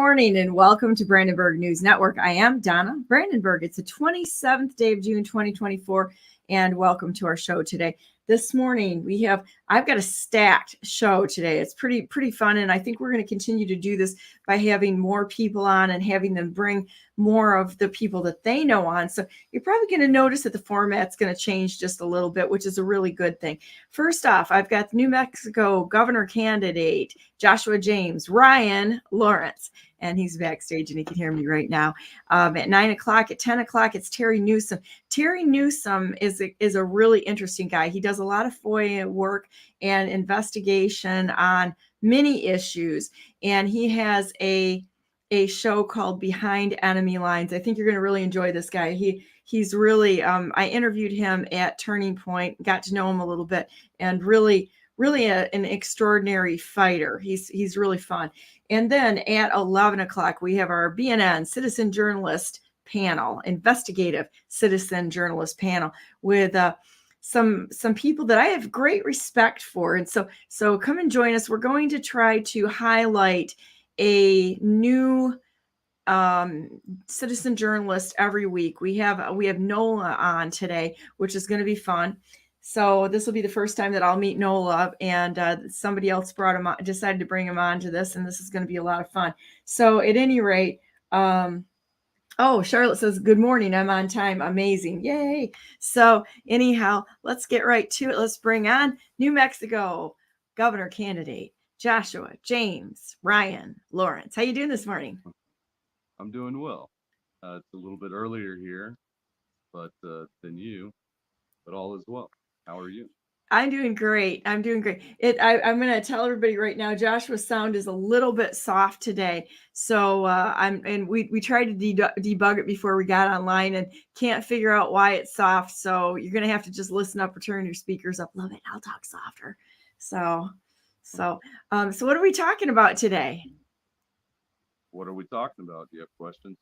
morning and welcome to Brandenburg News Network. I am Donna Brandenburg. It's the 27th day of June 2024 and welcome to our show today. This morning I've got a stacked show today. It's pretty fun, and I think we're going to continue to do this by having more people on and having them bring more of the people that they know on. So you're probably going to notice that the format's going to change just a little bit, which is a really good thing. First off, I've got New Mexico governor candidate Joshua James, Ryan Lawrence, and he's backstage and he can hear me right now. At 9 o'clock, at 10 o'clock, it's Terry Newsome. Terry Newsome is a really interesting guy. He does a lot of FOIA work and investigation on many issues, and he has a show called Behind Enemy Lines. I think you're going to really enjoy this guy. He's really, I interviewed him at Turning Point, got to know him a little bit, and really an extraordinary fighter. He's really fun. And then at 11 o'clock, we have our BNN Citizen Journalist panel, investigative citizen journalist panel with some people that I have great respect for. And so come and join us. We're going to try to highlight a new citizen journalist every week. We have Nola on today, which is going to be fun. So this will be the first time that I'll meet Nola, and somebody else brought him on, decided to bring him on to this, and this is going to be a lot of fun. So at any rate, Charlotte says, good morning, I'm on time. Amazing. Yay. So anyhow, let's get right to it. Let's bring on New Mexico governor candidate Joshua James Ryan Lawrence. How you doing this morning? I'm doing well. It's a little bit earlier here, but than you, but all is well. How are you? I'm doing great. I'm going to tell everybody right now, Joshua's sound is a little bit soft today. So we tried to debug it before we got online and can't figure out why it's soft. So you're going to have to just listen up or turn your speakers up. Love it. I'll talk softer. So what are we talking about today? What are we talking about? Do you have questions?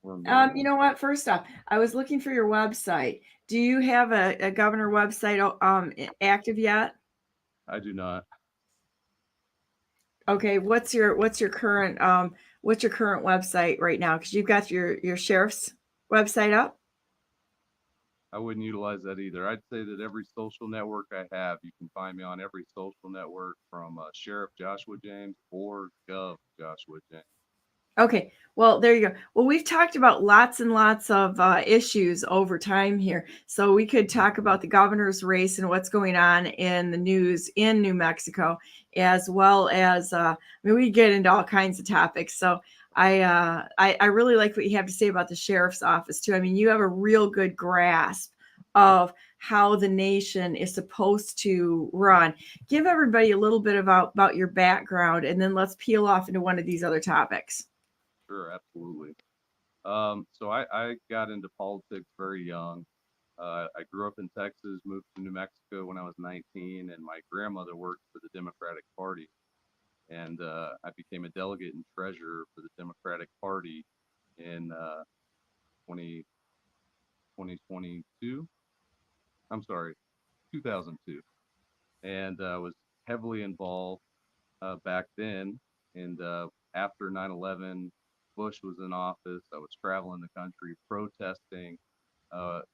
You know what? First off, I was looking for your website. Do you have a governor website active yet? I do not. Okay, what's your current website right now? Because you've got your sheriff's website up. I wouldn't utilize that either. I'd say that every social network I have, you can find me on every social network from Sheriff Joshua James or Gov Joshua James. Okay, well, there you go. Well, we've talked about lots and lots of issues over time here. So we could talk about the governor's race and what's going on in the news in New Mexico, as well as, we get into all kinds of topics. So I really like what you have to say about the sheriff's office too. I mean, you have a real good grasp of how the nation is supposed to run. Give everybody a little bit about your background, and then let's peel off into one of these other topics. Sure, absolutely. So I got into politics very young. I grew up in Texas, moved to New Mexico when I was 19, and my grandmother worked for the Democratic Party. And I became a delegate and treasurer for the Democratic Party in 2022. I'm sorry, 2002. And was heavily involved back then. And after 9/11, Bush was in office. I was traveling the country protesting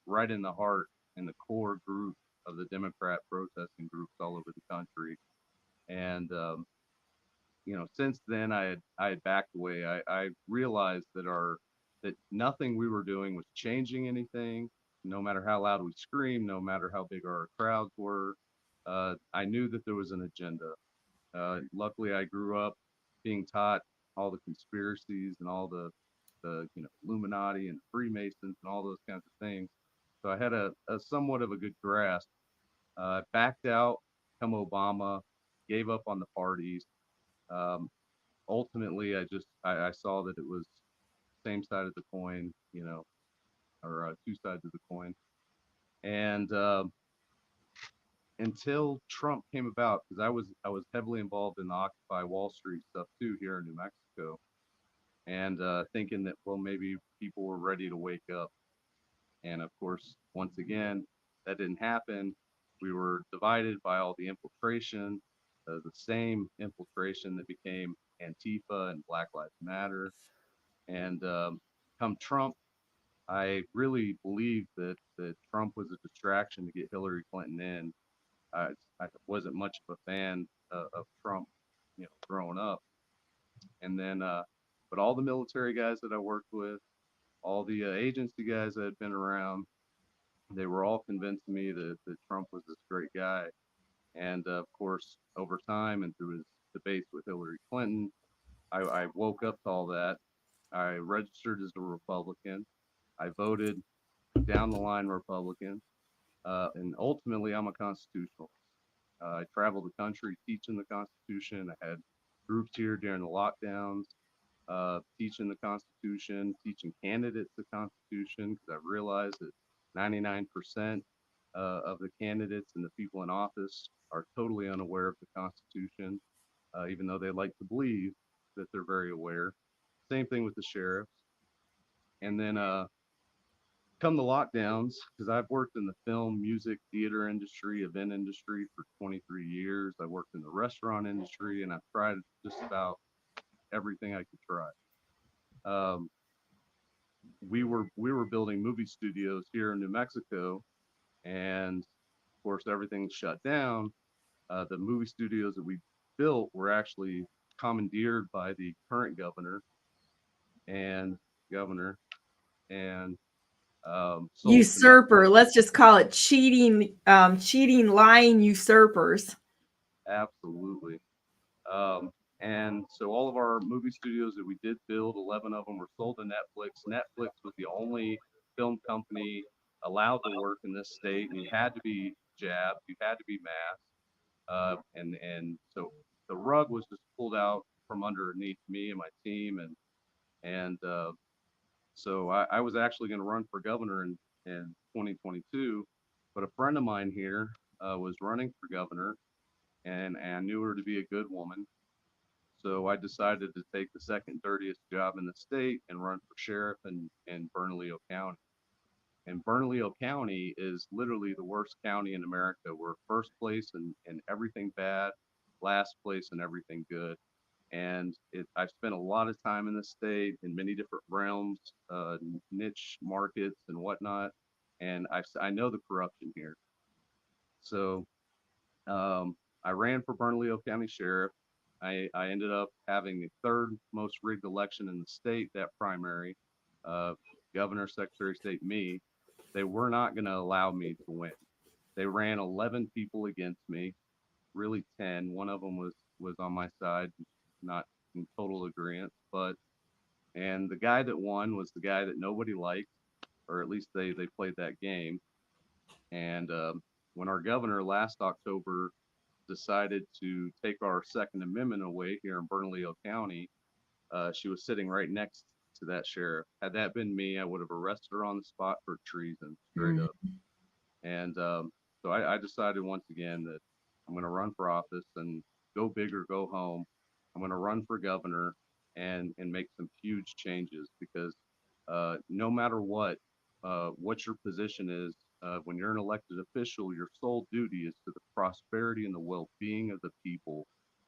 right in the heart in the core group of the Democrat protesting groups all over the country. And since then I had backed away. I realized that nothing we were doing was changing anything. No matter how loud we screamed, no matter how big our crowds were, I knew that there was an agenda. Luckily, I grew up being taught all the conspiracies and all the Illuminati and Freemasons and all those kinds of things. So I had a somewhat of a good grasp. Backed out, come Obama, gave up on the parties. Um, Ultimately, I saw that it was same side of the coin, or two sides of the coin. And until Trump came about, because I was heavily involved in the Occupy Wall Street stuff too here in New Mexico, and thinking that, well, maybe people were ready to wake up. And of course, once again, that didn't happen. We were divided by all the infiltration, the same infiltration that became Antifa and Black Lives Matter. And come Trump, I really believe that Trump was a distraction to get Hillary Clinton in. I wasn't much of a fan of Trump, growing up. And then, but all the military guys that I worked with, all the agency guys that had been around, they were all convinced me that Trump was this great guy. And of course, over time and through his debates with Hillary Clinton, I woke up to all that. I registered as a Republican. I voted down the line Republican. And ultimately, I'm a constitutionalist. I traveled the country teaching the Constitution. I had groups here during the lockdowns, teaching the Constitution, teaching candidates the Constitution, because I realized that 99% of the candidates and the people in office are totally unaware of the Constitution, even though they like to believe that they're very aware. Same thing with the sheriffs. And then come the lockdowns, because I've worked in the film, music, theater industry, event industry for 23 years. I worked in the restaurant industry, and I've tried just about everything I could try. We were building movie studios here in New Mexico, and of course everything shut down. The movie studios that we built were actually commandeered by the current governor and Usurper. Let's just call it cheating, lying usurpers. Absolutely. And so all of our movie studios that we did build, 11 of them were sold to Netflix. Netflix was the only film company allowed to work in this state, and you had to be jabbed, you had to be masked. And so the rug was just pulled out from underneath me and my team. And so I was actually going to run for governor in 2022, but a friend of mine here was running for governor, and I knew her to be a good woman. So I decided to take the second dirtiest job in the state and run for sheriff in Bernalillo County. And Bernalillo County is literally the worst county in America. We're first place in everything bad, last place in everything good. And I've spent a lot of time in the state in many different realms, niche markets and whatnot. And I know the corruption here. So I ran for Bernalillo County Sheriff. I ended up having the third most rigged election in the state, that primary. Governor, Secretary of State, me. They were not going to allow me to win. They ran 11 people against me, really 10. One of them was on my side, not in total agreement. And the guy that won was the guy that nobody liked, or at least they played that game. And when our governor last October decided to take our Second Amendment away here in Bernalillo County, she was sitting right next to that sheriff. Had that been me, I would have arrested her on the spot for treason, straight up. And so I decided once again that I'm going to run for office and go big or go home. I'm going to run for governor and make some huge changes, because no matter what your position is, when you're an elected official, your sole duty is to the prosperity and the well-being of the people.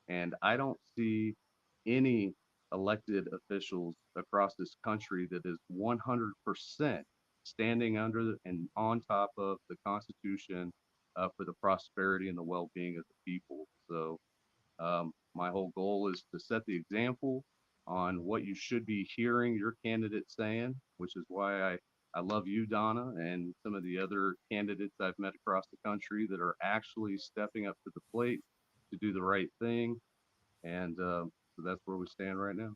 And I don't see any elected officials across this country that is 100% standing under and on top of the Constitution for the prosperity and the well-being of the people. So my whole goal is to set the example on what you should be hearing your candidate saying, which is why I love you, Donna, and some of the other candidates I've met across the country that are actually stepping up to the plate to do the right thing. And so that's where we stand right now.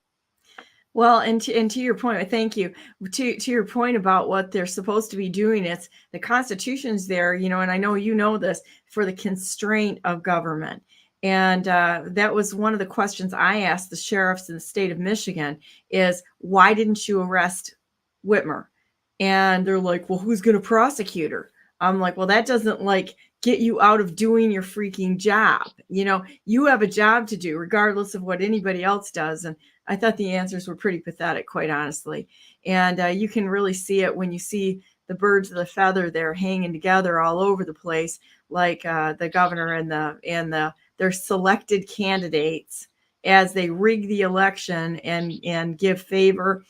Well, and to your point, thank you. To your point about what they're supposed to be doing, it's the Constitution's there, and I know you know this, for the constraint of government. And that was one of the questions I asked the sheriffs in the state of Michigan is, why didn't you arrest Whitmer? And they're like, well, who's going to prosecute her? I'm like, well, that doesn't get you out of doing your freaking job. You have a job to do regardless of what anybody else does. And I thought the answers were pretty pathetic, quite honestly. And you can really see it when you see the birds of the feather there hanging together all over the place, like the governor and their selected candidates, as they rig the election and give favor,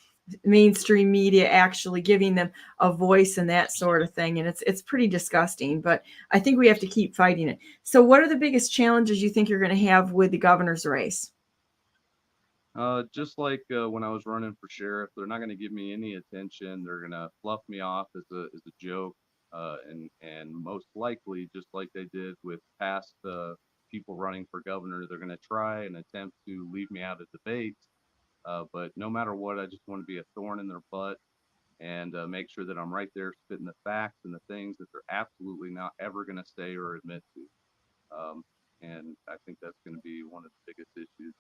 mainstream media actually giving them a voice and that sort of thing. And it's pretty disgusting, but I think we have to keep fighting it. So what are the biggest challenges you think you're going to have with the governor's race? Just like when I was running for sheriff, they're not going to give me any attention. They're going to fluff me off as a joke, and most likely, just like they did with past people running for governor, they're going to try and attempt to leave me out of debates. But no matter what, I just want to be a thorn in their butt and make sure that I'm right there spitting the facts and the things that they're absolutely not ever going to say or admit to. And I think that's going to be one of the biggest issues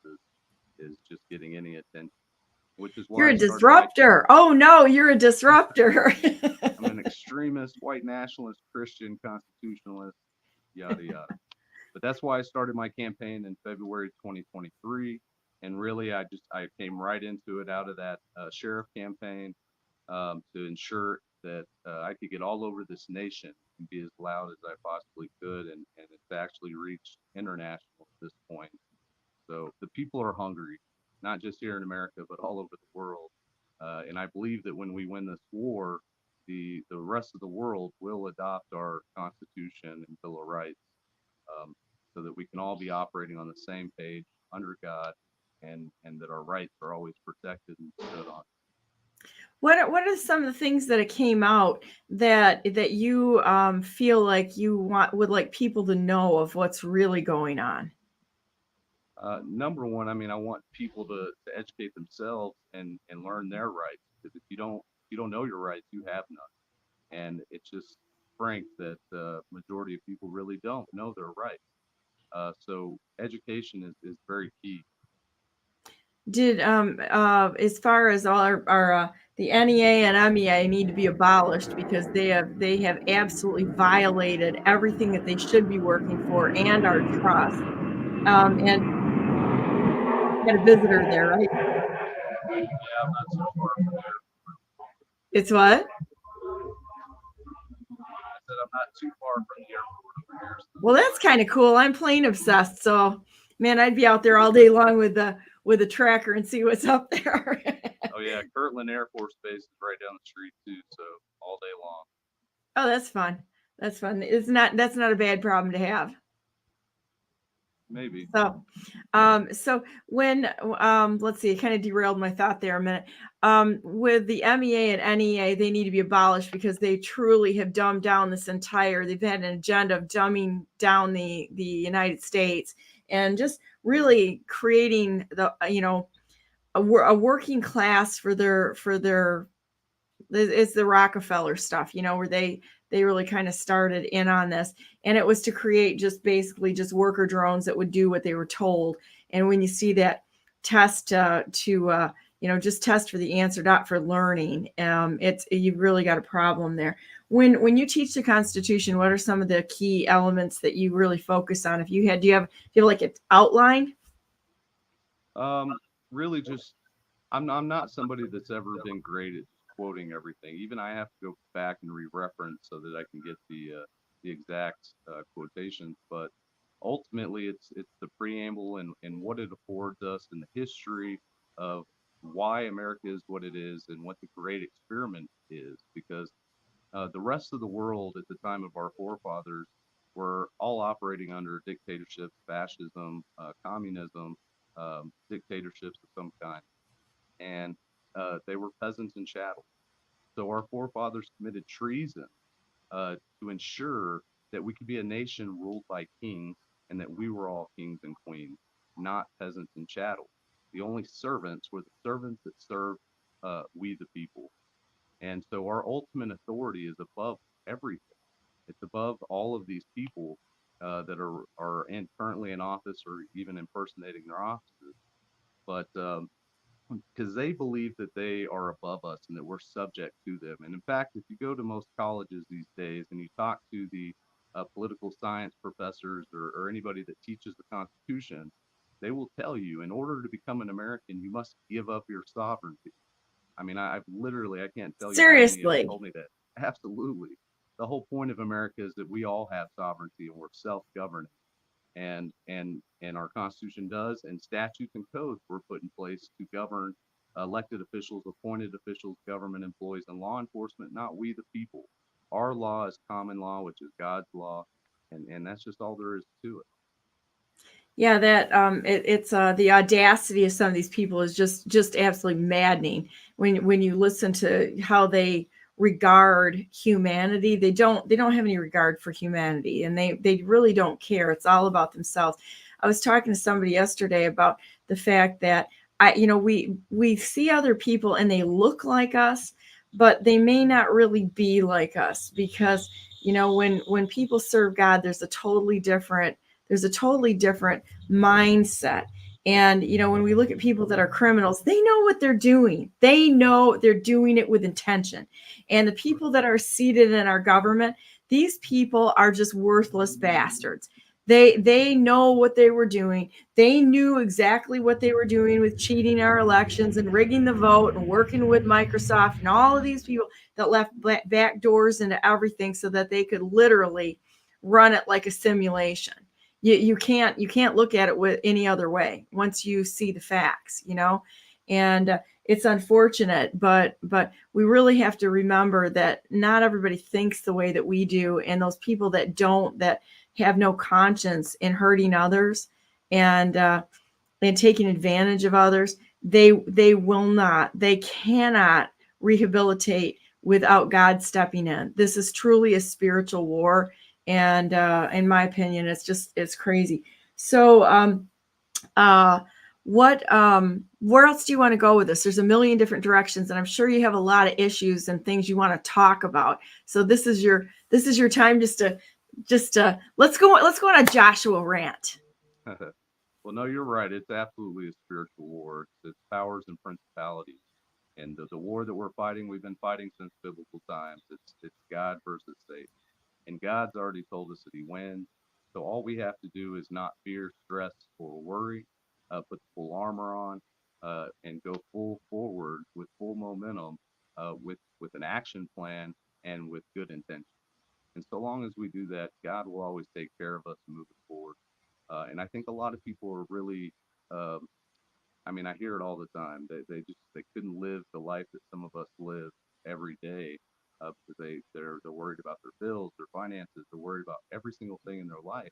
is just getting any attention, which is You're why a I started disruptor. Oh no, you're a disruptor. I'm an extremist, white nationalist, Christian, constitutionalist, yada yada. But that's why I started my campaign in February 2023, and really I came right into it out of that sheriff campaign to ensure that I could get all over this nation and be as loud as I possibly could, and it's actually reached international at this point. So the people are hungry, not just here in America, but all over the world. And I believe that when we win this war, the rest of the world will adopt our Constitution and Bill of Rights, so that we can all be operating on the same page under God, and that our rights are always protected and stood on. What are some of the things that came out that you feel like you would like people to know of what's really going on? Number one, I mean, I want people to educate themselves and learn their rights. Because if you don't know your rights, you have none. And it's just frank that the majority of people really don't know their rights. So education is very key. Did as far as all our the NEA and MEA need to be abolished because they have absolutely violated everything that they should be working for and our trust. And got a visitor there, right? Yeah, I'm not so far from there. It's what? I said I'm not too far from the airport over here. So Well, that's kind of cool. I'm plane obsessed, so man, I'd be out there all day long with the tracker and see what's up there. oh yeah, Kirtland Air Force Base is right down the street too, so all day long. Oh, that's fun. That's fun. That's not a bad problem to have. Maybe. So when let's see, it kind of derailed my thought there a minute. With the MEA and NEA, they need to be abolished because they truly have dumbed down this entire. They've had an agenda of dumbing down the United States and just really creating the a working class for their it's the Rockefeller stuff, where they really kind of started in on this, and it was to create just basically just worker drones that would do what they were told. And when you see that test to just test for the answer, not for learning, it's you've really got a problem there. When you teach the Constitution, what are some of the key elements that you really focus on? If you had, do you have like an outline? Really just I'm not somebody that's ever been great at quoting everything. Even I have to go back and re-reference so that I can get the exact quotations. But ultimately, it's the preamble and what it affords us in the history of why America is what it is and what the great experiment is. Because the rest of the world at the time of our forefathers were all operating under dictatorships, fascism, communism, dictatorships of some kind, and they were peasants and chattels. So our forefathers committed treason to ensure that we could be a nation ruled by kings and that we were all kings and queens, not peasants and chattels. The only servants were the servants that served we the people. And so our ultimate authority is above everything. It's above all of these people that are currently in office or even impersonating their offices. But because they believe that they are above us and that we're subject to them. And in fact, if you go to most colleges these days and you talk to the political science professors or anybody that teaches the Constitution, they will tell you in order to become an American, you must give up your sovereignty. I mean, I've literally, I can't tell you how many have Seriously. told me that. Absolutely. The whole point of America is that we all have sovereignty and we're self governing. and our Constitution does, and statutes and codes were put in place to govern elected officials, appointed officials, government employees, and law enforcement, not we the people. Our law is common law, which is God's law, and that's just all there is to it. Yeah, that it's the audacity of some of these people is just absolutely maddening. When you listen to how they regard humanity, they don't have any regard for humanity, and they really don't care. It's all about themselves. I was talking to somebody yesterday about the fact that we see other people and they look like us, but they may not really be like us, because when people serve God, there's a totally different mindset. And when we look at people that are criminals, they know what they're doing. They know they're doing it with intention. And the people that are seated in our government, these people are just worthless bastards. They know what they were doing. They knew exactly what they were doing with cheating our elections and rigging the vote and working with Microsoft and all of these people that left back doors into everything so that they could literally run it like a simulation. You can't look at it with any other way once you see the facts. And it's unfortunate, but we really have to remember that not everybody thinks the way that we do, and those people that don't, that have no conscience in hurting others and taking advantage of others, they cannot rehabilitate without God stepping in. This is truly a spiritual war, and in my opinion, it's crazy. So where else do you want to go with this? There's a million different directions, and I'm sure you have a lot of issues and things you want to talk about. So this is your time just to let's go on a Joshua rant. Well, no, you're right. It's absolutely a spiritual war. It's powers and principalities. And the war that we're fighting, we've been fighting since biblical times. It's God versus Satan. And God's already told us that he wins. So all we have to do is not fear, stress, or worry, put the full armor on, and go full forward with full momentum, with an action plan and with good intention. And so long as we do that, God will always take care of us moving forward. And I think a lot of people are really, um, I mean, I hear it all the time. They couldn't live the life that some of us live every day, because they're worried about their bills, their finances, they're worried about every single thing in their life.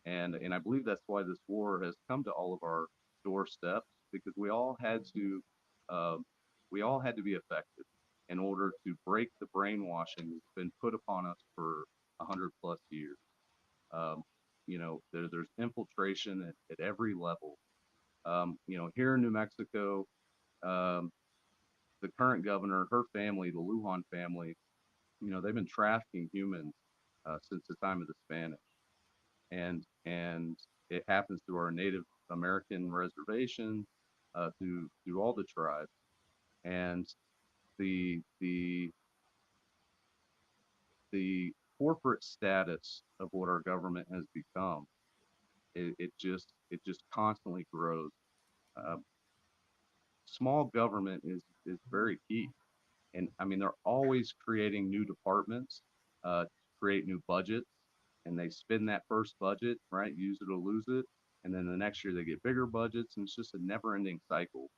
And I believe that's why this war has come to all of our doorsteps, because um, we all had to be affected in order to break the brainwashing that's been put upon us for 100+ years. Um, there's infiltration at every level. Here in New Mexico, um, the current governor, her family, the Lujan family, they've been trafficking humans since the time of the Spanish, and it happens through our Native American reservations, through all the tribes, and the the the corporate status of what our government has become, it just constantly grows. Uh, Small government is very key. And I mean, they're always creating new departments, to create new budgets, and they spend that first budget, right? Use it or lose it. And then the next year they get bigger budgets, and it's just a never ending cycle.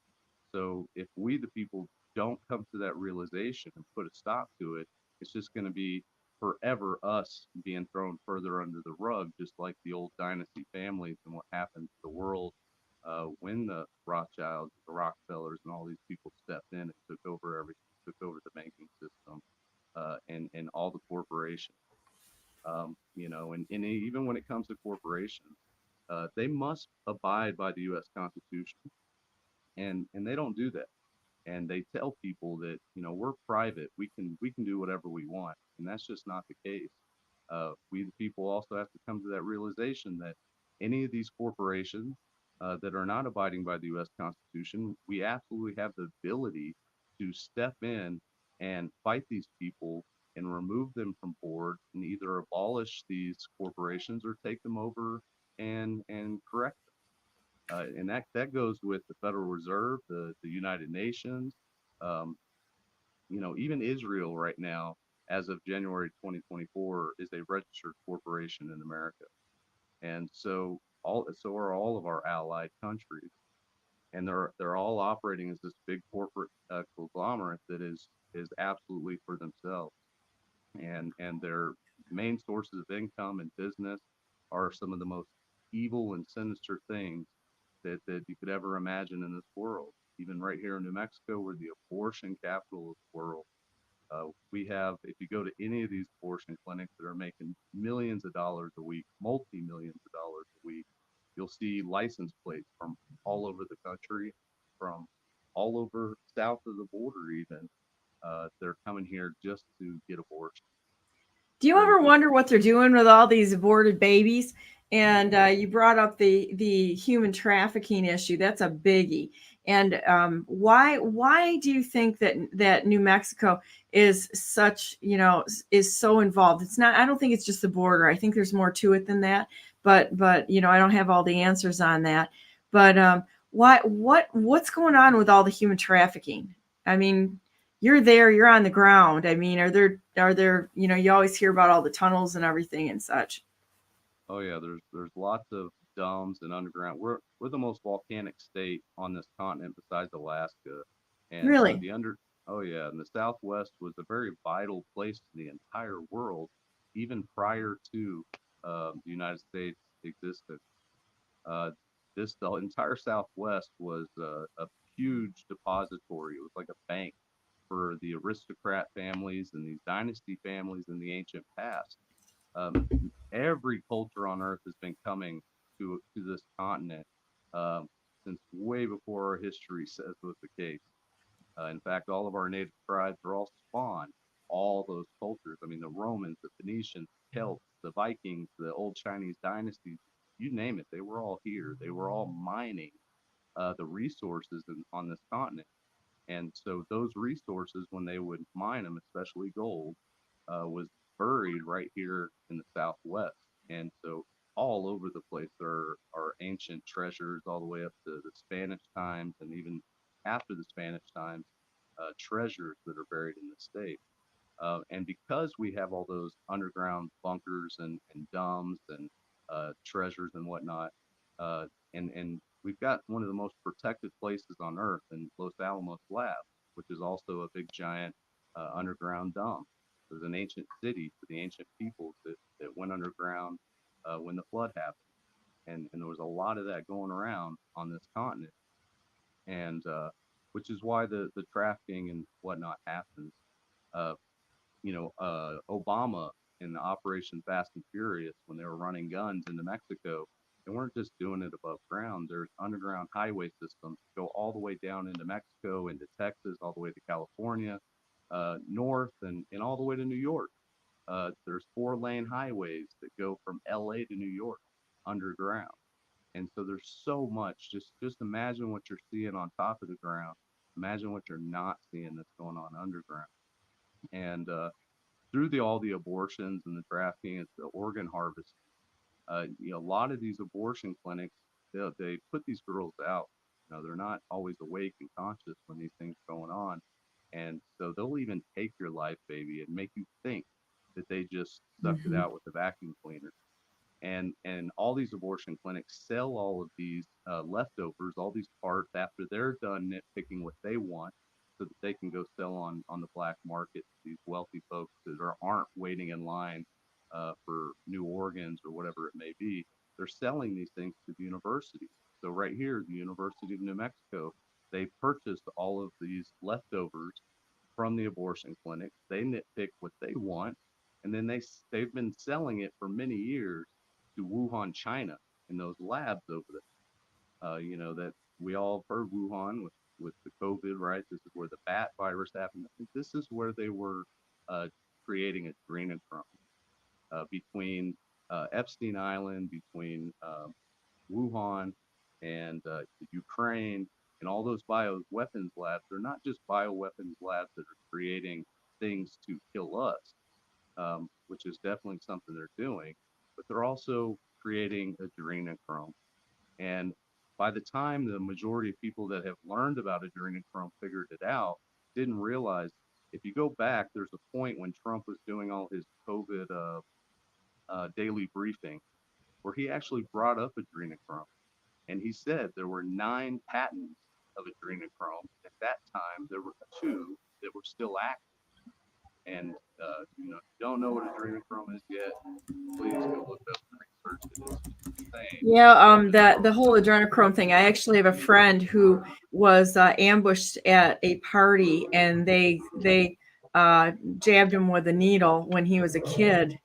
So if we, the people, don't come to that realization and put a stop to it, it's just going to be forever us being thrown further under the rug, just like the old dynasty families and what happened to the world, when the Rothschilds, the Rockefellers, and all these people stepped in and took over the banking system, and all the corporations. And even when it comes to corporations, they must abide by the U.S. Constitution, and they don't do that. And they tell people that we're private, we can do whatever we want, and that's just not the case. We the people also have to come to that realization that any of these corporations, that are not abiding by the U.S. Constitution, we absolutely have the ability to step in and fight these people and remove them from board, and either abolish these corporations or take them over and correct and that goes with the Federal Reserve, the United Nations, um, even Israel right now, as of January 2024, is a registered corporation in America. And so are all of our allied countries, and they're all operating as this big corporate conglomerate that is absolutely for themselves, and their main sources of income and business are some of the most evil and sinister things that you could ever imagine in this world. Even right here in New Mexico, we're the abortion capital of the world. We have, if you go to any of these abortion clinics that are making millions of dollars a week, multi millions of dollars a week, you'll see license plates from all over the country, from all over south of the border, even. They're coming here just to get abortion. Do you ever Crazy. wonder what they're doing with all these aborted babies? And you brought up the human trafficking issue. That's a biggie. And why do you think that New Mexico is such, is so involved? It's not. I don't think it's just the border. I think there's more to it than that. But I don't have all the answers on that. But what's going on with all the human trafficking? I mean, you're there, you're on the ground. I mean, are there, you always hear about all the tunnels and everything and such. Oh yeah, there's lots of domes and underground. We're the most volcanic state on this continent besides Alaska, and Really? the under oh yeah, and the Southwest was a very vital place to the entire world, even prior to the United States existence. Uh, the entire Southwest was a huge depository. It was like a bank for the aristocrat families and these dynasty families in the ancient past. um, every culture on Earth has been coming to this continent um, since way before our history says was the case. In fact, all of our native tribes are all spawned all those cultures. I mean, the Romans, the Phoenicians, Celts, the Vikings, the old Chinese dynasties, you name it, they were all here. They were all mining the resources on this continent. And so those resources, when they would mine them, especially gold, was buried right here in the Southwest. And so all over the place there are ancient treasures, all the way up to the Spanish times, and even after the Spanish times, treasures that are buried in the state. And because we have all those underground bunkers and domes and treasures and whatnot, uh, and we've got one of the most protected places on Earth in Los Alamos Lab, which is also a big giant underground dome. There's an ancient city for the ancient peoples that went underground when the flood happened, and there was a lot of that going around on this continent, and which is why the trafficking and whatnot happens. Uh, Obama in the Operation Fast and Furious, when they were running guns into Mexico, they weren't just doing it above ground. There's underground highway systems that go all the way down into Mexico, into Texas, all the way to California, north, and all the way to New York. There's 4-lane highways that go from LA to New York underground. And so there's so much. Just imagine what you're seeing on top of the ground. Imagine what you're not seeing that's going on underground. And through all the abortions and the trafficking and the organ harvest, a lot of these abortion clinics, they put these girls out. They're not always awake and conscious when these things are going on, and so they'll even take your life, baby, and make you think that they just sucked it Hmm. out with a vacuum cleaner. And all these abortion clinics sell all of these leftovers, all these parts after they're done nitpicking what they want, so that they can go sell on the black market to these wealthy folks that aren't waiting in line for new organs or whatever it may be. They're selling these things to the university. So right here, the University of New Mexico, they purchased all of these leftovers from the abortion clinics. They nitpick what they want, and then they've been selling it for many years to Wuhan, China, in those labs over there. That we all have heard Wuhan with the COVID, right? This is where the bat virus happened. This is where they were uh, creating adrenochrome between Epstein Island, between Wuhan and Ukraine, and all those bioweapons labs. They're not just bioweapons labs that are creating things to kill us, which is definitely something they're doing, but they're also creating adrenochrome. And by the time the majority of people that have learned about adrenochrome figured it out, didn't realize, if you go back, there's a point when Trump was doing all his COVID daily briefing, where he actually brought up adrenochrome, and he said there were 9 patents of adrenochrome. At that time, there were 2 that were still active. And if you don't know what adrenochrome is yet, please go look up and research it. It's insane. Yeah, the whole adrenochrome thing. I actually have a friend who was ambushed at a party, and they jabbed him with a needle when he was a kid,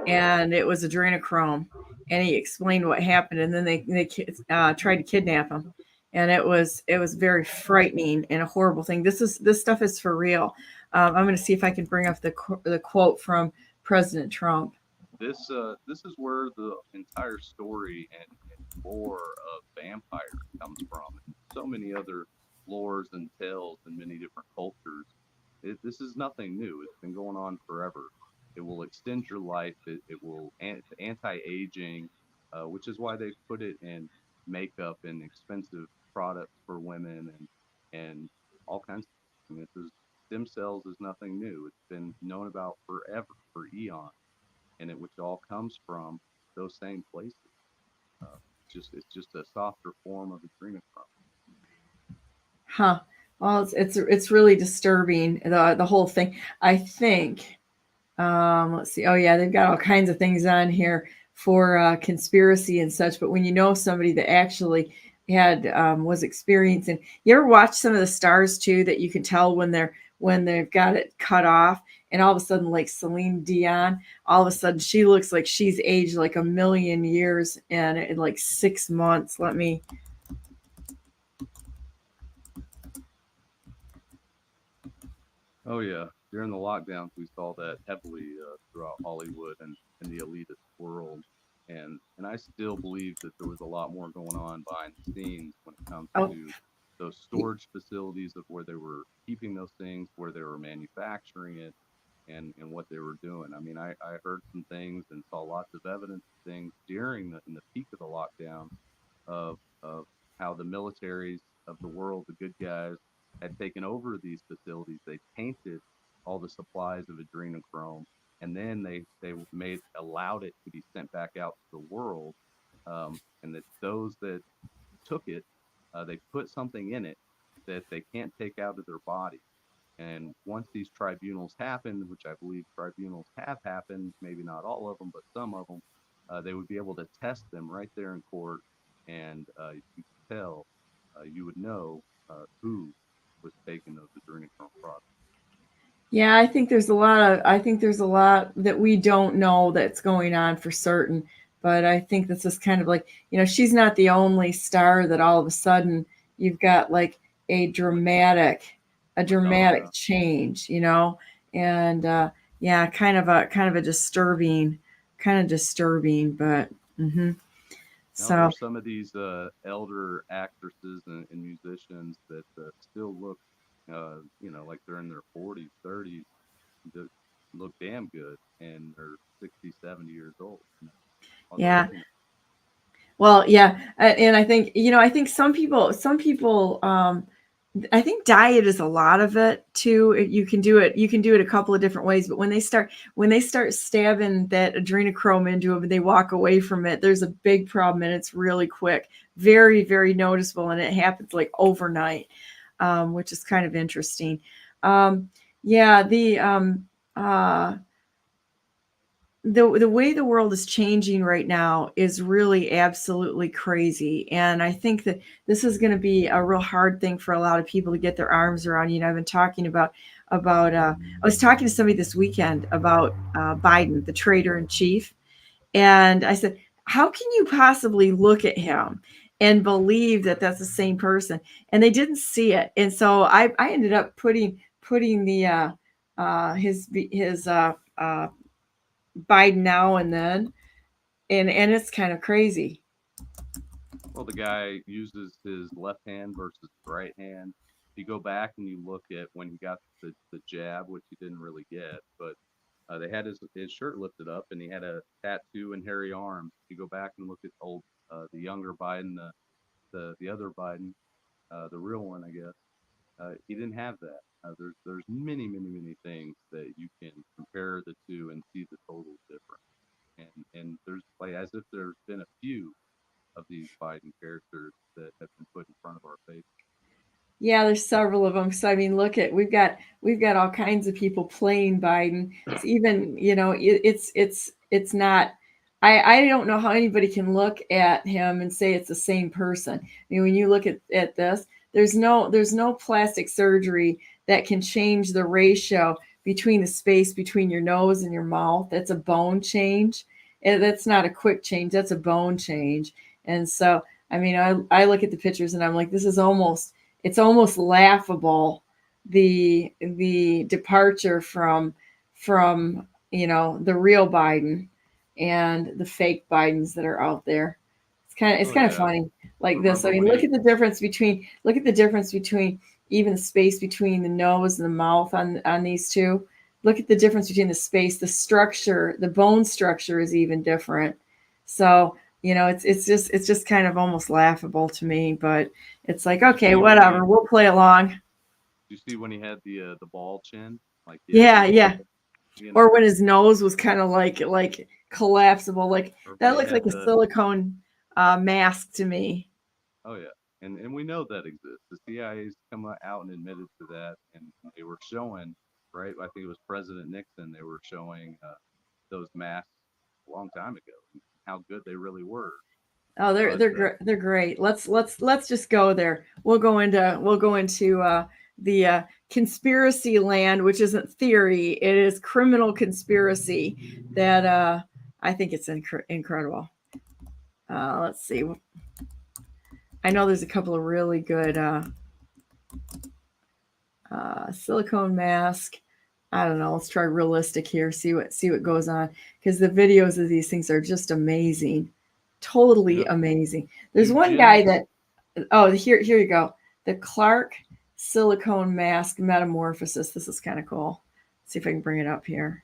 and it was adrenochrome. And he explained what happened, and then they tried to kidnap him, and it was very frightening and a horrible thing. This stuff is for real. I'm going to see if I can bring up the quote from President Trump. This is where the entire story and lore of vampire comes from, and so many other lores and tales in many different cultures. This is nothing new. It's been going on forever. It will extend your life. It will anti-aging, which is why they put it in makeup and expensive products for women and all kinds of things. I mean, stem cells is nothing new. It's been known about forever, for eons, and which all comes from those same places. It's just a softer form of adrenochrome. Huh. Well, it's really disturbing, the whole thing. I think. Let's see. Oh yeah, they've got all kinds of things on here for conspiracy and such. But when you know somebody that actually had was experiencing, you ever watch some of the stars too that you can tell when they've got it cut off, and all of a sudden, like Celine Dion, all of a sudden she looks like she's aged like a million years and in like 6 months. Let me. Oh yeah, during the lockdowns, we saw that heavily throughout Hollywood and the elitist world, and I still believe that there was a lot more going on behind the scenes when it comes Oh, to those storage facilities of where they were keeping those things, where they were manufacturing it, and what they were doing. I mean, I heard some things and saw lots of evidence of things during in the peak of the lockdown of how the militaries of the world, the good guys, had taken over these facilities. They tainted all the supplies of adrenochrome, and then they allowed it to be sent back out to the world, and that those that took it, they put something in it that they can't take out of their body. And once these tribunals happen, which I believe tribunals have happened, maybe not all of them, but some of them, they would be able to test them right there in court, and you could tell, you would know who was taking those adrenochrome products. yeah, I think there's a lot that we don't know that's going on for certain. But I think this is kind of like, she's not the only star that all of a sudden you've got like a dramatic Madonna. change. And yeah, kind of a disturbing, but Now there so are some of these elder actresses and musicians that still look, like they're in their 40s, 30s, that look damn good, and they're 60, 70 years old. On the yeah. internet. Well, yeah, and I think some people, I think diet is a lot of it too. You can do it a couple of different ways, but when they start stabbing that adrenochrome into them and they walk away from it, there's a big problem, and it's really quick, very, very noticeable, and it happens like overnight, which is kind of interesting. Yeah, the way the world is changing right now is really absolutely crazy, and I think that this is going to be a real hard thing for a lot of people to get their arms around. I've been talking about I was talking to somebody this weekend about Biden, the traitor in chief, and I said, how can you possibly look at him and believe that that's the same person? And they didn't see it, and so I ended up putting the his Biden now and then, and it's kind of crazy. Well, the guy uses his left hand versus his right hand. If you go back and you look at when he got the jab, which he didn't really get, but they had his shirt lifted up, and he had a tattoo and hairy arms. If you go back and look at the younger Biden, the other Biden, the real one, I guess, he didn't have that. There's many things that you can compare the two and see the total difference. And there's like as if there's been a Yeah, there's several of them. So I mean, look at we've got all kinds of people playing Biden. It's even, it's not. I don't know how anybody can look at him and say it's the same person. I mean, when you look at this, there's no plastic surgery that can change the ratio between the space between your nose and your mouth. That's a bone change. And that's not a quick change. That's a bone change. And so, I mean, I look at the pictures and I'm like, this is it's almost laughable, the departure from the real Biden and the fake Bidens that are out there. It's Oh kind of yeah. funny like this. I Remember mean, when he? look at the difference between even the space between the nose and the mouth on these two. Look at the difference between the space, the structure, the bone structure is even different. So, it's just kind of almost laughable to me, but it's like, Did you okay, see when whatever, he? we'll play along. Did you see when he had the ball chin? Like he had a Yeah, big yeah. ball. You Or know, when his nose was kind of like collapsible, like or when that he looks had like a the. silicone mask to me. Oh yeah, and we know that exists. The CIA's come out and admitted to that, and they were showing, right? I think it was President Nixon. They were showing those masks a long time ago, and how good they really were. Oh, But they're great. Let's just go there. We'll go into the conspiracy land, which isn't theory. It is criminal conspiracy that I think it's incredible. Let's see. I know there's a couple of really good silicone mask. I don't know. Let's try realistic here. See what goes on, because the videos of these things are just amazing, you totally know, amazing. There's one guy eugenics. that oh, here you go. The Clark silicone mask metamorphosis. This is kind of cool. Let's see if I can bring it up here.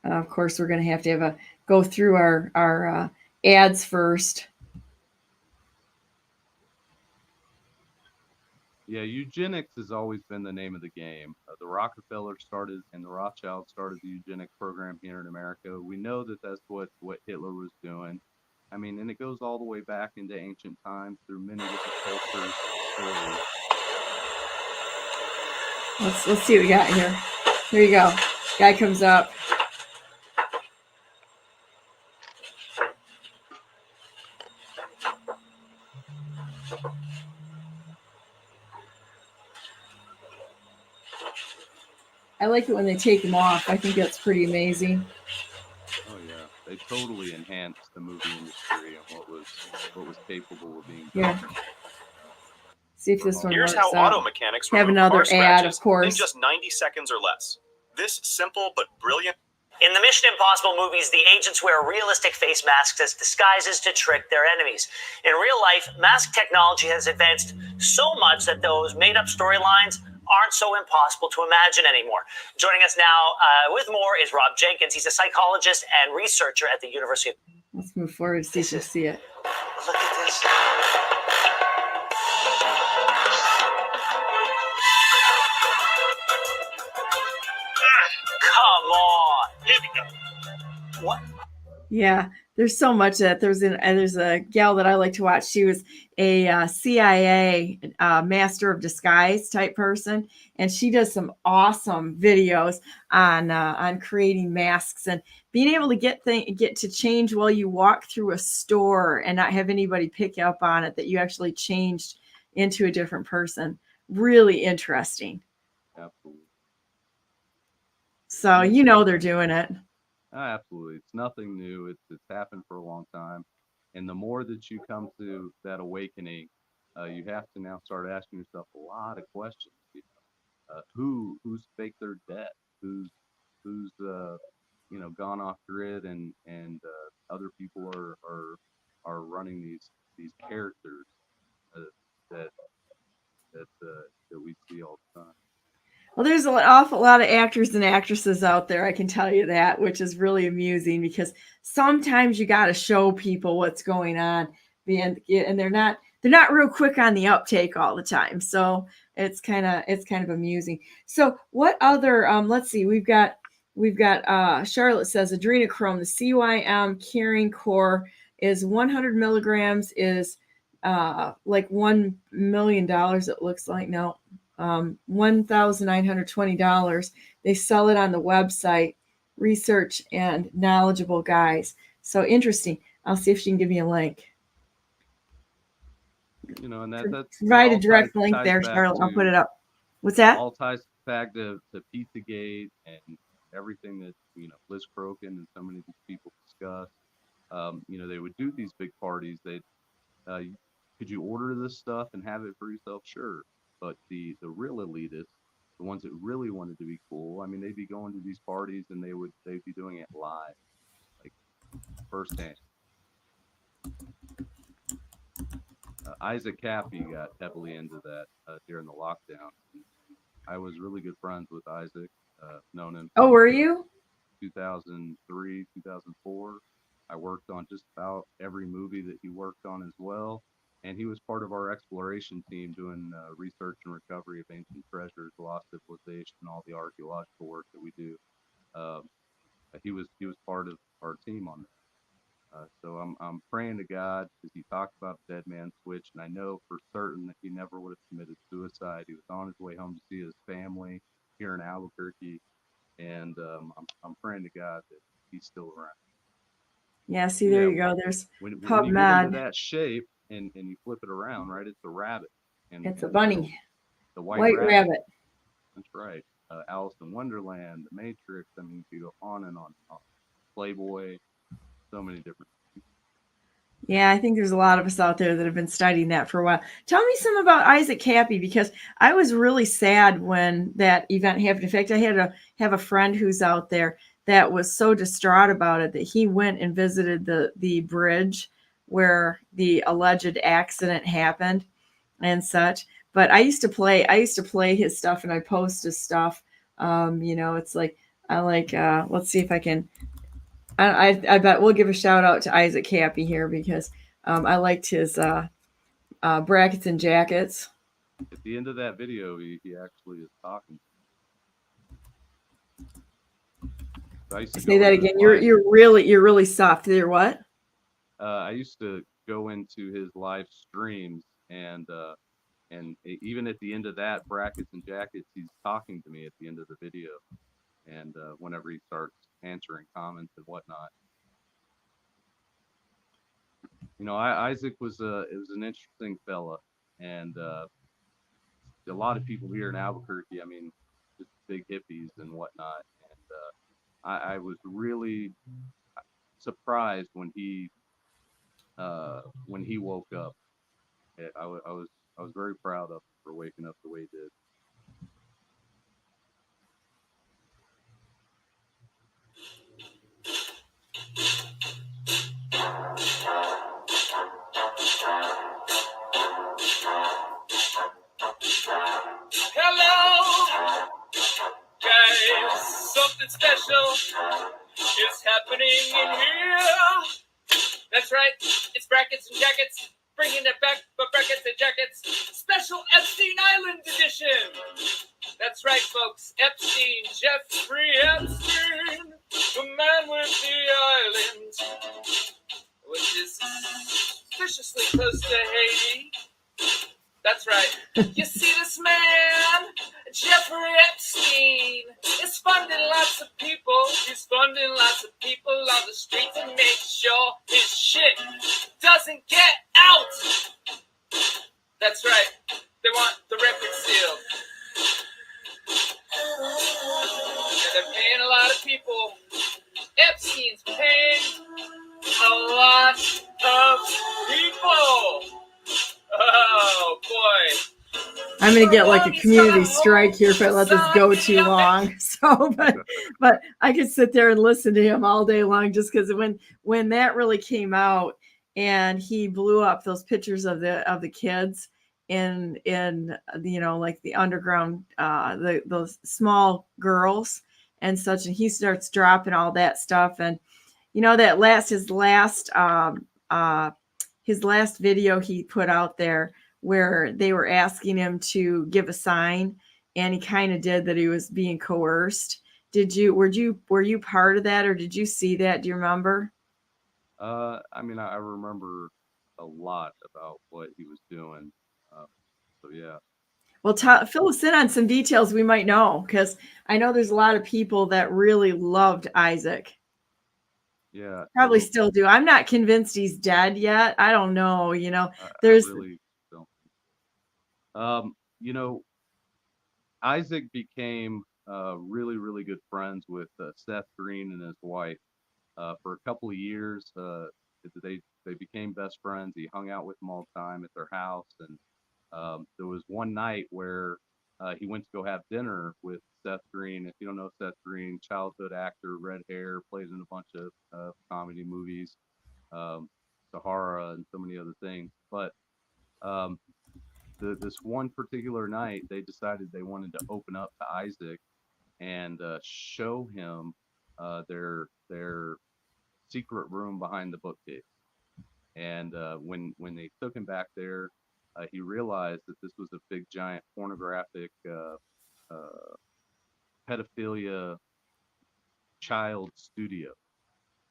Of course, we're going to have a go through our ads first. Yeah, eugenics has always been the name of the game. The Rockefeller started and the Rothschilds started the eugenics program here in America. We know that that's what Hitler was doing. I mean, and it goes all the way back into ancient times through many different cultures and stories. Let's see what we got here. Here you go. Guy comes up. I like it when they take them off. I think that's pretty amazing. Oh yeah, they totally enhanced the movie industry and what was capable of being Yeah. done See if for this one Hollywood. Here's works how out. auto mechanics Have remove another car ad, of scratches course. in just 90 seconds or less. This simple but brilliant. In the Mission Impossible movies, the agents wear realistic face masks as disguises to trick their enemies. In real life, mask technology has advanced so much that those made-up storylines aren't so impossible to imagine anymore. Joining us now with more is Rob Jenkins. He's a psychologist and researcher at the University of... Let's move forward, see if you see it. Look at this. Come on. Here we go. What? Yeah, there's so much that there's a gal that I like to watch. She was a CIA master of disguise type person, and she does some awesome videos on creating masks and being able to get to change while you walk through a store and not have anybody pick up on it that you actually changed into a different person. Really interesting. Absolutely. So they're doing it. Absolutely. It's nothing new. It's happened for a long time. And the more that you come to that awakening, you have to now start asking yourself a lot of questions. Who's faked their death? Who's gone off grid and other people are running these characters uh, that that we see all the time. Well, there's an awful lot of actors and actresses out there, I can tell you that, which is really amusing because sometimes you got to show people what's going on, and they're not real quick on the uptake all the time. So it's kind of amusing. So what other let's see, we've got Charlotte says adrenochrome, the CYM carrying core is 100 milligrams is like $1 million. It looks like no, $1,920. They sell it on the website. Research and knowledgeable guys. So interesting. I'll see if she can give me a link. And that's Provide a all direct ties link there, back Charlotte. I'll to- put it up. What's that? all ties back to Pizzagate and everything that Liz Crokin and so many of these people discuss. They would do these big parties. They could you order this stuff and have it for yourself? Sure, but the real elitists, the ones that really wanted to be cool, I mean, they'd be going to these parties and they'd be doing it live, like firsthand. Isaac Cappy got heavily into that during the lockdown. I was really good friends with Isaac, known him. Oh, were you? 2003, 2004. I worked on just about every movie that he worked on as well. And he was part of our exploration team doing research and recovery of ancient treasures, lost civilization, all the archaeological work that we do. He was part of our team on that. So I'm praying to God, because he talked about Dead Man Switch, and I know for certain that he never would have committed suicide. He was on his way home to see his family here in Albuquerque, and I'm praying to God that he's still around. Yeah, see, there you go. There's when you PubMed. get into that shape and you flip it around, right? It's a rabbit. And It's a bunny. The white rabbit. That's right. Alice in Wonderland, The Matrix. I mean, you go on and on and on. Playboy. So many different things. Yeah, I think there's a lot of us out there that have been studying that for a while. Tell me some about Isaac Cappy, because I was really sad when that event happened. In fact, I had to have a friend who's out there that was so distraught about it that he went and visited the bridge where the alleged accident happened and such. But I used to play his stuff, and I post his stuff. It's like let's see if I can. I bet we'll give a shout out to Isaac Cappy here, because I liked his brackets and jackets. At the end of that video, he actually is talking. So I used to say that again. You're really soft. You're what? I used to go into his live streams, and even at the end of that brackets and jackets, he's talking to me at the end of the video, and whenever he starts answering comments and whatnot. Isaac was an interesting fella, and a lot of people here in Albuquerque, I mean, just big hippies and whatnot. And I was really surprised when he woke up. I was very proud of him for waking up the way he did. Hello, guys. Something special is happening in here. That's right. It's brackets and jackets. Bringing it back, but brackets and jackets. Special Epstein Island edition. That's right, folks. Epstein, Jeffrey Epstein, the man with the island, which is suspiciously close to Haiti. That's right. You see, this man, Jeffrey Epstein, is funding lots of people. He's funding lots of people on the street to make sure his shit doesn't get out. That's right. They want the record sealed. And they're paying a lot of people. Epstein's paying a lot of people. Oh, boy. I'm going to get like a community strike here if I let this go too long. So, but I could sit there and listen to him all day long, just because when that really came out and he blew up those pictures of the kids in like the underground, those small girls and such, and he starts dropping all that stuff, and his last video he put out there where they were asking him to give a sign, and he kind of did that. He was being coerced. Were you part of that, or did you see that? Do you remember? I mean, I remember a lot about what he was doing. So yeah. Well, fill us in on some details we might know, because I know there's a lot of people that really loved Isaac. Yeah. Probably So still do. I'm not convinced he's dead yet. I don't know. I There's really don't. You know, Isaac became really, really good friends with Seth Green and his wife for a couple of years. They became best friends. He hung out with them all the time at their house, and there was one night where he went to go have dinner with Seth Green. If you don't know Seth Green, childhood actor, red hair, plays in a bunch of comedy movies, um, Sahara, and so many other things. But um, this one particular night, they decided they wanted to open up to Isaac and show him their secret room behind the bookcase. And when they took him back there, he realized that this was a big giant pornographic pedophilia child studio.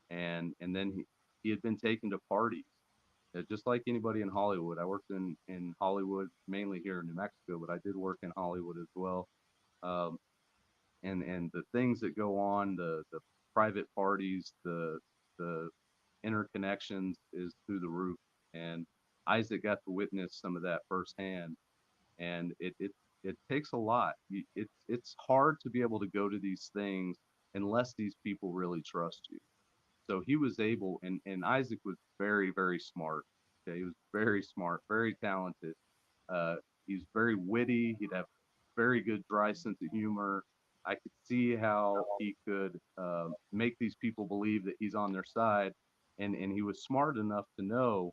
And then he had been taken to parties, just like anybody in Hollywood. I worked in Hollywood, mainly here in New Mexico, but I did work in Hollywood as well. Um, and the things that go on, the private parties, the interconnections is through the roof. And Isaac got to witness some of that firsthand, and it takes a lot. It's hard to be able to go to these things unless these people really trust you. So he was able, and Isaac was very, very smart. Okay, he was very smart, very talented. Uh, he's very witty. He'd have very good dry sense of humor. I could see how he could make these people believe that he's on their side, and he was smart enough to know,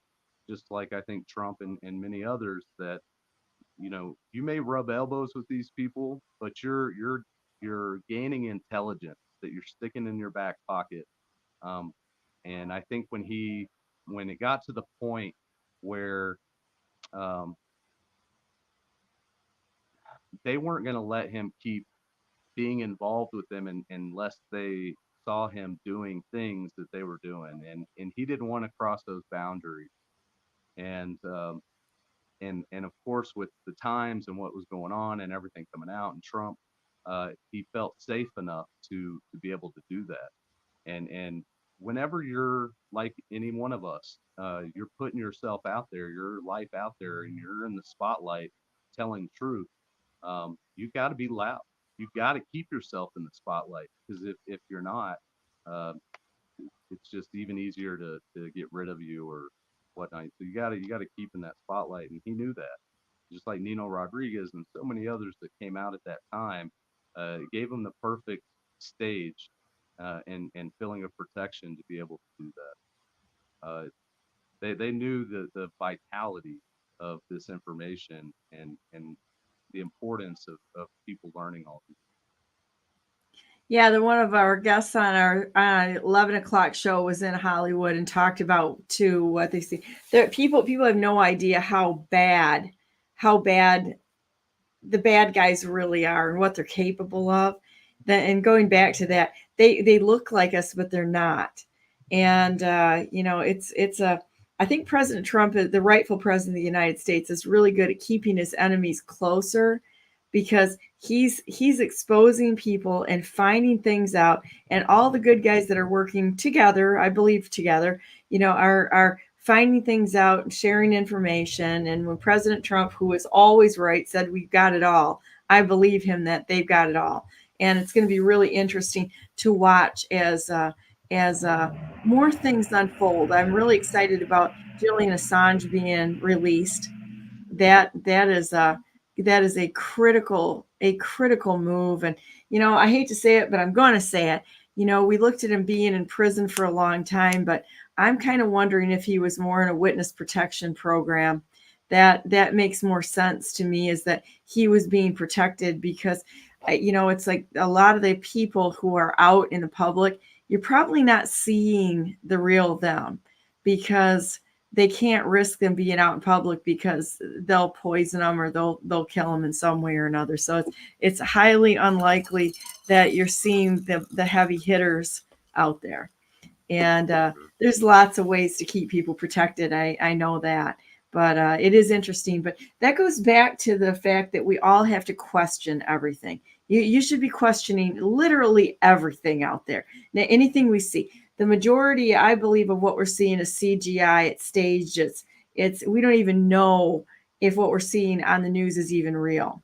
just like I think Trump and many others, that you may rub elbows with these people, but you're gaining intelligence that you're sticking in your back pocket. um, and I think when it got to the point where um, they weren't going to let him keep being involved with them unless they saw him doing things that they were doing, and he didn't want to cross those boundaries. And um, and and of course, with the times and what was going on and everything coming out and Trump, he felt safe enough to be able to do that. And whenever you're like any one of us, you're putting yourself out there, your life out there, and you're in the spotlight telling truth. You got to be loud. You got to keep yourself in the spotlight, because if you're not, uh, it's just even easier to get rid of you or whatnot. So you got to keep in that spotlight, and he knew that. Just like Nino Rodriguez and so many others that came out at that time, it gave him the perfect stage and feeling of protection to be able to do that. They knew the vitality of this information and the importance of people learning all these. Yeah, one of our guests on our 11 o'clock show was in Hollywood and talked about too what they see. There, people have no idea how bad the bad guys really are and what they're capable of. And going back to that, they look like us, but they're not. And I think President Trump, the rightful president of the United States, is really good at keeping his enemies closer, because he's exposing people and finding things out, and all the good guys that are working together, I believe together, are finding things out and sharing information. And when President Trump, who is always right, said we've got it all, I believe him that they've got it all. And it's going to be really interesting to watch as more things unfold. I'm really excited about Julian Assange being released. That is a critical move. And I hate to say it, but I'm going to say it. We looked at him being in prison for a long time, but I'm kind of wondering if he was more in a witness protection program. That makes more sense to me, is that he was being protected, because it's like a lot of the people who are out in the public, you're probably not seeing the real them, because they can't risk them being out in public, because they'll poison them or they'll kill them in some way or another. So it's highly unlikely that you're seeing the heavy hitters out there. And Sure. there's lots of ways to keep people protected. I know that. But it is interesting. But that goes back to the fact that we all have to question everything. You should be questioning literally everything out there. Now, anything we see. The majority, I believe, of what we're seeing is CGI. It's staged. It's we don't even know if what we're seeing on the news is even real.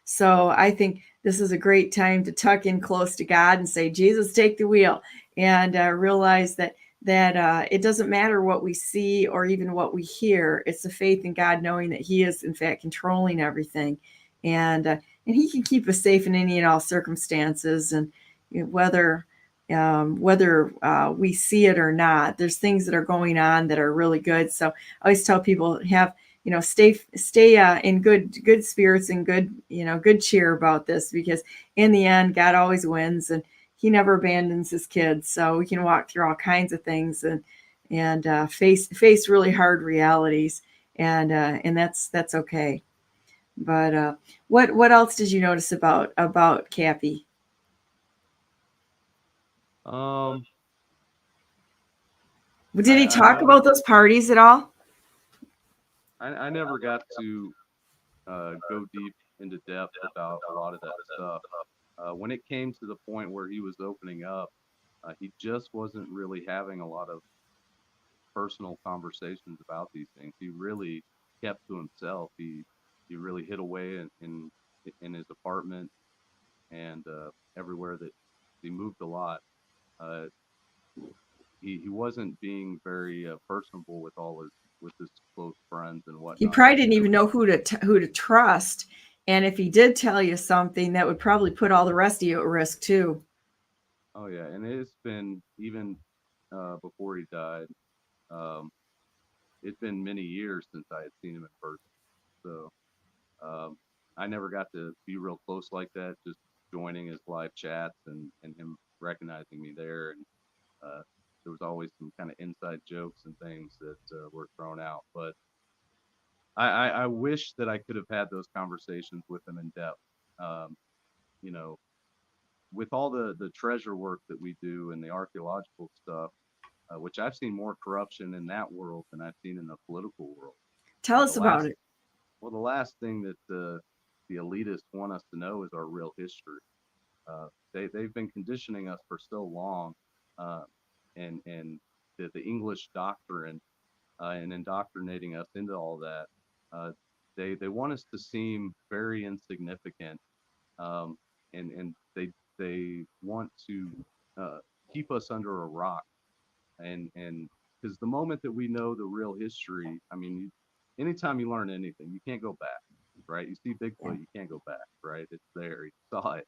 So I think this is a great time to tuck in close to God and say, Jesus, take the wheel, and realize that it doesn't matter what we see or even what we hear. It's the faith in God, knowing that He is in fact controlling everything, and He can keep us safe in any and all circumstances, and whether we see it or not. There's things that are going on that are really good. So I always tell people, stay in good spirits and good cheer about this, because in the end, God always wins, and He never abandons His kids. So we can walk through all kinds of things and face really hard realities, and that's okay. But what else did you notice about Cappy? Um, Did he I talk noticed about those parties at all? I never got to go deep into depth about a lot of that stuff. When it came to the point where he was opening up, he just wasn't really having a lot of personal conversations about these things. He really kept to himself. He really hid away in his apartment and everywhere that he moved a lot. Uh, he wasn't being very personable with his close friends and He whatnot. probably didn't even know who to trust. And if he did tell you something, that would probably put all the rest of you at risk too. Oh yeah, and it's been even before he died. Um, it's been many years since I had seen him in person. So um, I never got to be real close like that. Just joining his live chats and him recognizing me there, and uh, there was always some kind of inside jokes and things that were thrown out. But I wish that I could have had those conversations with him in depth. Um, you know, with all the treasure work that we do and the archaeological stuff, which I've seen more corruption in that world than I've seen in the political world. Tell The us about last it. the last thing that the elitists want us to know is our real history. They've been conditioning us for so long, uh, and the English doctrine and indoctrinating us into all that. Uh, they want us to seem very insignificant, um, and they want to uh, keep us under a rock, and because the moment that we know the real history, I mean, anytime you learn anything, you can't go back, right? You see Yeah. Bigfoot, you can't go back, right? It's there, you saw it.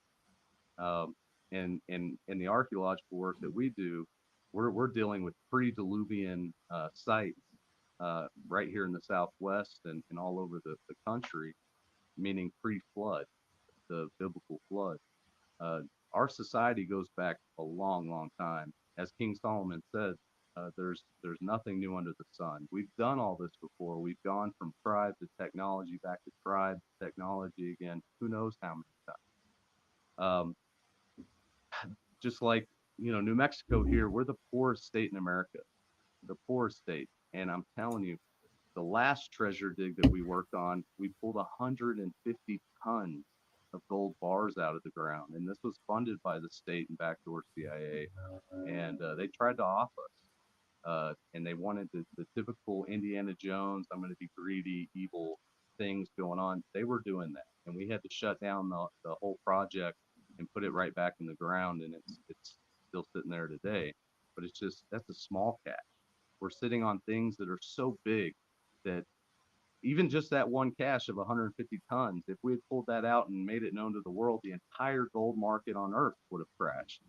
Um, and the archaeological work that we do, we're dealing with pre-diluvian sites right here in the Southwest and all over the country, meaning pre-flood, the biblical flood. Uh, our society goes back a long, long time. As King Solomon said, there's nothing new under the sun. We've done all this before. We've gone from tribe to technology, back to tribe to technology again. Who knows how many times? Just like New Mexico here, we're the poorest state in America, the poorest state. And I'm telling you, the last treasure dig that we worked on, we pulled 150 tons of gold bars out of the ground, and this was funded by the state and backdoor CIA. And they tried to off us, and they wanted the typical Indiana Jones, I'm going to be greedy, evil things going on. They were doing that, and we had to shut down the whole project and put it right back in the ground, and it's still sitting there today. But it's just that's a small catch. We're sitting on things that are so big that even just that one cache of 150 tons, if we had pulled that out and made it known to the world, the entire gold market on Earth would have crashed.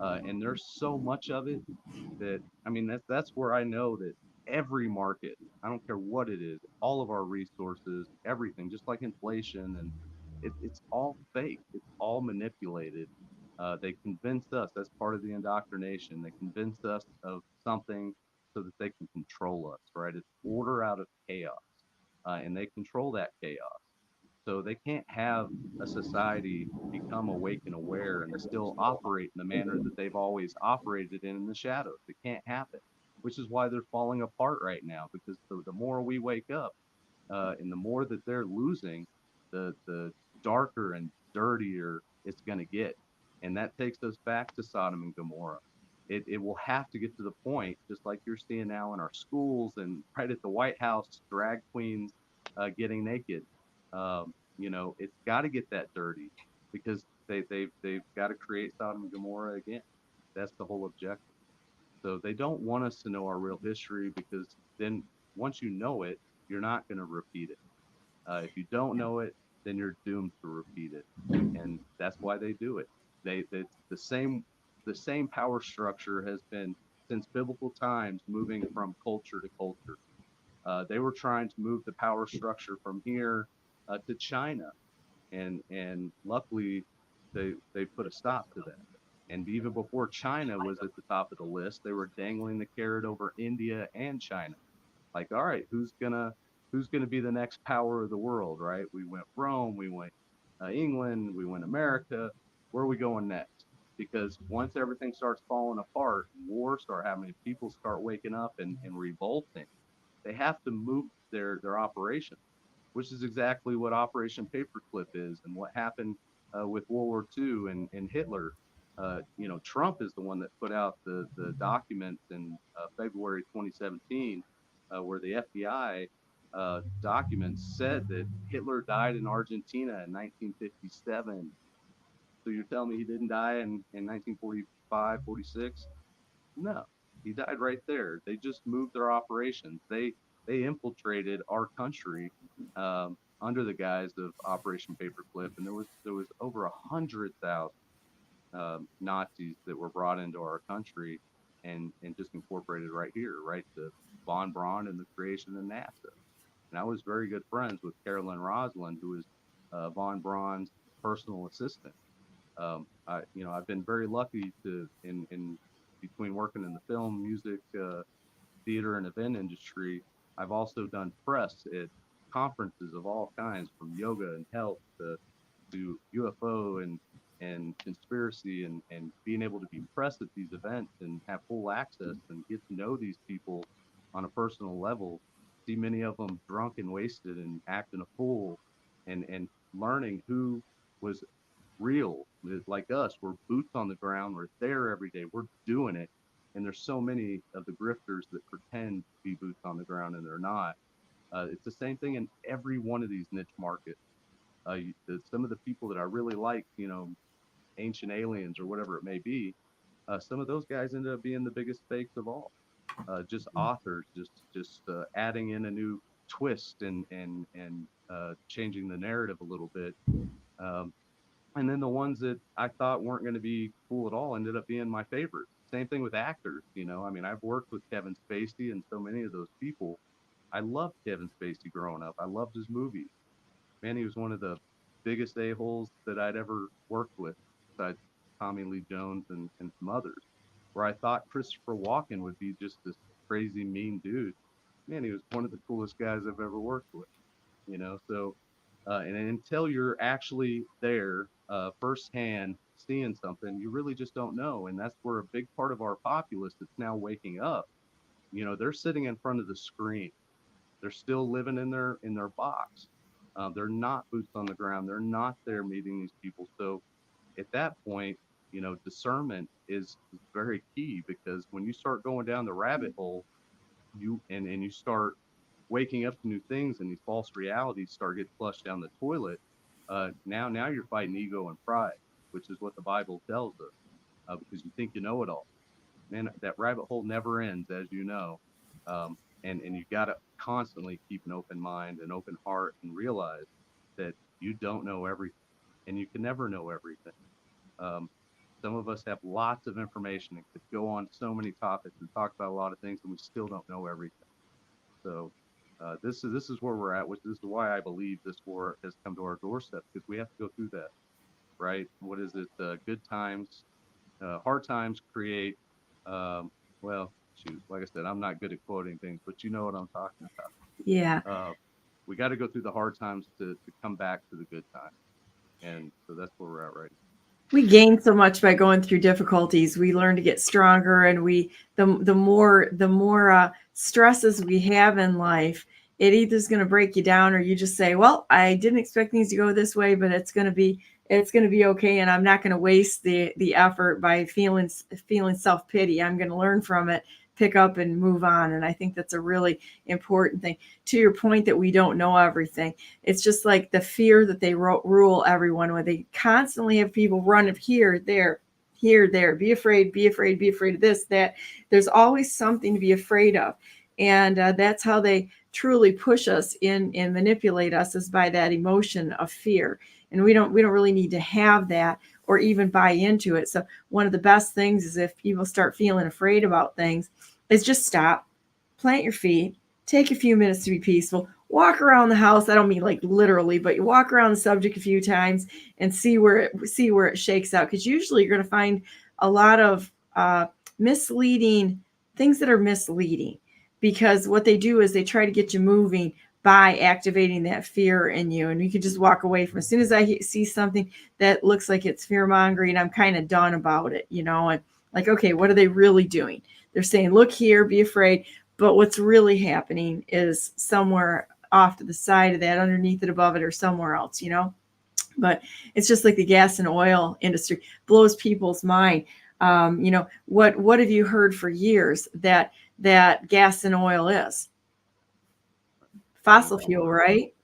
And there's so much of it that I mean that's where I know that every market, I don't care what it is, all of our resources, everything, just like inflation, and it's all fake. It's all manipulated. They convince us, that's part of the indoctrination. They convince us of something so that they can control us, right? It's order out of chaos, and they control that chaos. So they can't have a society become awake and aware and still operate in the manner that they've always operated in the shadows. It can't happen, which is why they're falling apart right now, because the more we wake up, and the more that they're losing, the darker and dirtier it's going to get. And that takes us back to Sodom and Gomorrah. It will have to get to the point, just like you're seeing now in our schools and right at the White House, drag queens getting naked. It's got to get that dirty, because they've got to create Sodom and Gomorrah again. That's the whole objective. So they don't want us to know our real history, because then once you know it, you're not going to repeat it. If you don't know it, then you're doomed to repeat it, and that's why they do it. It's the same power structure has been since biblical times, moving from culture to culture. They were trying to move the power structure from here to China, and luckily they put a stop to that. And even before China was at the top of the list, they were dangling the carrot over India and China. Like, all right, who's gonna be the next power of the world, right? We went Rome, we went England, we went America. Where are we going next? Because once everything starts falling apart, wars start happening, people start waking up and revolting. They have to move their operation, which is exactly what Operation Paperclip is, and what happened with World War II and Hitler. Trump is the one that put out the documents in February 2017, where the FBI documents said that Hitler died in Argentina in 1957. So you're telling me he didn't die in 1945, 46? No, he died right there. They just moved their operations. They infiltrated our country under the guise of Operation Paperclip, and there was over 100,000 Nazis that were brought into our country and just incorporated right here, right to von Braun and the creation of NASA. And I was very good friends with Carolyn Roslin, who was von Braun's personal assistant. I've been very lucky to in between working in the film, music, theater, and event industry. I've also done press at conferences of all kinds, from yoga and health to UFO and conspiracy, and being able to be press at these events and have full access and get to know these people on a personal level. See many of them drunk and wasted and acting a fool, and learning who was real, like us. We're boots on the ground. We're there every day. We're doing it. And there's so many of the grifters that pretend to be boots on the ground and they're not. It's the same thing in every one of these niche markets. Some of the people that I really like, Ancient Aliens or whatever it may be, some of those guys ended up being the biggest fakes of all. Just authors, just adding in a new twist and changing the narrative a little bit. Um, and then the ones that I thought weren't going to be cool at all ended up being my favorite. Same thing with actors. I mean, I've worked with Kevin Spacey and so many of those people. I loved Kevin Spacey growing up. I loved his movies. Man, he was one of the biggest a-holes that I'd ever worked with, besides Tommy Lee Jones and some others. Where I thought Christopher Walken would be just this crazy mean dude. Man, he was one of the coolest guys I've ever worked with. So and until you're actually there firsthand seeing something, you really just don't know. And that's where a big part of our populace that's now waking up, they're sitting in front of the screen. They're still living in their box. They're not boots on the ground. They're not there meeting these people. So at that point, discernment is very key, because when you start going down the rabbit hole, you start waking up to new things, and these false realities start getting flushed down the toilet. Now you're fighting ego and pride, which is what the Bible tells us, because you think you know it all. Man, that rabbit hole never ends, as you know. And you got to constantly keep an open mind, an open heart, and realize that you don't know everything, and you can never know everything. Um, some of us have lots of information and could go on so many topics and talk about a lot of things, and we still don't know everything. So this is where we're at, which is why I believe this war has come to our doorstep, because we have to go through that, right? What is it? Good times, hard times create. Well, shoot, like I said, I'm not good at quoting things, but you know what I'm talking Yeah. about. we got to go through the hard times to come back to the good times. And so that's where we're at right now. We gain so much by going through difficulties. We learn to get stronger, and the more stresses we have in life, it either is going to break you down, or you just say, well, I didn't expect things to go this way, but it's going to be okay. And I'm not going to waste the effort by feeling self-pity. I'm going to learn from it, pick up and move on. And I think that's a really important thing. To your point that we don't know everything. It's just like the fear that they rule everyone, where they constantly have people run of here, there, be afraid of this, that. There's always something to be afraid of. And that's how they truly push us in and manipulate us, is by that emotion of fear. And we don't really need to have that or even buy into it. So one of the best things is, if people start feeling afraid about things, is just stop, plant your feet, take a few minutes to be peaceful, walk around the house. I don't mean like literally, but you walk around the subject a few times and see where it shakes out. Because usually you're going to find a lot of misleading things that are misleading, because what they do is they try to get you moving by activating that fear in you. And you can just walk away from, as soon as I see something that looks like it's fear mongering, I'm kind of done about it, and like, okay, what are they really doing? They're saying, look here, be afraid. But what's really happening is somewhere off to the side of that, underneath it, above it, or somewhere else, But it's just like the gas and oil industry blows people's mind. What have you heard for years that gas and oil is? Fossil fuel, right?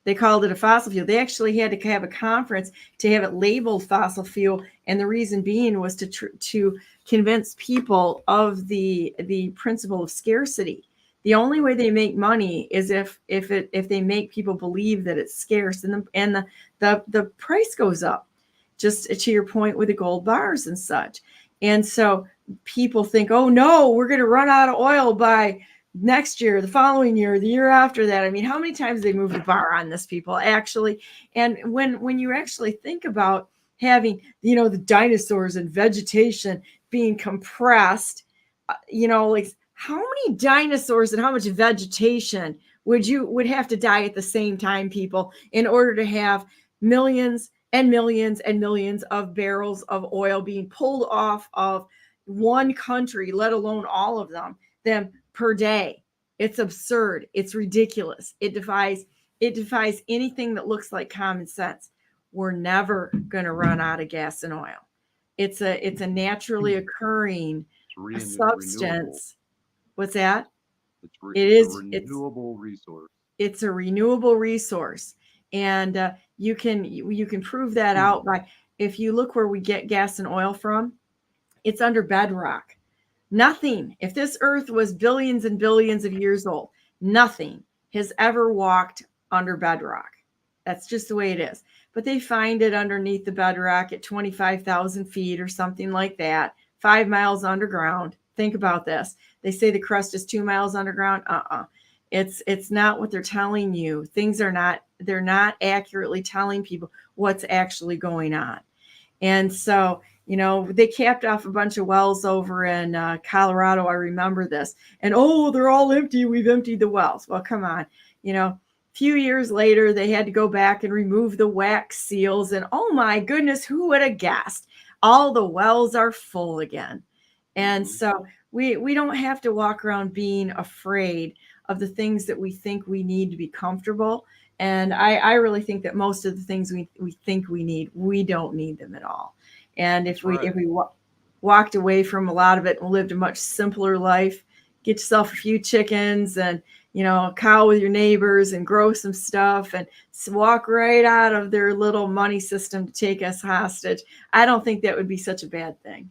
They called it a fossil fuel. They actually had to have a conference to have it labeled fossil fuel, and the reason being was to convince people of the principle of scarcity. The only way they make money is if they make people believe that it's scarce, and the price goes up. Just to your point with the gold bars and such. And so people think, oh no, we're going to run out of oil by next year, the following year, the year after that. I mean, how many times they moved the bar on this, people, actually? And when you actually think about having, the dinosaurs and vegetation being compressed, like, how many dinosaurs and how much vegetation would have to die at the same time, people, in order to have millions and millions and millions of barrels of oil being pulled off of one country, let alone all of them per day? It's absurd. It's ridiculous. It defies anything that looks like common sense. We're never going to run out of gas and oil. It's a naturally occurring substance. Renewable. What's that? It's a renewable resource. It's a renewable resource. And you can prove that out by, if you look where we get gas and oil from, it's under bedrock. Nothing, if this earth was billions and billions of years old, nothing has ever walked under bedrock. That's just the way it is. But they find it underneath the bedrock at 25,000 feet or something like that, 5 miles underground. Think about this. They say the crust is 2 miles underground. It's not what they're telling you. They're not accurately telling people what's actually going on. And so, they capped off a bunch of wells over in Colorado. I remember this. And, they're all empty. We've emptied the wells. Well, come on. A few years later, they had to go back and remove the wax seals. And oh my goodness, who would have guessed? All the wells are full again. And so we don't have to walk around being afraid of the things that we think we need to be comfortable. And I really think that most of the things we think we need, we don't need them at all. And if we walked away from a lot of it and lived a much simpler life, get yourself a few chickens and, a cow with your neighbors and grow some stuff and walk right out of their little money system to take us hostage, I don't think that would be such a bad thing.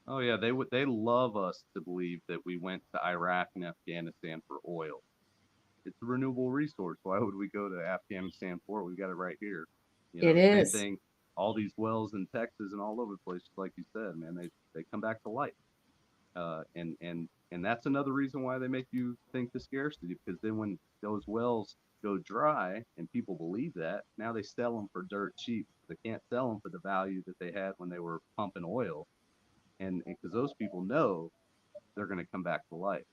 Oh yeah, they love us to believe that we went to Iraq and Afghanistan for oil. It's a renewable resource. Why would we go to Afghanistan for it? We've got it right here. It is. Same thing, all these wells in Texas and all over the place, like you said, man, they come back to life. And that's another reason why they make you think the scarcity, because then when those wells go dry and people believe that, now they sell them for dirt cheap. They can't sell them for the value that they had when they were pumping oil. And because those people know they're going to come back to life,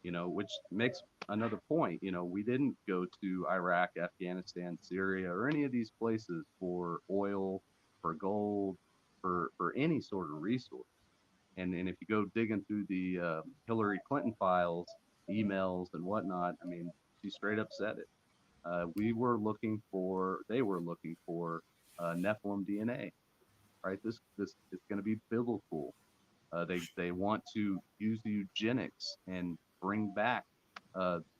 which makes another point. We didn't go to Iraq, Afghanistan, Syria, or any of these places for oil, for gold, for any sort of resource. And if you go digging through the Hillary Clinton files, emails and whatnot, I mean, she straight up said it. They were looking for Nephilim DNA, right? This is going to be biblical. They want to use eugenics and bring back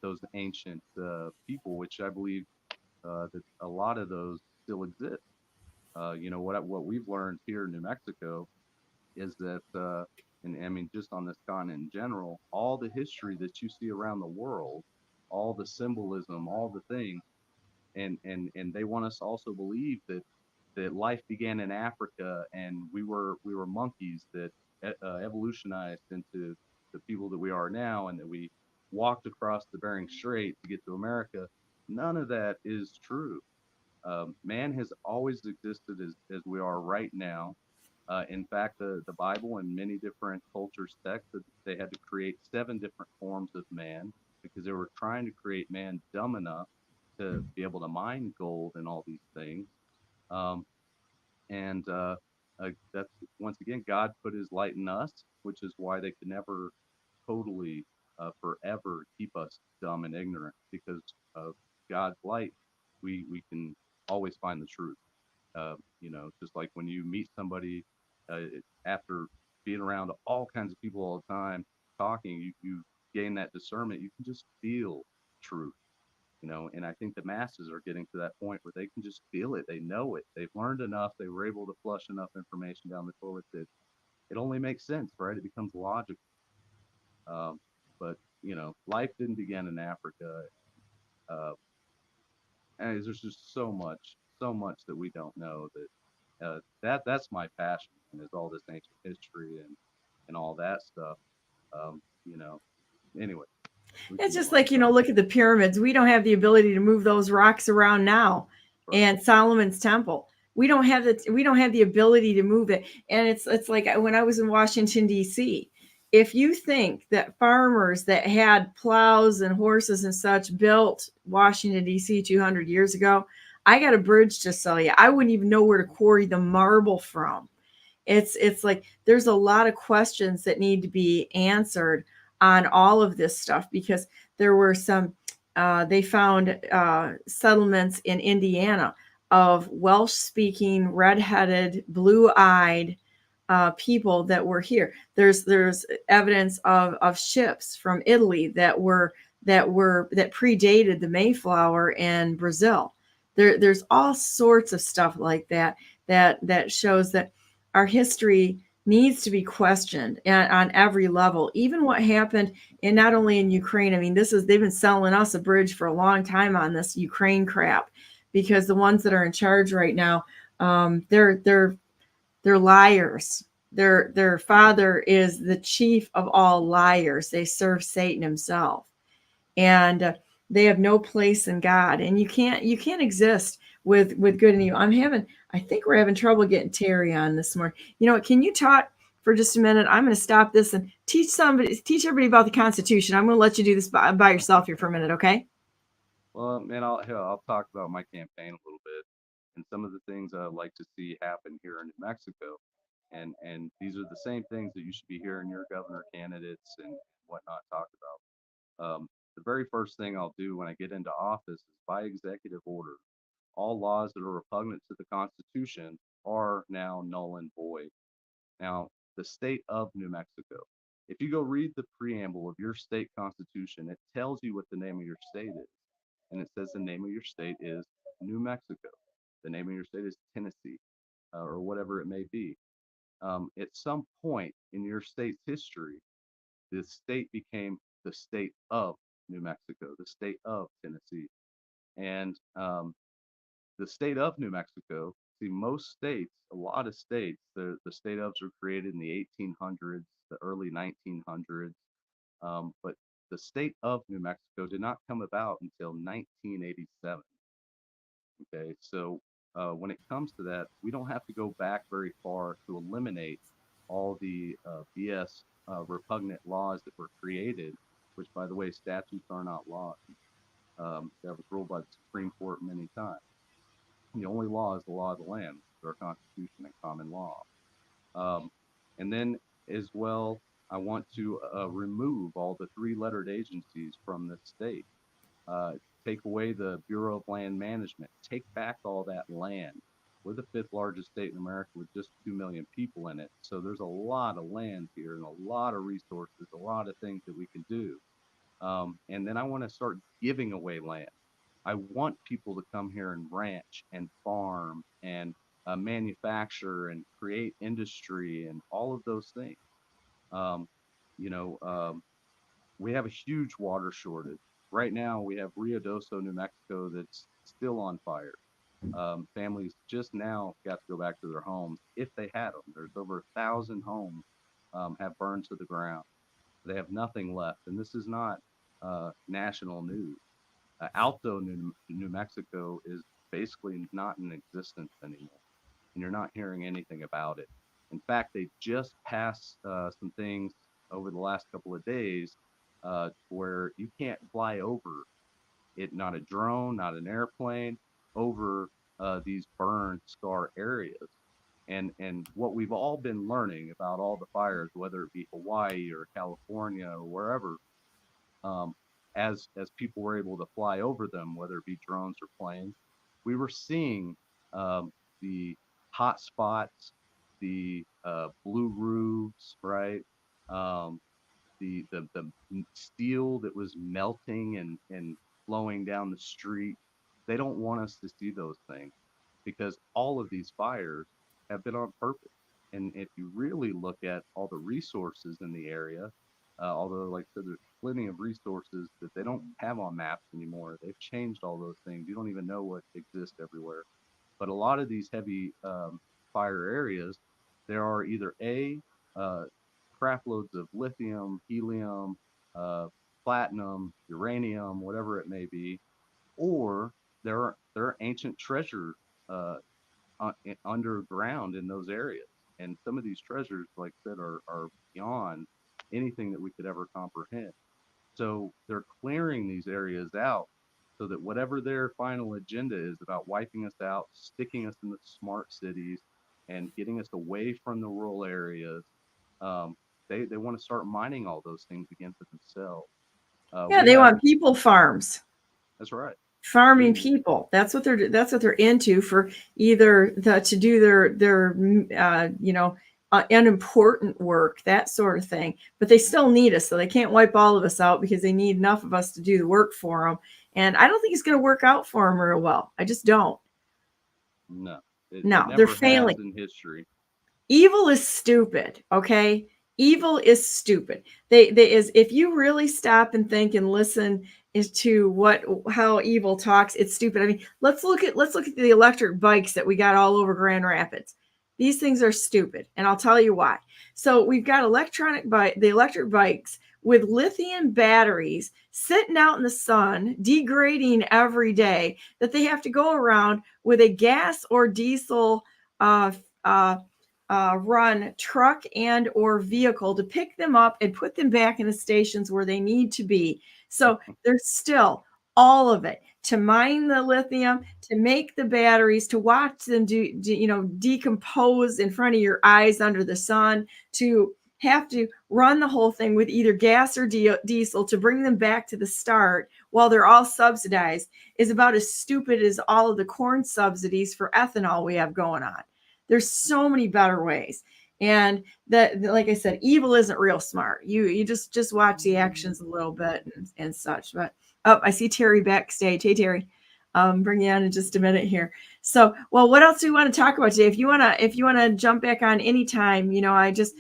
those ancient people, which I believe that a lot of those still exist. What we've learned here in New Mexico is that, and I mean, just on this continent in general, all the history that you see around the world, all the symbolism, all the things, and they want us to also believe that life began in Africa and we were monkeys that evolutionized into the people that we are now, and that we walked across the Bering Strait to get to America. None of that is true. Man has always existed as we are right now. In fact, the Bible and many different cultures' texts, that they had to create 7 different forms of man because they were trying to create man dumb enough to be able to mine gold and all these things. Um, and That's, once again, God put his light in us, which is why they could never totally, forever keep us dumb and ignorant, because of God's light, we can always find the truth. Just like when you meet somebody uh, after being around all kinds of people all the time talking, you gain that discernment. You can just feel truth. And I think the masses are getting to that point where they can just feel it. They know it. They've learned enough. They were able to flush enough information down the toilet that it only makes sense, right? It becomes logical. Um, but life didn't begin in Africa. Uh, and there's just so much that we don't know, that's my passion, and is all this ancient history and all that stuff. Um, you know. Anyway, It's just like, look at the pyramids. We don't have the ability to move those rocks around now. Right. And Solomon's temple. We don't have the ability to move it. And it's like when I was in Washington, D.C., if you think that farmers that had plows and horses and such built Washington, D.C. 200 years ago, I got a bridge to sell you. I wouldn't even know where to quarry the marble from. It's like there's a lot of questions that need to be answered on all of this stuff, because there were some, they found settlements in Indiana of Welsh-speaking, red-headed, blue-eyed people that were here. There's evidence of ships from Italy that predated the Mayflower in Brazil. There's all sorts of stuff like that shows that our history needs to be questioned on every level. Even what happened not only in Ukraine. I mean, they've been selling us a bridge for a long time on this Ukraine crap, because the ones that are in charge right now, they're liars. Their father is the chief of all liars. They serve Satan himself, and they have no place in God. And you can't exist with good and evil. I think we're having trouble getting Terry on this morning. Can you talk for just a minute? I'm going to stop this and teach everybody about the Constitution. I'm going to let you do this by yourself here for a minute, okay? Well, man, I'll talk about my campaign a little bit and some of the things I'd like to see happen here in New Mexico. And these are the same things that you should be hearing your governor candidates and whatnot talk about. The very first thing I'll do when I get into office is, by executive order, all laws that are repugnant to the Constitution are now null and void. Now, the state of New Mexico, if you go read the preamble of your state constitution, it tells you what the name of your state is. And it says the name of your state is New Mexico. The name of your state is Tennessee, or whatever it may be. At some point in your state's history, the state became the state of New Mexico, the state of Tennessee. And the state of New Mexico, see, most states, a lot of states, the state ofs were created in the 1800s, the early 1900s. But the state of New Mexico did not come about until 1987. Okay, so when it comes to that, we don't have to go back very far to eliminate all the BS repugnant laws that were created which, by the way, statutes are not laws. That was ruled by the Supreme Court many times. The only law is the law of the land, our Constitution and common law. And then as well, I want to remove all the three-lettered agencies from the state. Take away the Bureau of Land Management. Take back all that land. We're the 5th largest state in America with just 2 million people in it. So there's a lot of land here and a lot of resources, a lot of things that we can do. And then I want to start giving away land. I want people to come here and ranch and farm and manufacture and create industry and all of those things. We have a huge water shortage. Right now, we have Rio Doso, New Mexico, that's still on fire. Families just now got to go back to their homes if they had them. There's over 1,000 homes have burned to the ground. They have nothing left, and this is not national news. Alto, New Mexico is basically not in existence anymore, and you're not hearing anything about it. In fact, they just passed some things over the last couple of days where you can't fly over it, not a drone, not an airplane, over these burned scar areas. And what we've all been learning about all the fires, whether it be Hawaii or California or wherever, as people were able to fly over them, whether it be drones or planes, we were seeing the hot spots, the blue roofs, right? The steel that was melting and flowing down the street. They don't want us to see those things because all of these fires have been on purpose. And if you really look at all the resources in the area, although, like I said, there's plenty of resources that they don't have on maps anymore. They've changed all those things. You don't even know what exists everywhere. But a lot of these heavy fire areas, there are either crap loads of lithium, helium, platinum, uranium, whatever it may be, or there are ancient treasures underground in those areas. And some of these treasures, like I said, are beyond anything that we could ever comprehend. So they're clearing these areas out so that whatever their final agenda is about wiping us out, sticking us in the smart cities, and getting us away from the rural areas, they want to start mining all those things again for themselves. They want people farms. That's right. Farming people. That's what they're into, for either to do their unimportant work, that sort of thing. But they still need us, so they can't wipe all of us out because they need enough of us to do the work for them. And I don't think it's going to work out for them real well. I just don't. No, they're failing in history. Evil is stupid. Okay. Evil is stupid. If you really stop and think and listen to how evil talks, it's stupid. I mean, let's look at the electric bikes that we got all over Grand Rapids. These things are stupid, and I'll tell you why. So we've got the electric bikes with lithium batteries sitting out in the sun, degrading every day, that they have to go around with a gas or diesel run truck and or vehicle to pick them up and put them back in the stations where they need to be. So there's still all of it, to mine the lithium, to make the batteries, to watch them decompose in front of your eyes under the sun, to have to run the whole thing with either gas or diesel to bring them back to the start while they're all subsidized, is about as stupid as all of the corn subsidies for ethanol we have going on. There's so many better ways. And that, like I said, evil isn't real smart. You just watch the actions a little bit and such. But I see Terry backstage. Hey, Terry, bring you on in just a minute here. So, well, what else do we want to talk about today? If you want to jump back on anytime, I just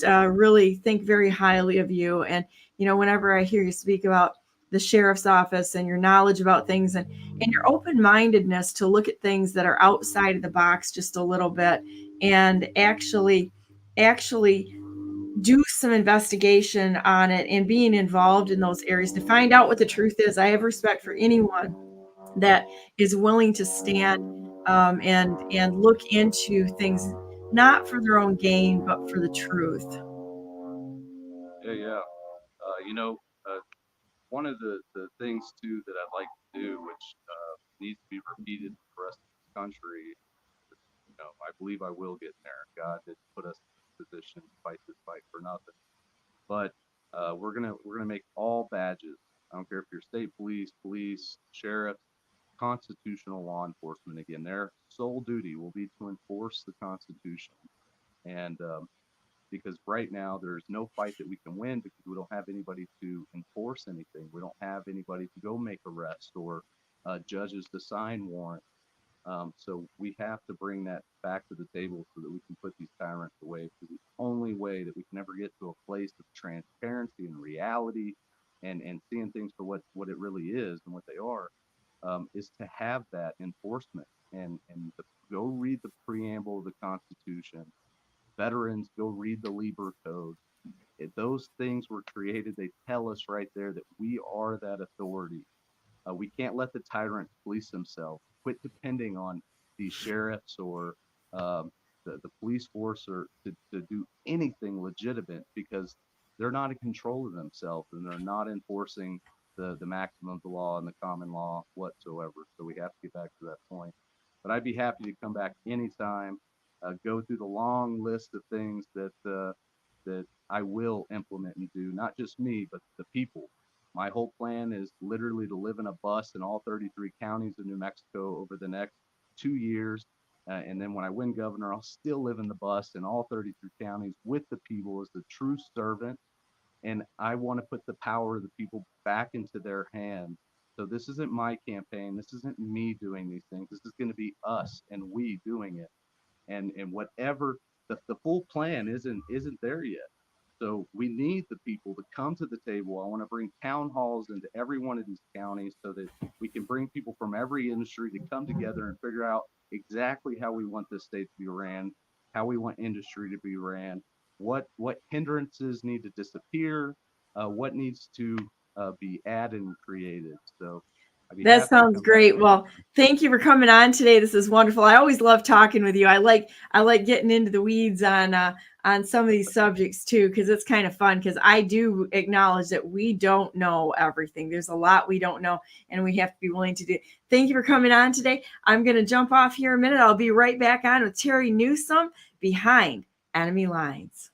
really think very highly of you. And, whenever I hear you speak about the sheriff's office and your knowledge about things and your open-mindedness to look at things that are outside of the box just a little bit and actually do some investigation on it and being involved in those areas to find out what the truth is. I have respect for anyone that is willing to stand and look into things, not for their own gain, but for the truth. Yeah. one of the things too that I'd like to do, which needs to be repeated for the rest of this country, I believe I will get there. God did put us in a position to fight this fight for nothing. But we're gonna make all badges. I don't care if you're state police, sheriff, constitutional law enforcement. Again, their sole duty will be to enforce the Constitution. And because right now there's no fight that we can win because we don't have anybody to enforce anything. We don't have anybody to go make arrests or judges to sign warrants. So we have to bring that back to the table so that we can put these tyrants away. Because the only way that we can ever get to a place of transparency and reality and seeing things for what it really is and what they are is to have that enforcement and go read the preamble of the Constitution. Veterans, go read the Lieber Code. If those things were created, they tell us right there that we are that authority. We can't let the tyrant police themselves. Quit depending on these sheriffs or the police force or to do anything legitimate, because they're not in control of themselves and they're not enforcing the maximum of the law and the common law whatsoever. So we have to get back to that point. But I'd be happy to come back anytime, go through the long list of things that I will implement and do, not just me, but the people. My whole plan is literally to live in a bus in all 33 counties of New Mexico over the next 2 years. And then when I win governor, I'll still live in the bus in all 33 counties with the people as the true servant. And I want to put the power of the people back into their hands. So this isn't my campaign. This isn't me doing these things. This is going to be us and we doing it. And whatever the full plan isn't there yet. So we need the people to come to the table. I want to bring town halls into every one of these counties so that we can bring people from every industry to come together and figure out exactly how we want this state to be ran, how we want industry to be ran, what hindrances need to disappear, what needs to be added and created. So that sounds great. Well, thank you for coming on today. This is wonderful. I always love talking with you. I like getting into the weeds on some of these subjects too, because it's kind of fun. Because I do acknowledge that we don't know everything. There's a lot we don't know, and we have to be willing to do. Thank you for coming on today. I'm going to jump off here a minute. I'll be right back on with Terry Newsome behind enemy lines.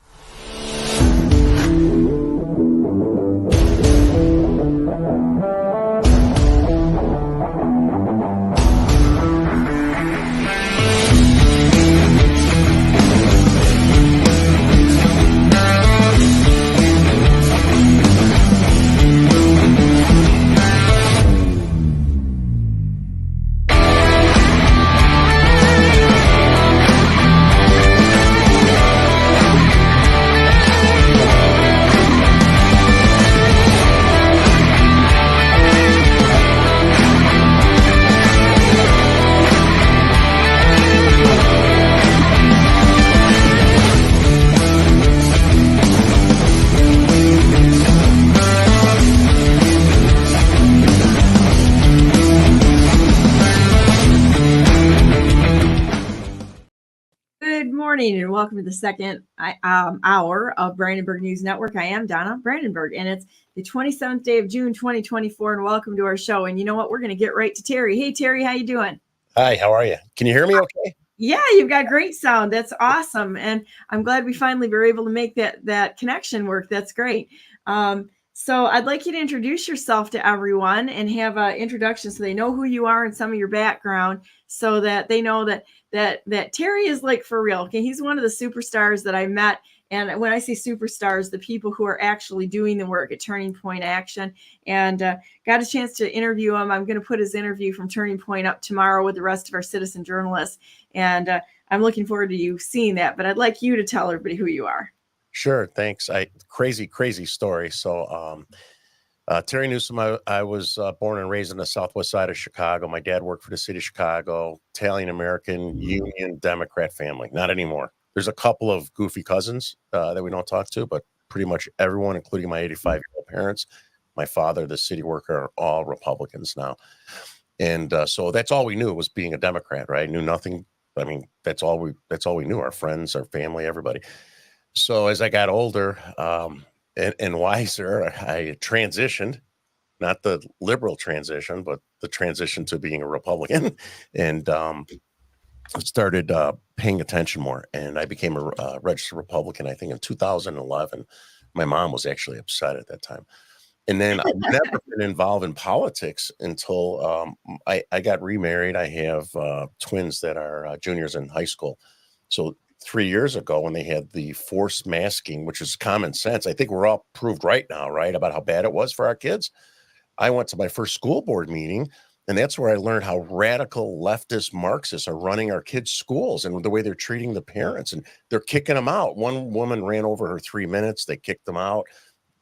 And welcome to the second hour of Brandenburg News Network. I am Donna Brandenburg, and it's the 27th day of June, 2024, and welcome to our show. And you know what? We're going to get right to Terry. Hey, Terry, how you doing? Hi, how are you? Can you hear me okay? Yeah, you've got great sound. That's awesome. And I'm glad we finally were able to make that connection work. That's great. So I'd like you to introduce yourself to everyone and have an introduction so they know who you are and some of your background, so that they know that Terry is like for real. Okay, he's one of the superstars that I met. And when I say superstars, the people who are actually doing the work at Turning Point Action, and got a chance to interview him. I'm going to put his interview from Turning Point up tomorrow with the rest of our citizen journalists. And I'm looking forward to you seeing that. But I'd like you to tell everybody who you are. Sure. Thanks. Crazy story. So, Terry Newsome, I was born and raised in the southwest side of Chicago. My dad worked for the city of Chicago, Italian-American Union Democrat family. Not anymore. There's a couple of goofy cousins that we don't talk to, but pretty much everyone, including my 85-year-old parents, my father, the city worker, are all Republicans now. And so that's all we knew was being a Democrat, right? Knew nothing. I mean, that's all we knew. Our friends, our family, everybody. So as I got older and wiser, I transitioned not the liberal transition, but the transition to being a Republican, and started paying attention more. And I became a registered Republican, I think, in 2011. My mom was actually upset at that time. And then I've never been involved in politics until I got remarried. I have twins that are juniors in high school. So 3 years ago, when they had the forced masking, which is common sense, I think we're all proved right now, right, about how bad it was for our kids. I went to my first school board meeting, and that's where I learned how radical leftist Marxists are running our kids' schools and the way they're treating the parents, and they're kicking them out. One woman ran over her 3 minutes. They kicked them out.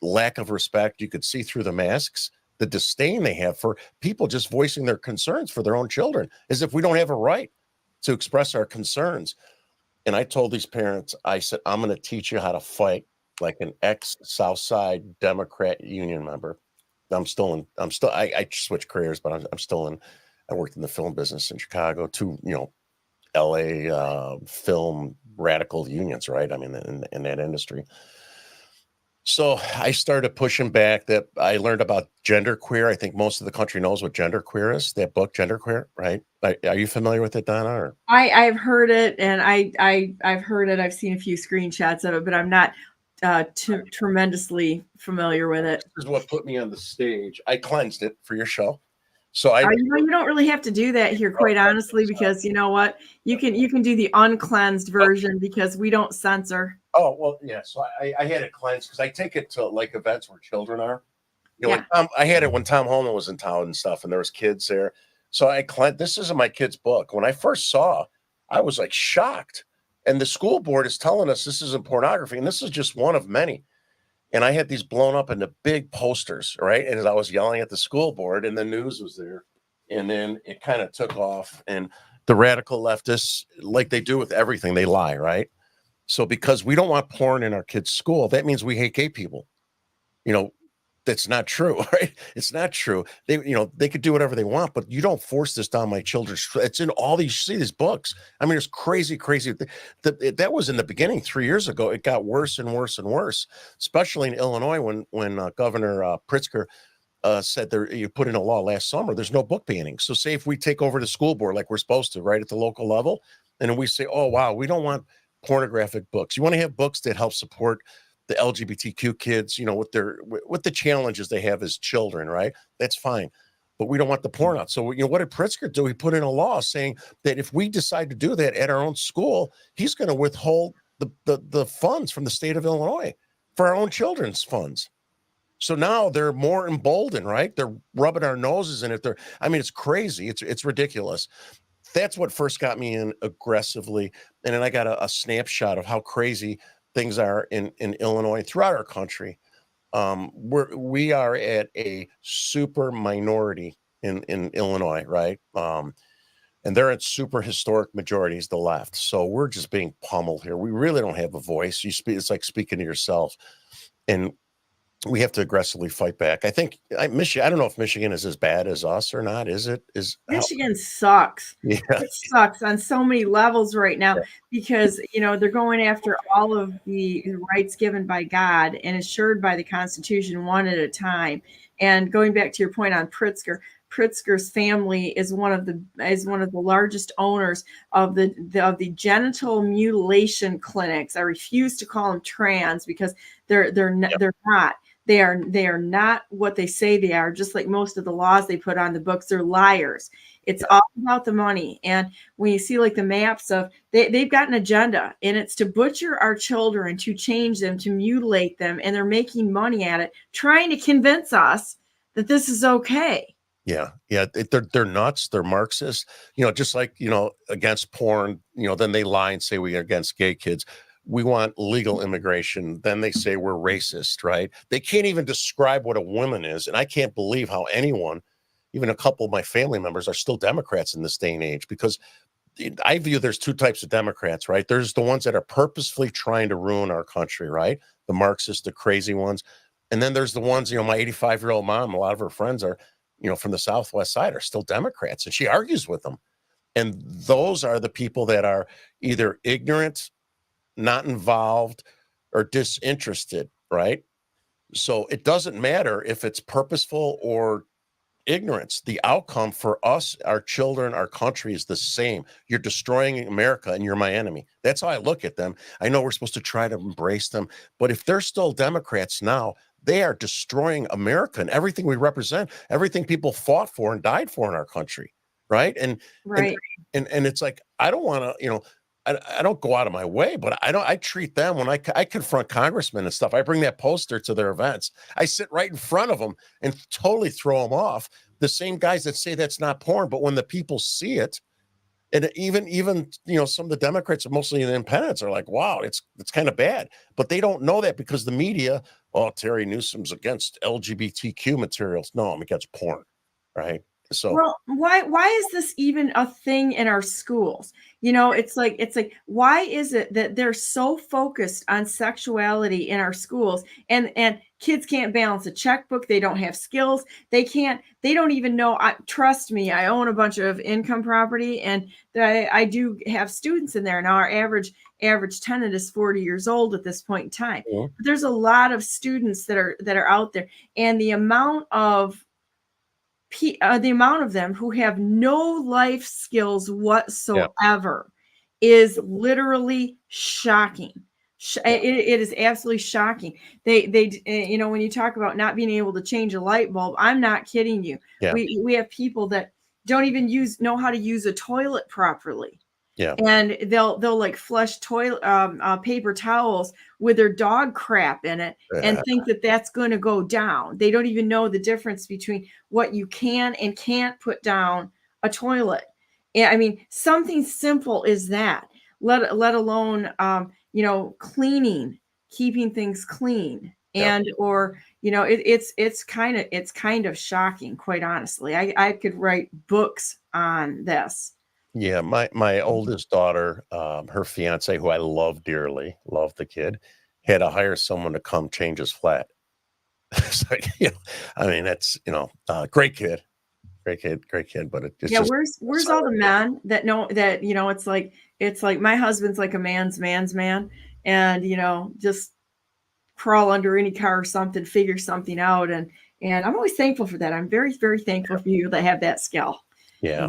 Lack of respect. You could see through the masks the disdain they have for people just voicing their concerns for their own children, as if we don't have a right to express our concerns. And I told these parents, I said, I'm going to teach you how to fight like an ex-South Side Democrat union member. I switched careers, but I'm still in. I worked in the film business in Chicago, LA film radical unions, right? I mean, in that industry. So I started pushing back. That I learned about genderqueer. I think most of the country knows what genderqueer is. That book, Genderqueer, right? Are you familiar with it, Donna? Or? I've heard it, and I've heard it. I've seen a few screenshots of it, but I'm not tremendously familiar with it. This is what put me on the stage. I cleansed it for your show. So you don't really have to do that here, quite honestly, because you know what? You can do the uncleansed version because we don't censor. Oh, well, yeah. So I had it cleansed because I take it to like events where children are. Like, I had it when Tom Holman was in town and stuff, and there was kids there. So this isn't my kid's book. When I first saw, I was like shocked. And the school board is telling us this isn't pornography, and this is just one of many. And I had these blown up into big posters, right? And as I was yelling at the school board, and the news was there, and then it kind of took off. And the radical leftists, like they do with everything, they lie, right? So because we don't want porn in our kids' school, that means we hate gay people. That's not true, right? It's not true. They could do whatever they want, but you don't force this down my children's. It's in all these, see these books. I mean, it's crazy. That was in the beginning 3 years ago. It got worse and worse and worse, especially in Illinois when Governor Pritzker said you put in a law last summer, there's no book banning. So say if we take over the school board like we're supposed to, right, at the local level, and then we say, oh, wow, we don't want pornographic books. You want to have books that help support the LGBTQ kids, with the challenges they have as children, right? That's fine. But we don't want the porn out. So, what did Pritzker do? He put in a law saying that if we decide to do that at our own school, he's going to withhold the funds from the state of Illinois for our own children's funds. So now they're more emboldened, right? They're rubbing our noses in it. It's crazy. It's ridiculous. That's what first got me in aggressively. And then I got a snapshot of how crazy things are in Illinois, throughout our country. We are at a super minority in Illinois, right? And they're at super historic majorities, the left. So we're just being pummeled here. We really don't have a voice. It's like speaking to yourself, and we have to aggressively fight back. I think I don't know if Michigan is as bad as us or not. Is it? Michigan sucks. Yeah. It sucks on so many levels right now because, they're going after all of the rights given by God and assured by the Constitution one at a time. And going back to your point on Pritzker's family is one of the largest owners of the genital mutilation clinics. I refuse to call them trans because they're not. They are not what they say they are, just like most of the laws they put on the books. They're liars. It's all about the money. And when you see like the maps of, they've got an agenda, and it's to butcher our children, to change them, to mutilate them. And they're making money at it, trying to convince us that this is okay. Yeah. They're nuts. They're Marxists, just like, against porn, then they lie and say we are against gay kids. We want legal immigration. Then they say we're racist, right? They can't even describe what a woman is. And I can't believe how anyone, even a couple of my family members, are still Democrats in this day and age, because I view there's two types of Democrats, right? There's the ones that are purposefully trying to ruin our country, right? The Marxists, the crazy ones. And then there's the ones, my 85-year-old mom, a lot of her friends are, from the Southwest side, are still Democrats, and she argues with them. And those are the people that are either ignorant, not involved, or disinterested, right? So it doesn't matter if it's purposeful or ignorance. The outcome for us, our children, our country is the same. You're destroying America and you're my enemy. That's how I look at them. I know we're supposed to try to embrace them, but if they're still Democrats now, they are destroying America and everything we represent, everything people fought for and died for in our country. Right. And it's like, I don't want to, I don't go out of my way, but I treat them when I confront congressmen and stuff. I bring that poster to their events. I sit right in front of them and totally throw them off. The same guys that say that's not porn, but when the people see it, and even some of the Democrats, mostly the independents, are like, wow, it's kind of bad. But they don't know that because the media, Terry Newsome's against LGBTQ materials. No, I'm against porn. Right. So why is this even a thing in our schools? It's like why is it that they're so focused on sexuality in our schools and kids can't balance a checkbook, they don't have skills, they don't even know. Trust me, I own a bunch of income property and I do have students in there. Now our average tenant is 40 years old at this point in time. Yeah. But there's a lot of students that are out there, and the amount of them who have no life skills whatsoever is literally shocking. It is absolutely shocking. They when you talk about not being able to change a light bulb, I'm not kidding you. Yeah. We have people that don't even know how to use a toilet properly. Yeah. And they'll like flush toilet paper towels with their dog crap in it and think that that's going to go down. They don't even know the difference between what you can and can't put down a toilet. I mean, something simple is that, let alone cleaning, keeping things clean. And it's kind of shocking, quite honestly. I could write books on this. Yeah, my oldest daughter, her fiance, who I love dearly, love the kid, had to hire someone to come change his flat. It's like, I mean, that's great kid, but it's just, where's all the men that know that it's like my husband's like a man's man, and just crawl under any car or something, figure something out, and I'm always thankful for that. I'm very, very thankful for you that have that skill. Yeah.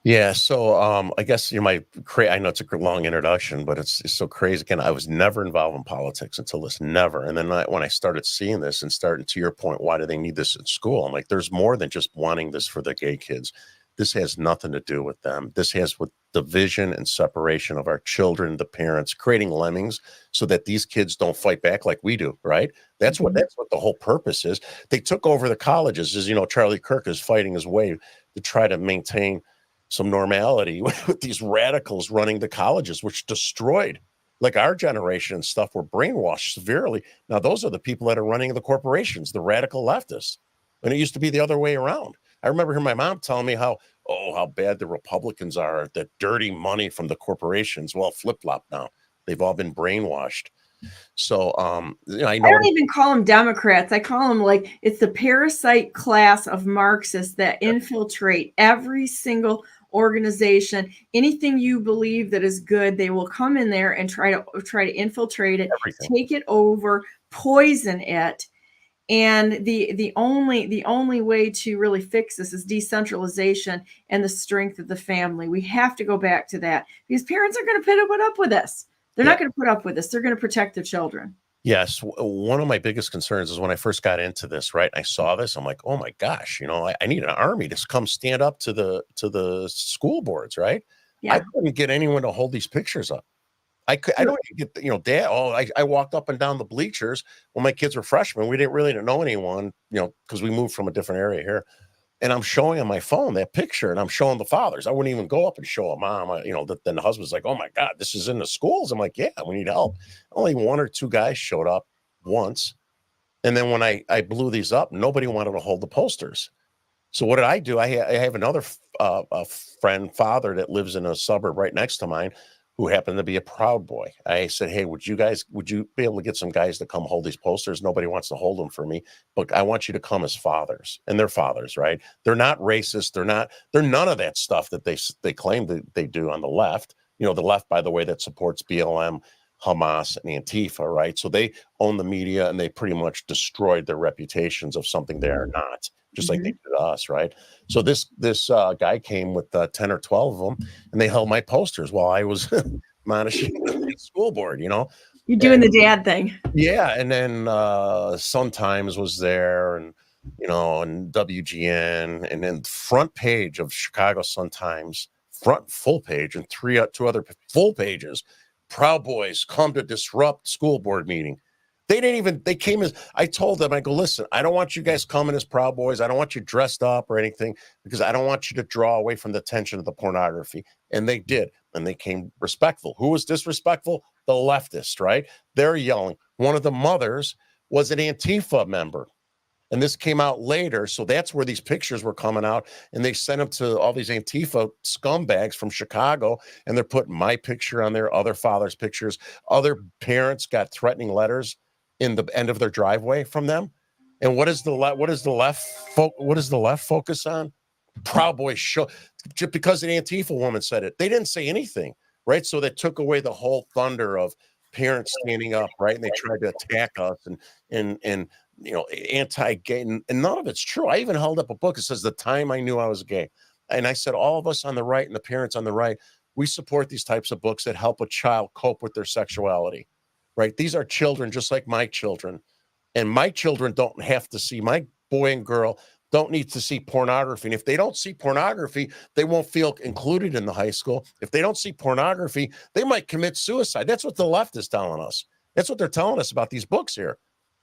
Yeah. So I guess I know it's a long introduction, but it's so crazy. Again, I was never involved in politics until this, never. And then when I started seeing this and starting to your point, why do they need this in school? I'm like, there's more than just wanting this for the gay kids. This has nothing to do with them. This has with division and separation of our children, the parents, creating lemmings so that these kids don't fight back like we do. Right. That's what the whole purpose is. They took over the colleges. As Charlie Kirk is fighting his way to try to maintain some normality with these radicals running the colleges, which destroyed, like, our generation and stuff, were brainwashed severely. Now, those are the people that are running the corporations, the radical leftists. And it used to be the other way around. I remember hearing my mom telling me how bad the Republicans are, the dirty money from the corporations. Well, flip-flop now. They've all been brainwashed. So, I don't even call them Democrats. I call them it's the parasite class of Marxists that infiltrate every single organization. Anything you believe that is good, they will come in there and try to infiltrate it, take it over, poison it. And the only way to really fix this is decentralization and the strength of the family. We have to go back to that, because parents are going to put up with this. They're not going to put up with this. They're going to protect their children. Yes. One of my biggest concerns is when I first got into this, right? I saw this. I'm like, oh my gosh, I need an army to come stand up to the school boards, right? Yeah. I couldn't get anyone to hold these pictures up. I don't even get, Dad. I walked up and down the bleachers when my kids were freshmen. We didn't really know anyone, because we moved from a different area here. And I'm showing on my phone that picture, and I'm showing the fathers. I wouldn't even go up and show a mom. Then the husband's like, "Oh my God, this is in the schools." I'm like, "Yeah, we need help." Only one or two guys showed up once, and then when I blew these up, nobody wanted to hold the posters. So what did I do? I have another father that lives in a suburb right next to mine, who happened to be a Proud Boy. I said, "Hey, would you be able to get some guys to come hold these posters? Nobody wants to hold them for me, but I want you to come as fathers." And they're fathers, right? They're not racist. They're none of that stuff that they claim that they do on the left. The left, by the way, that supports BLM, Hamas and Antifa, right? So they own the media and they pretty much destroyed their reputations of something they are not, just like they did to us, right? So this guy came with 10 or 12 of them, and they held my posters while I was admonishing the school board, you know? You're doing the dad thing. Yeah, and then Sun Times was there, and and WGN, and then front page of Chicago Sun Times, front full page, and two other full pages. Proud Boys come to disrupt school board meeting. They came as, I told them, I go, listen, I don't want you guys coming as Proud Boys. I don't want you dressed up or anything, because I don't want you to draw away from the attention of the pornography. And they did. And they came respectful. Who was disrespectful? The leftists, right? They're yelling. One of the mothers was an Antifa member. And this came out later. So that's where these pictures were coming out. And they sent them to all these Antifa scumbags from Chicago. And they're putting my picture on there, other fathers' pictures. Other parents got threatening letters in the end of their driveway from them. And what is the left focus on? Proud Boys show, just because an Antifa woman said it. They didn't say anything, right? So they took away the whole thunder of parents standing up, right? And they tried to attack us and anti-gay, and none of it's true. I even held up a book that says The Time I Knew I Was Gay. And I said, all of us on the right and the parents on the right, we support these types of books that help a child cope with their sexuality, right? These are children just like my children. And my children don't have to see, my boy and girl don't need to see pornography. And if they don't see pornography, they won't feel included in the high school. If they don't see pornography, they might commit suicide. That's what the left is telling us. That's what they're telling us about these books here.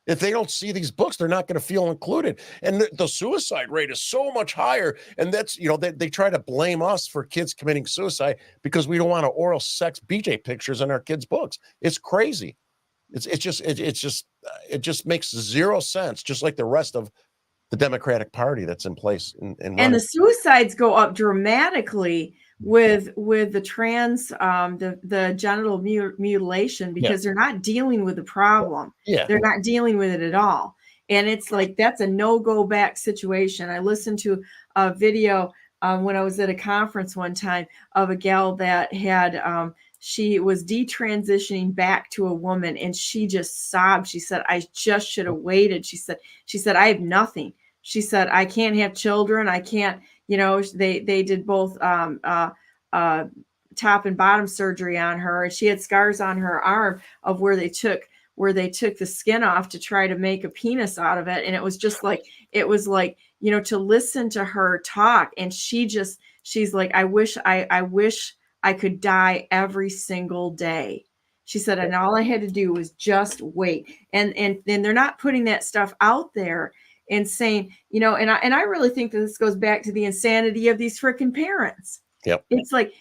If they don't see these books, they're not going to feel included. And the suicide rate is so much higher. And that's, they try to blame us for kids committing suicide because we don't want oral sex BJ pictures in our kids' books. It's crazy. It just makes zero sense, just like the rest of the Democratic Party that's in place. And the suicides go up dramatically with the trans, the genital mutilation, because they're not dealing with the problem. Yeah. They're not dealing with it at all. And it's like, that's a no-go back situation. I listened to a video when I was at a conference one time of a gal that had, she was detransitioning back to a woman, and she just sobbed. She said, I just should have waited. She said, I have nothing. She said, I can't have children. I can't, they did both top and bottom surgery on her. And she had scars on her arm of where they took the skin off to try to make a penis out of it. And it was just like, to listen to her talk. And she's like, I wish I could die every single day. She said, and all I had to do was just wait. And they're not putting that stuff out there and saying, and I really think that this goes back to the insanity of these freaking parents. Yep. It's like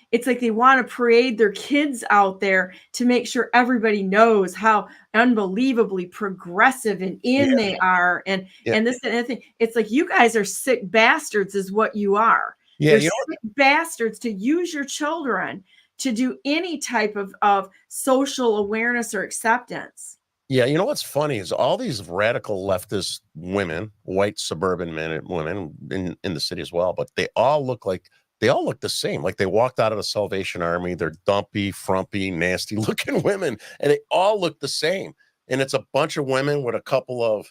they want to parade their kids out there to make sure everybody knows how unbelievably progressive and they are. And this and that thing. It's like, you guys are sick bastards is what you are. Yeah, You're sick bastards to use your children to do any type of social awareness or acceptance. Yeah, what's funny is all these radical leftist women, white suburban men and women in the city as well, but they all look the same. Like they walked out of the Salvation Army. They're dumpy, frumpy, nasty looking women, and they all look the same. And it's a bunch of women with a couple of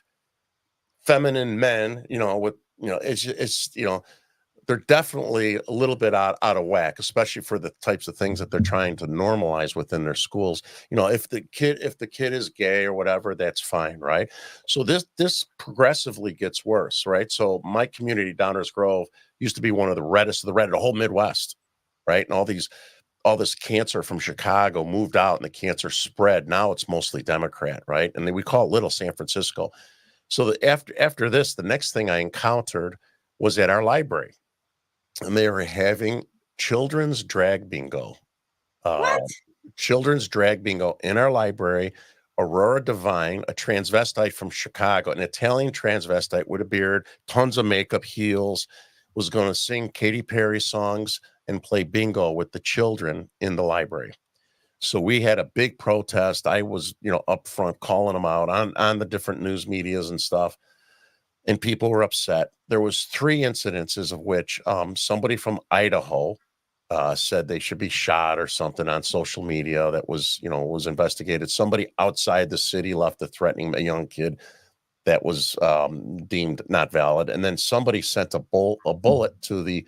feminine men, they're definitely a little bit out of whack, especially for the types of things that they're trying to normalize within their schools. If the kid is gay or whatever, that's fine, right? So this progressively gets worse, right? So my community, Downers Grove, used to be one of the reddest of the red, the whole Midwest, right? And all this cancer from Chicago moved out, and the cancer spread. Now it's mostly Democrat, right? And then we call it Little San Francisco. So after this, the next thing I encountered was at our library. And they were having children's drag bingo. What? Children's drag bingo in our library. Aurora Devine, a transvestite from Chicago, an Italian transvestite with a beard, tons of makeup, heels, was going to sing Katy Perry songs and play bingo with the children in the library. So we had a big protest. I was, up front calling them out on the different news medias and stuff. And people were upset. There was 3 incidences of which somebody from Idaho said they should be shot or something on social media that was, was investigated. Somebody outside the city left a threatening a young kid that was deemed not valid. And then somebody sent a bullet to the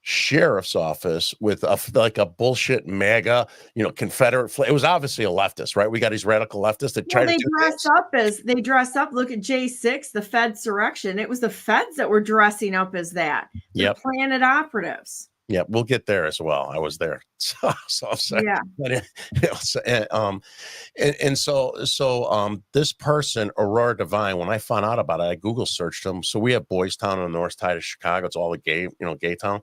sheriff's office with a bullshit MAGA, Confederate flag. It was obviously a leftist, right? We got these radical leftists that try to they dress up. Look at J6, the Fed surrection. It was the Feds that were dressing up as that. The Planet operatives. Yeah, we'll get there as well. I was there, so I'm saying, yeah. So this person, Aurora Devine, when I found out about it, I Google searched him. So we have Boys Town on the north side of Chicago. It's all a gay town.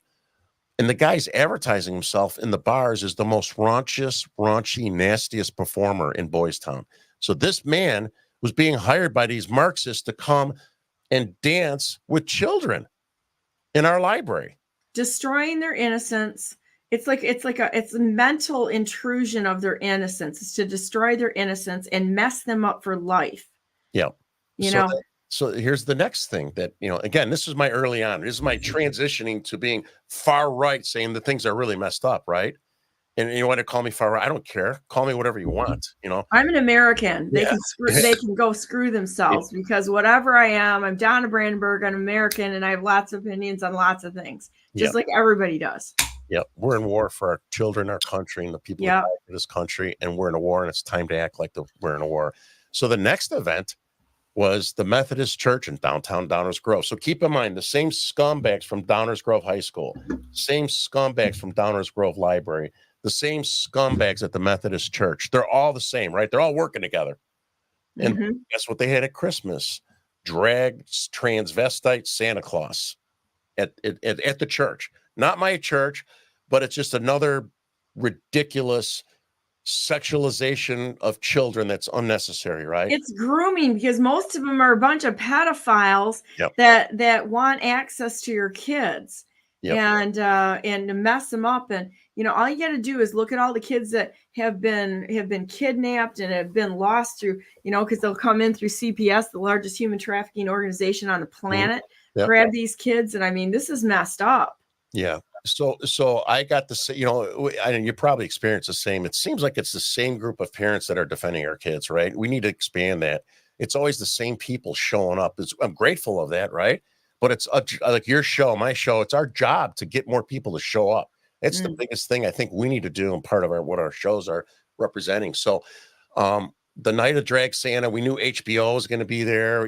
And the guy's advertising himself in the bars as the most raunchy, nastiest performer in Boys Town. So this man was being hired by these Marxists to come and dance with children in our library, destroying their innocence. It's a mental intrusion of their innocence. It's to destroy their innocence and mess them up for life. Yeah. So here's the next thing that, again, this is my early on. This is my transitioning to being far right, saying the things are really messed up, right? And you want to call me far right? I don't care. Call me whatever you want. I'm an American. They can go screw themselves because whatever I am, I'm Donna Brandenburg. I'm American, and I have lots of opinions on lots of things, just like everybody does. Yep, we're in war for our children, our country, and the people who die for this country, and we're in a war, and it's time to act like we're in a war. So the next event was the Methodist Church in downtown Downers Grove. So keep in mind, the same scumbags from Downers Grove High School, same scumbags from Downers Grove Library, the same scumbags at the Methodist Church. They're all the same, right? They're all working together. And guess what they had at Christmas? Drag transvestite Santa Claus at the church. Not my church, but it's just another ridiculous sexualization of children that's unnecessary, right? It's grooming because most of them are a bunch of pedophiles that want access to your kids and to mess them up. And all you got to do is look at all the kids that have been kidnapped and have been lost through, because they'll come in through CPS, the largest human trafficking organization on the planet, grab these kids. And I mean, this is messed up. Yeah. So I got to say, you probably experienced the same. It seems like it's the same group of parents that are defending our kids, right? We need to expand that. It's always the same people showing up. I'm grateful of that, right? But it's like your show, my show. It's our job to get more people to show up. It's the biggest thing I think we need to do, and part of what our shows are representing. So, the night of Drag Santa, we knew HBO was going to be there.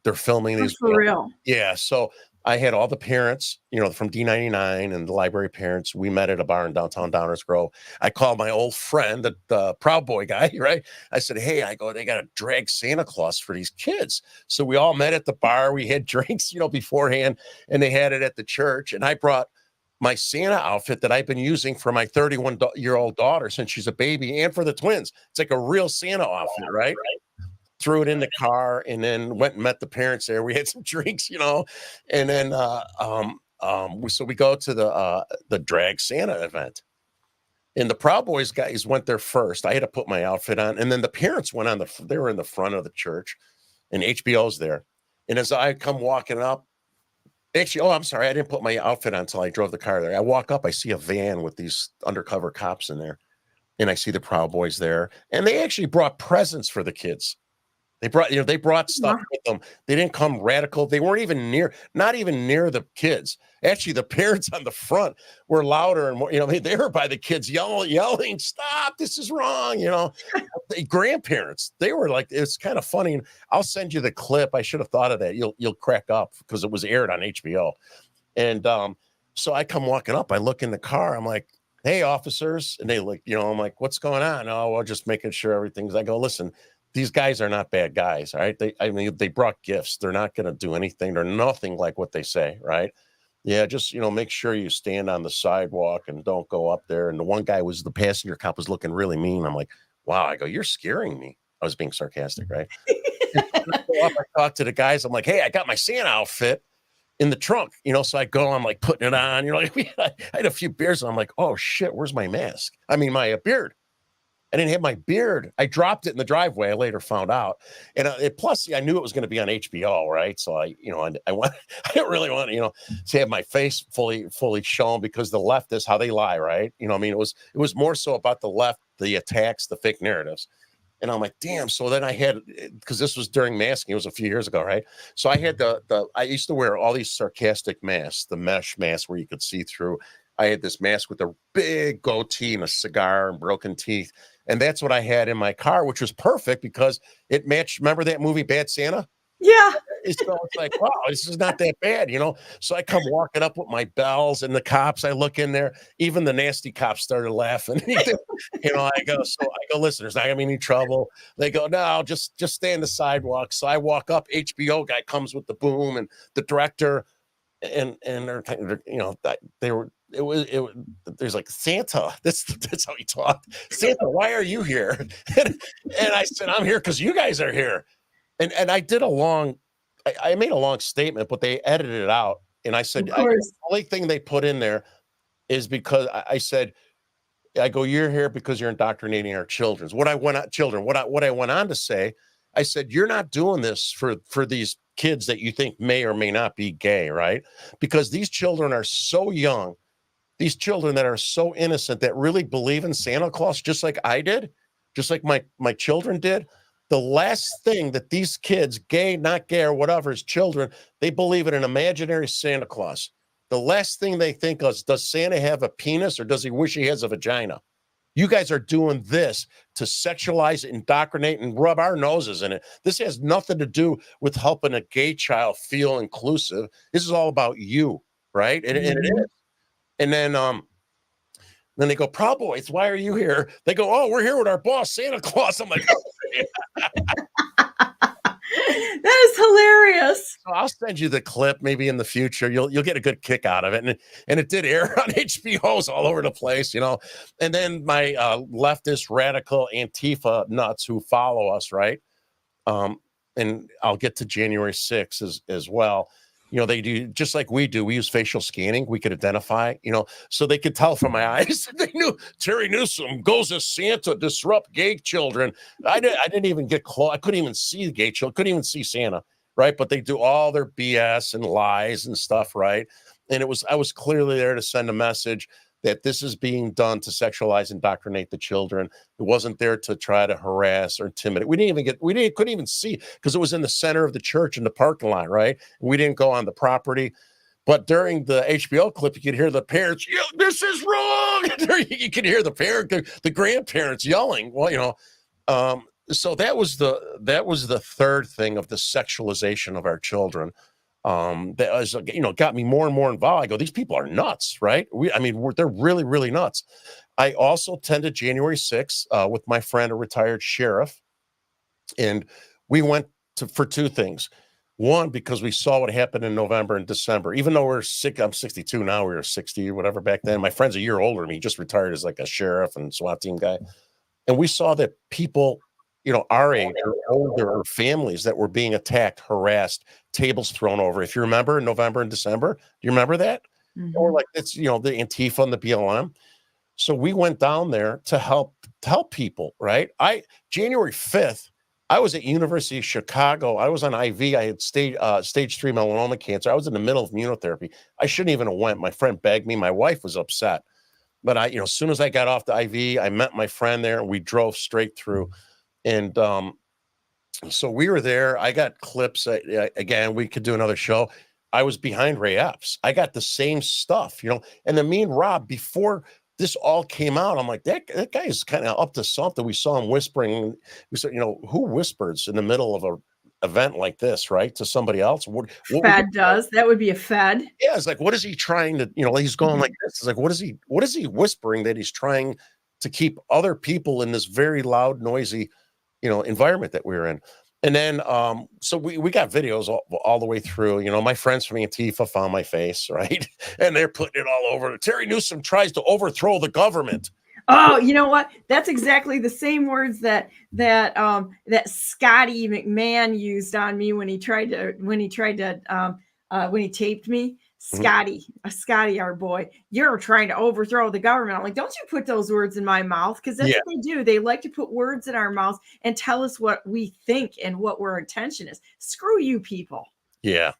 They're filming these for real. Yeah. So I had all the parents, from D99 and the library parents. We met at a bar in downtown Downers Grove. I called my old friend, the Proud Boy guy, right? I said, hey, they got to drag Santa Claus for these kids. So we all met at the bar. We had drinks, beforehand, and they had it at the church. And I brought my Santa outfit that I've been using for my 31-year-old daughter since she's a baby, and for the twins. It's like a real Santa outfit, right? Threw it in the car and then went and met the parents there. We had some drinks, and then so we go to the drag Santa event, and the Proud Boys guys went there first. I had to put my outfit on, and then the parents went they were in the front of the church, and HBO's there. And as I come walking up, actually, I'm sorry, I didn't put my outfit on until I drove the car there. I walk up, I see a van with these undercover cops in there, and I see the Proud Boys there, and they actually brought presents for the kids. They brought stuff with them. They didn't come radical. They weren't not even near the kids. Actually, the parents on the front were louder and more, they were by the kids yelling, stop, this is wrong. The grandparents, they were like, it's kind of funny. I'll send you the clip. I should have thought of that. You'll crack up because it was aired on HBO. And so I come walking up, I look in the car, I'm like, hey, officers. And they look, I'm like, what's going on? Oh, well, just making sure everything's, I go, listen, these guys are not bad guys, all right? They brought gifts. They're not going to do anything. They're nothing like what they say, right? Yeah, just, make sure you stand on the sidewalk and don't go up there. And the one guy the passenger cop was looking really mean. I'm like, wow. I go, you're scaring me. I was being sarcastic, right? I talk to the guys. I'm like, hey, I got my Santa outfit in the trunk, so I go, I'm like putting it on, I had a few beers and I'm like, oh shit, where's my mask? I mean, my beard. I didn't have my beard. I dropped it in the driveway. I later found out. And plus, I knew it was going to be on HBO, right? So I didn't really want to, to have my face fully shown, because the leftists, how they lie, right? I mean, it was more so about the left, the attacks, the fake narratives. And I'm like, damn. So then I had, because this was during masking, it was a few years ago, right? So I had I used to wear all these sarcastic masks, the mesh mask where you could see through. I had this mask with a big goatee and a cigar and broken teeth. And that's what I had in my car, which was perfect because it matched. Remember that movie, Bad Santa? Yeah. So it's like, wow, this is not that bad, So I come walking up with my bells, and the cops, I look in there, even the nasty cops started laughing. I go, listen, there's not gonna be any trouble. They go, no, just stay on the sidewalk. So I walk up, HBO guy comes with the boom, and the director, and they're, there's like, Santa, that's how he talked. Santa, why are you here? And I said, I'm here because you guys are here. And I did I made a long statement, but they edited it out. And I said, the only thing they put in there is because I said, I go, you're here because you're indoctrinating our children. What I went on to say, I said, you're not doing this for these kids that you think may or may not be gay, right? Because these children are so young, these children that are so innocent, that really believe in Santa Claus, just like I did, just like my children did. The last thing that these kids, gay, not gay, or whatever, is children, they believe in an imaginary Santa Claus. The last thing they think is, does Santa have a penis, or does he wish he has a vagina? You guys are doing this to sexualize, indoctrinate, and rub our noses in it. This has nothing to do with helping a gay child feel inclusive. This is all about you, right? And it is. And then they go, Proud Boys, why are you here? They go, oh, we're here with our boss, Santa Claus. I'm like, oh, that is hilarious. So I'll send you the clip maybe in the future. You'll get a good kick out of it. And it did air on HBOs all over the place, And then my leftist, radical Antifa nuts who follow us, right? And I'll get to January 6th as well. They do just like we do. We use facial scanning. We could identify, so they could tell from my eyes. They knew Terry Newsome goes as Santa, disrupt gay children. I didn't even get close. I couldn't even see the gay children. Couldn't even see Santa, right? But they do all their BS and lies and stuff, right? And I was clearly there to send a message that this is being done to sexualize, indoctrinate the children. It wasn't there to try to harass or intimidate. Couldn't even see, because it was in the center of the church in the parking lot, right? We didn't go on the property. But during the HBO clip, you could hear the parents, this is wrong. You could hear the grandparents yelling. Well, so that was the third thing of the sexualization of our children. That was, got me more and more involved. I go, these people are nuts, right? They're really, really nuts. I also attended January 6th with my friend, a retired sheriff, and we went for two things. One, because we saw what happened in November and December. Even though I'm 62 now, we were 60 or whatever back then. My friend's a year older than me. He just retired as like a sheriff and SWAT team guy. And we saw that people, our age or older, or families that were being attacked, harassed, tables thrown over. If you remember, in November and December, do you remember that? Mm-hmm. Or like it's, the Antifa and the BLM. So we went down there to help people, right? January 5th, I was at University of Chicago. I was on IV. I had stage 3 melanoma cancer. I was in the middle of immunotherapy. I shouldn't even have went. My friend begged me. My wife was upset. But as soon as I got off the IV, I met my friend there, and we drove straight through. And so we were there. I got clips. Again, we could do another show. I was behind Ray Epps. I got the same stuff, And then me and Rob, before this all came out, I'm like, that guy is kind of up to something. We saw him whispering. We said, who whispers in the middle of an event like this, right, to somebody else? What Fed does. That would be a Fed. Yeah, it's like, what is he trying to? He's going like this. It's like, what is he whispering that he's trying to keep other people in this very loud, noisy, environment that we were in. And then, so we got videos all the way through, my friends from Antifa found my face, right? And they're putting it all over. Terry Newsome tries to overthrow the government. Oh, you know what? That's exactly the same words that Scotty McMahon used on me when he taped me. Scotty, our boy, you're trying to overthrow the government. I'm like, don't you put those words in my mouth, because that's what they do. They like to put words in our mouths and tell us what we think and what our intention is. Screw you people. Yeah.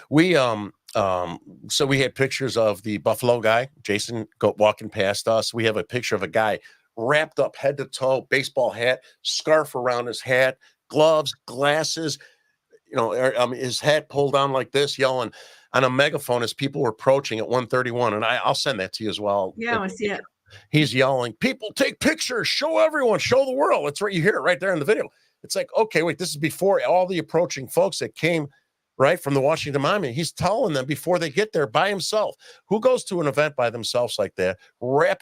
We so we had pictures of the Buffalo guy, Jason, walking past us. We have a picture of a guy wrapped up head to toe, baseball hat, scarf around his hat, gloves, glasses, his hat pulled down like this, yelling on a megaphone as people were approaching at 1:31. And I'll send that to you as well. Yeah, I want to see it. He's yelling, people take pictures, show everyone, show the world. It's right, you hear it right there in the video. It's like, okay, wait, this is before all the approaching folks that came right from the Washington Monument. He's telling them before they get there by himself. Who goes to an event by themselves like that,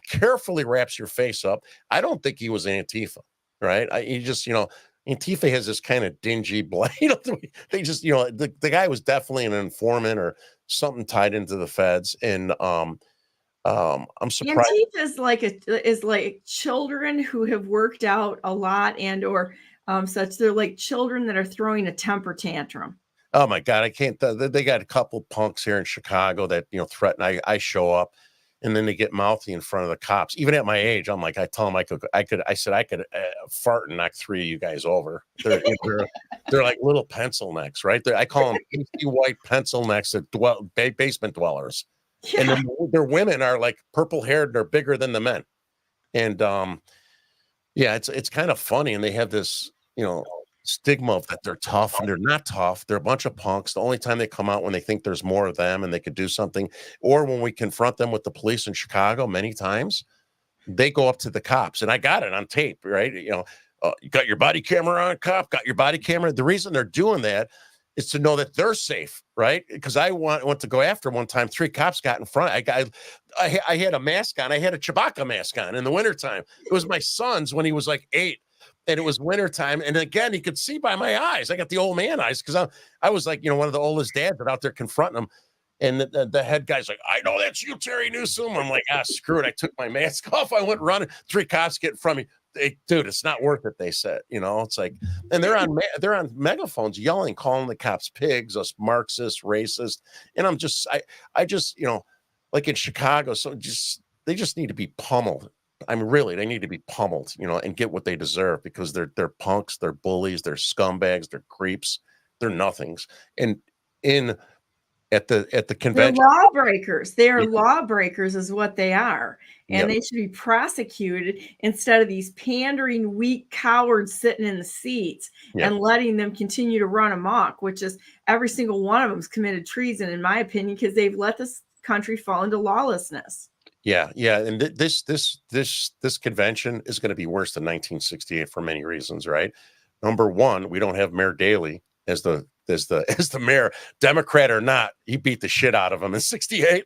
carefully wraps your face up? I don't think he was Antifa, right? He just, Antifa has this kind of dingy blade. They just, the guy was definitely an informant or something tied into the feds. And I'm surprised. Antifa is like children who have worked out a lot or such. They're like children that are throwing a temper tantrum. Oh my God, I can't. They got a couple punks here in Chicago that threaten. I show up, and then they get mouthy in front of the cops. Even at my age, I'm like, I tell them I said I could fart and knock 3 of you guys over. They're like little pencil necks, right? I call them pasty white pencil necks that basement dwellers. Yeah. And then their women are like purple haired. They're bigger than the men, and it's kind of funny. And they have this stigma of that they're tough, and they're not tough. They're a bunch of punks. The only time they come out when they think there's more of them and they could do something, or when we confront them with the police in Chicago, many times they go up to the cops, and I got it on tape, right? You got your body camera on, cop, got your body camera. The reason they're doing that is to know that they're safe, right? Because I went to go after one time. 3 cops got in front. I had a mask on. I had a Chewbacca mask on in the wintertime. It was my son's when he was like 8. And it was wintertime. And again, you could see by my eyes. I got the old man eyes because I was like, one of the oldest dads that out there confronting them. And the head guy's like, I know that's you, Terry Newsome. I'm like, screw it. I took my mask off. I went running. 3 cops get in front of me. Dude, it's not worth it, they said. It's like, and they're on megaphones yelling, calling the cops pigs, us Marxists, racist. And I'm just, I just, like in Chicago, they just need to be pummeled. I mean, really, they need to be pummeled, and get what they deserve, because they're punks, they're bullies, they're scumbags, they're creeps, they're nothings. And at the convention, they're lawbreakers. They are lawbreakers, is what they are, and they should be prosecuted instead of these pandering, weak cowards sitting in the seats and letting them continue to run amok. Which is every single one of them's committed treason, in my opinion, because they've let this country fall into lawlessness. Yeah. And this convention is going to be worse than 1968 for many reasons, right? Number one, we don't have Mayor Daley as the mayor, Democrat or not. He beat the shit out of him in 68.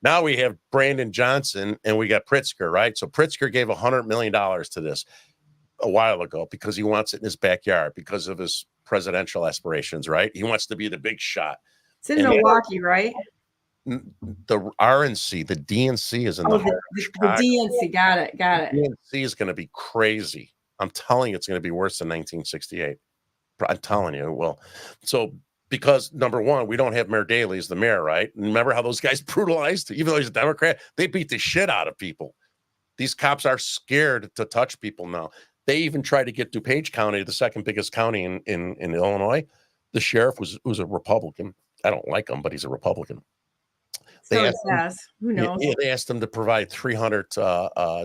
Now we have Brandon Johnson and we got Pritzker, right? So Pritzker gave $100 million to this a while ago because he wants it in his backyard because of his presidential aspirations, right? He wants to be the big shot. It's in Milwaukee, right? The RNC, the DNC is in the DNC. Got it. DNC is going to be crazy. I'm telling you, it's going to be worse than 1968. I'm telling you it will. So, because number one, we don't have Mayor Daley as the mayor, right? Remember how those guys brutalized, even though he's a Democrat, they beat the shit out of people. These cops are scared to touch people now. They even tried to get DuPage County, the second biggest county in Illinois. The sheriff was a Republican. I don't like him, but he's a Republican. Who knows? They asked them to provide 300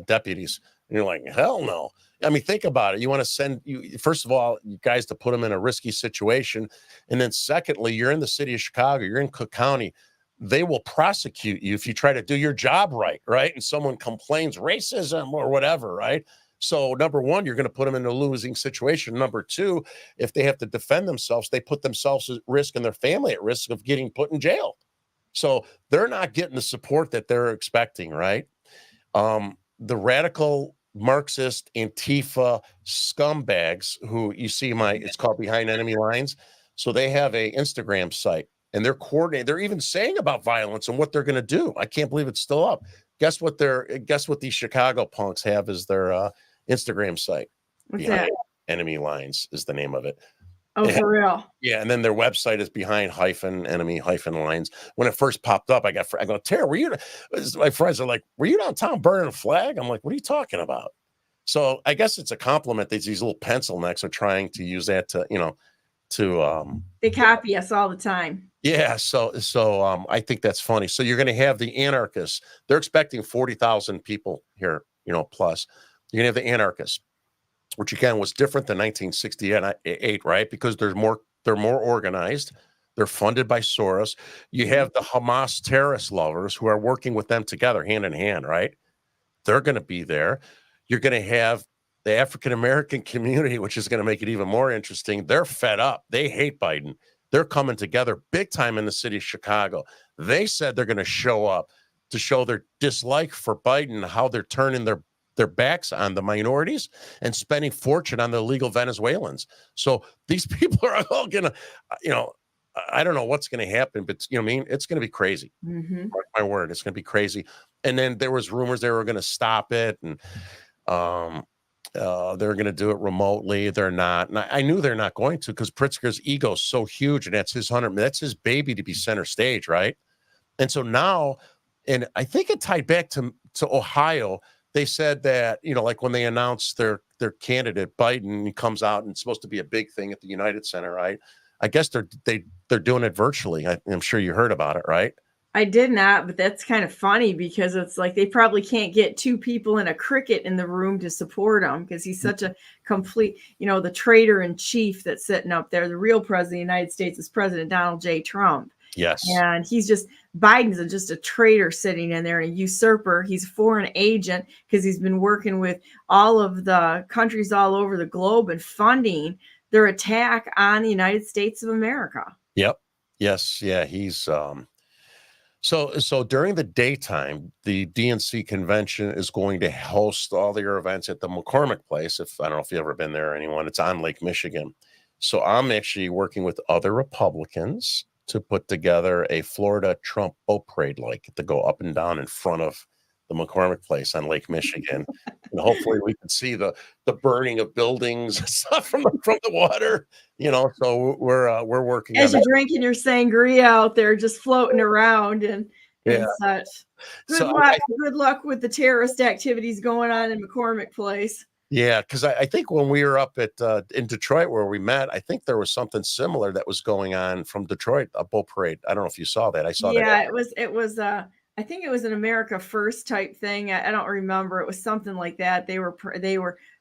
deputies. And you're like, hell no. I mean, think about it. You want to send first of all, you guys to put them in a risky situation. And then secondly, you're in the city of Chicago, you're in Cook County. They will prosecute you if you try to do your job right? And someone complains racism or whatever, right? So number one, you're going to put them in a losing situation. Number two, if they have to defend themselves, they put themselves at risk and their family at risk of getting put in jail. So they're not getting the support that they're expecting, right? The radical Marxist Antifa scumbags who you see it's called Behind Enemy Lines. So they have a Instagram site and they're coordinating. They're even saying about violence and what they're going to do. I can't believe it's still up. Guess what these Chicago punks have as their Instagram site? What's Behind that? Enemy Lines is the name of it. Oh, for real? Yeah, and then their website is behind enemy lines. When it first popped up, I go, Terry, were you? My friends are like, were you downtown burning a flag? I'm like, what are you talking about? So I guess it's a compliment that these little pencil necks are trying to use that to They copy us all the time. yeah. So I think that's funny. So you're going to have the anarchists. They're expecting 40,000 people here, plus. You're going to have the anarchists, which again was different than 1968, right? Because they're more organized. They're funded by Soros. You have the Hamas terrorist lovers who are working with them together, hand in hand, right? They're going to be there. You're going to have the African-American community, which is going to make it even more interesting. They're fed up. They hate Biden. They're coming together big time in the city of Chicago. They said they're going to show up to show their dislike for Biden, how they're turning their backs on the minorities and spending fortune on the illegal Venezuelans. So these people are all going to, I don't know what's going to happen, but it's going to be crazy. Mm-hmm. Mark my word, it's going to be crazy. And then there was rumors they were going to stop it, and they're going to do it remotely. They're not. And I knew they're not going to, because Pritzker's ego is so huge, and that's his baby to be center stage, right? And so now, and I think it tied back to Ohio. They said that, like when they announced their candidate, Biden, he comes out and it's supposed to be a big thing at the United Center, right? I guess they're doing it virtually. I'm sure you heard about it, right? I did not, but that's kind of funny because it's like they probably can't get two people in a cricket in the room to support him because he's such a complete, the traitor in chief that's sitting up there. The real president of the United States is President Donald J. Trump. Yes. And Biden's just a traitor sitting in there, and a usurper. He's a foreign agent because he's been working with all of the countries all over the globe and funding their attack on the United States of America. Yep. Yes. Yeah. He's so during the daytime, the DNC convention is going to host all their events at the McCormick Place. I don't know if you've ever been there, anyone. It's on Lake Michigan. So I'm actually working with other Republicans to put together a Florida Trump boat parade, to go up and down in front of the McCormick Place on Lake Michigan. And hopefully we can see the burning of buildings and stuff from the water, so we're working as on you're that. drinking your sangria out there, just floating around and such. Good luck with the terrorist activities going on in McCormick Place. Yeah, because I think when we were up in Detroit where we met, I think there was something similar that was going on from Detroit, a boat parade. I don't know if you saw that. I saw that. Yeah, it was. I think it was an America First type thing. I don't remember. It was something like that. They were.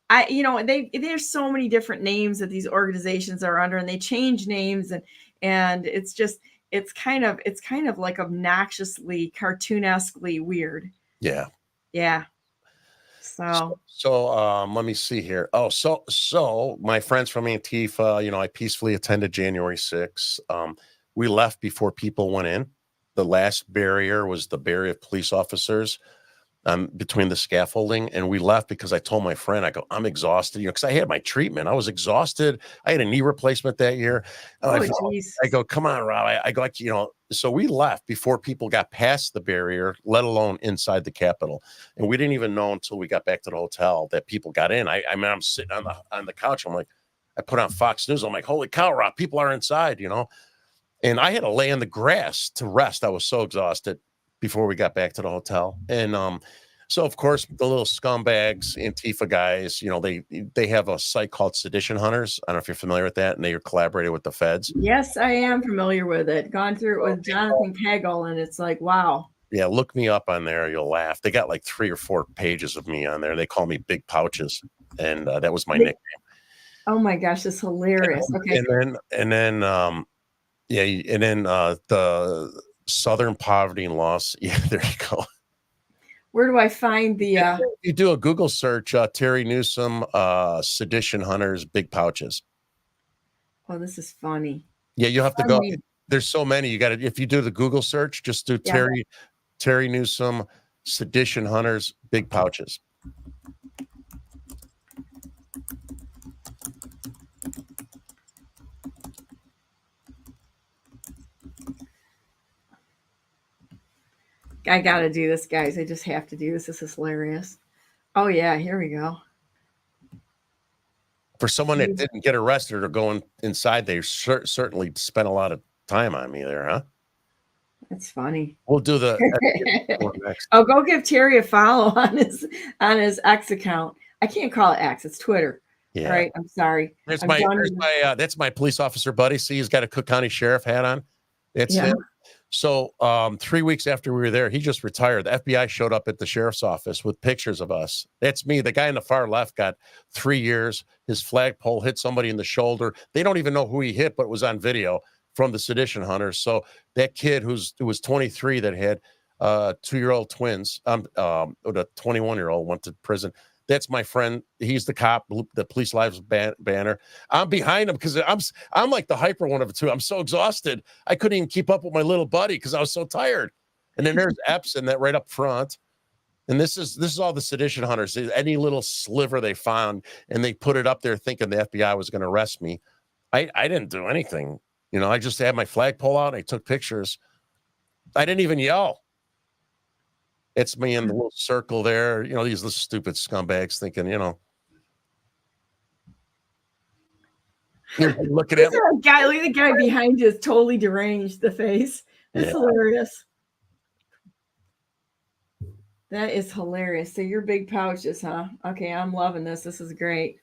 There's so many different names that these organizations are under, and they change names, and it's kind of like obnoxiously cartoonesquely weird. Yeah. Yeah. So let me see here. Oh, so my friends from Antifa, I peacefully attended January 6th. We left before people went in. The last barrier was the barrier of police officers between the scaffolding, and we left because I told my friend, I go, I'm exhausted, because I had my treatment. I was exhausted. I had a knee replacement that year. I go, come on, Rob. I go, so we left before people got past the barrier, let alone inside the Capitol. And we didn't even know until we got back to the hotel that people got in. I'm sitting on the couch. I'm like, I put on Fox News. I'm like, holy cow, Rob, people are inside, And I had to lay in the grass to rest. I was so exhausted before we got back to the hotel. And so, of course, the little scumbags, Antifa guys, they have a site called Sedition Hunters. I don't know if you're familiar with that, and they collaborated with the feds. Yes, I am familiar with it. Gone through it with Jonathan Pagel, and it's like, wow. Yeah, look me up on there. You'll laugh. They got like 3 or 4 pages of me on there. They call me Big Pouches, and that was my nickname. Oh my gosh, that's hilarious. Okay. And then the Southern Poverty and Loss. Yeah, there you go. Where do I find the? You do a Google search, Terry Newsome, Sedition Hunters, Big Pouches. Oh, this is funny. Yeah, you have to go. There's so many. You got to, if you do the Google search, just do Terry Newsome, Sedition Hunters, Big Pouches. I got to do this, guys. I just have to do this. This is hilarious. Oh, yeah. Here we go. For someone that didn't get arrested or going inside, they certainly spent a lot of time on me there, huh? That's funny. We'll do the one next. Oh, go give Terry a follow on his X account. I can't call it X, it's Twitter. Yeah. All right, I'm sorry. There's I'm my that's my police officer buddy. See, he's got a Cook County Sheriff hat on. It's him. So 3 weeks after we were there, he just retired. The FBI showed up at the sheriff's office with pictures of us. That's me. The guy in the far left got 3 years. His flagpole hit somebody in the shoulder. They don't even know who he hit, but it was on video from the sedition hunters. So that kid who was 23 that had 2-year-old twins, the 21-year-old went to prison. That's my friend. He's the cop, the police lives banner. I'm behind him because I'm like the hyper one of the two. I'm so exhausted. I couldn't even keep up with my little buddy because I was so tired. And then there's Epps and that right up front. And this is all the sedition hunters. Any little sliver they found, and they put it up there thinking the FBI was going to arrest me. I didn't do anything. You know, I just had my flagpole out. I took pictures. I didn't even yell. It's me in the little circle there. You know, these little stupid scumbags thinking, you know. You're looking at the guy behind you is totally deranged, the face. That's hilarious. That is hilarious. So your big pouches, huh? Okay, I'm loving this. This is great.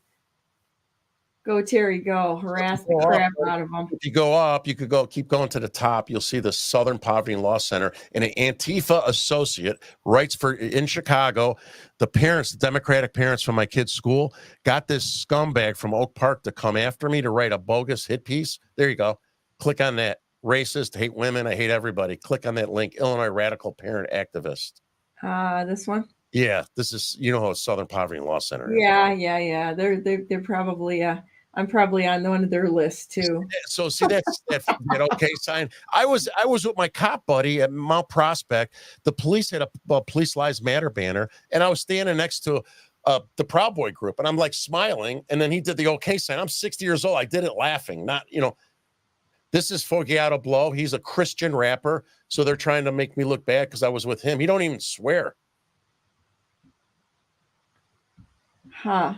Go, Terry, go. Harass the crap out of them. If you go up, you could keep going to the top. You'll see the Southern Poverty and Law Center. And an Antifa associate writes in Chicago. The parents, the Democratic parents from my kid's school, got this scumbag from Oak Park to come after me to write a bogus hit piece. There you go. Click on that. Racist, hate women, I hate everybody. Click on that link. Illinois radical parent activist. This one? Yeah, this is, you know how Southern Poverty and Law Center is. Yeah. They're probably I'm probably on one of their lists too. So see that okay sign. I was with my cop buddy at Mount Prospect. The police had a Police Lives Matter banner, and I was standing next to the Proud Boy group, and I'm like smiling, and then he did the okay sign. I'm 60 years old. I did it laughing, not, you know. This is Fogiato Blow. He's a Christian rapper, so they're trying to make me look bad because I was with him. He don't even swear. Huh.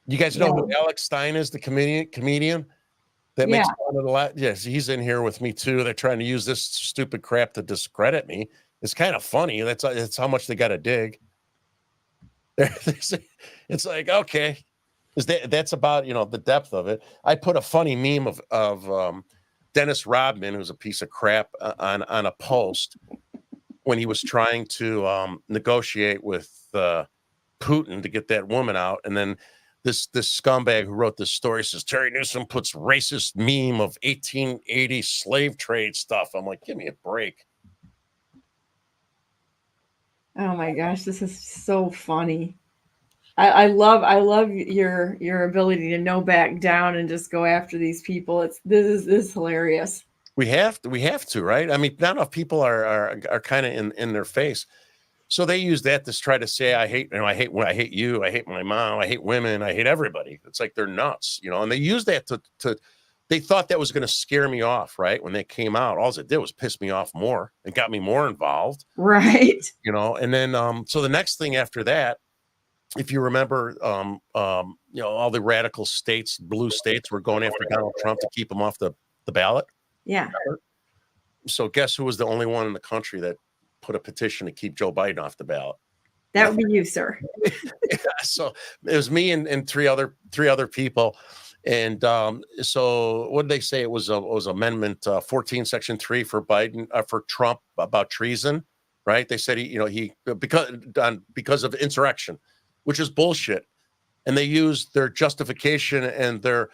You guys know who Alex Stein is, the comedian that makes fun of the lot? Yes, he's in here with me too. They're trying to use this stupid crap to discredit me. It's kind of funny. That's how much they got to dig. It's like, okay, that's about, you know, the depth of it. I put a funny meme of Dennis Rodman, who's a piece of crap, on a post when he was trying to negotiate with Putin to get that woman out, and then this scumbag who wrote this story says Terry Newsome puts racist meme of 1880 slave trade stuff. I'm like, give me a break. Oh my gosh, this is so funny. I love your ability to no back down and just go after these people. This is hilarious. We have to, right? I mean, not enough people are kind of in their face. So they use that to try to say, I hate you, I hate my mom, I hate women, I hate everybody. It's like they're nuts, you know, and they use that to they thought that was going to scare me off, right? When they came out, all it did was piss me off more and got me more involved. Right. You know, and then so the next thing after that, if you remember, you know, all the radical states, blue states were going after Donald Trump to keep him off the ballot. Yeah. So guess who was the only one in the country that put a petition to keep Joe Biden off the ballot? That would be you, sir. Yeah, so it was me and three other people. And so what did they say? It was Amendment 14, Section 3 for Biden, for Trump about treason, right? They said because of insurrection, which is bullshit. And they used their justification and their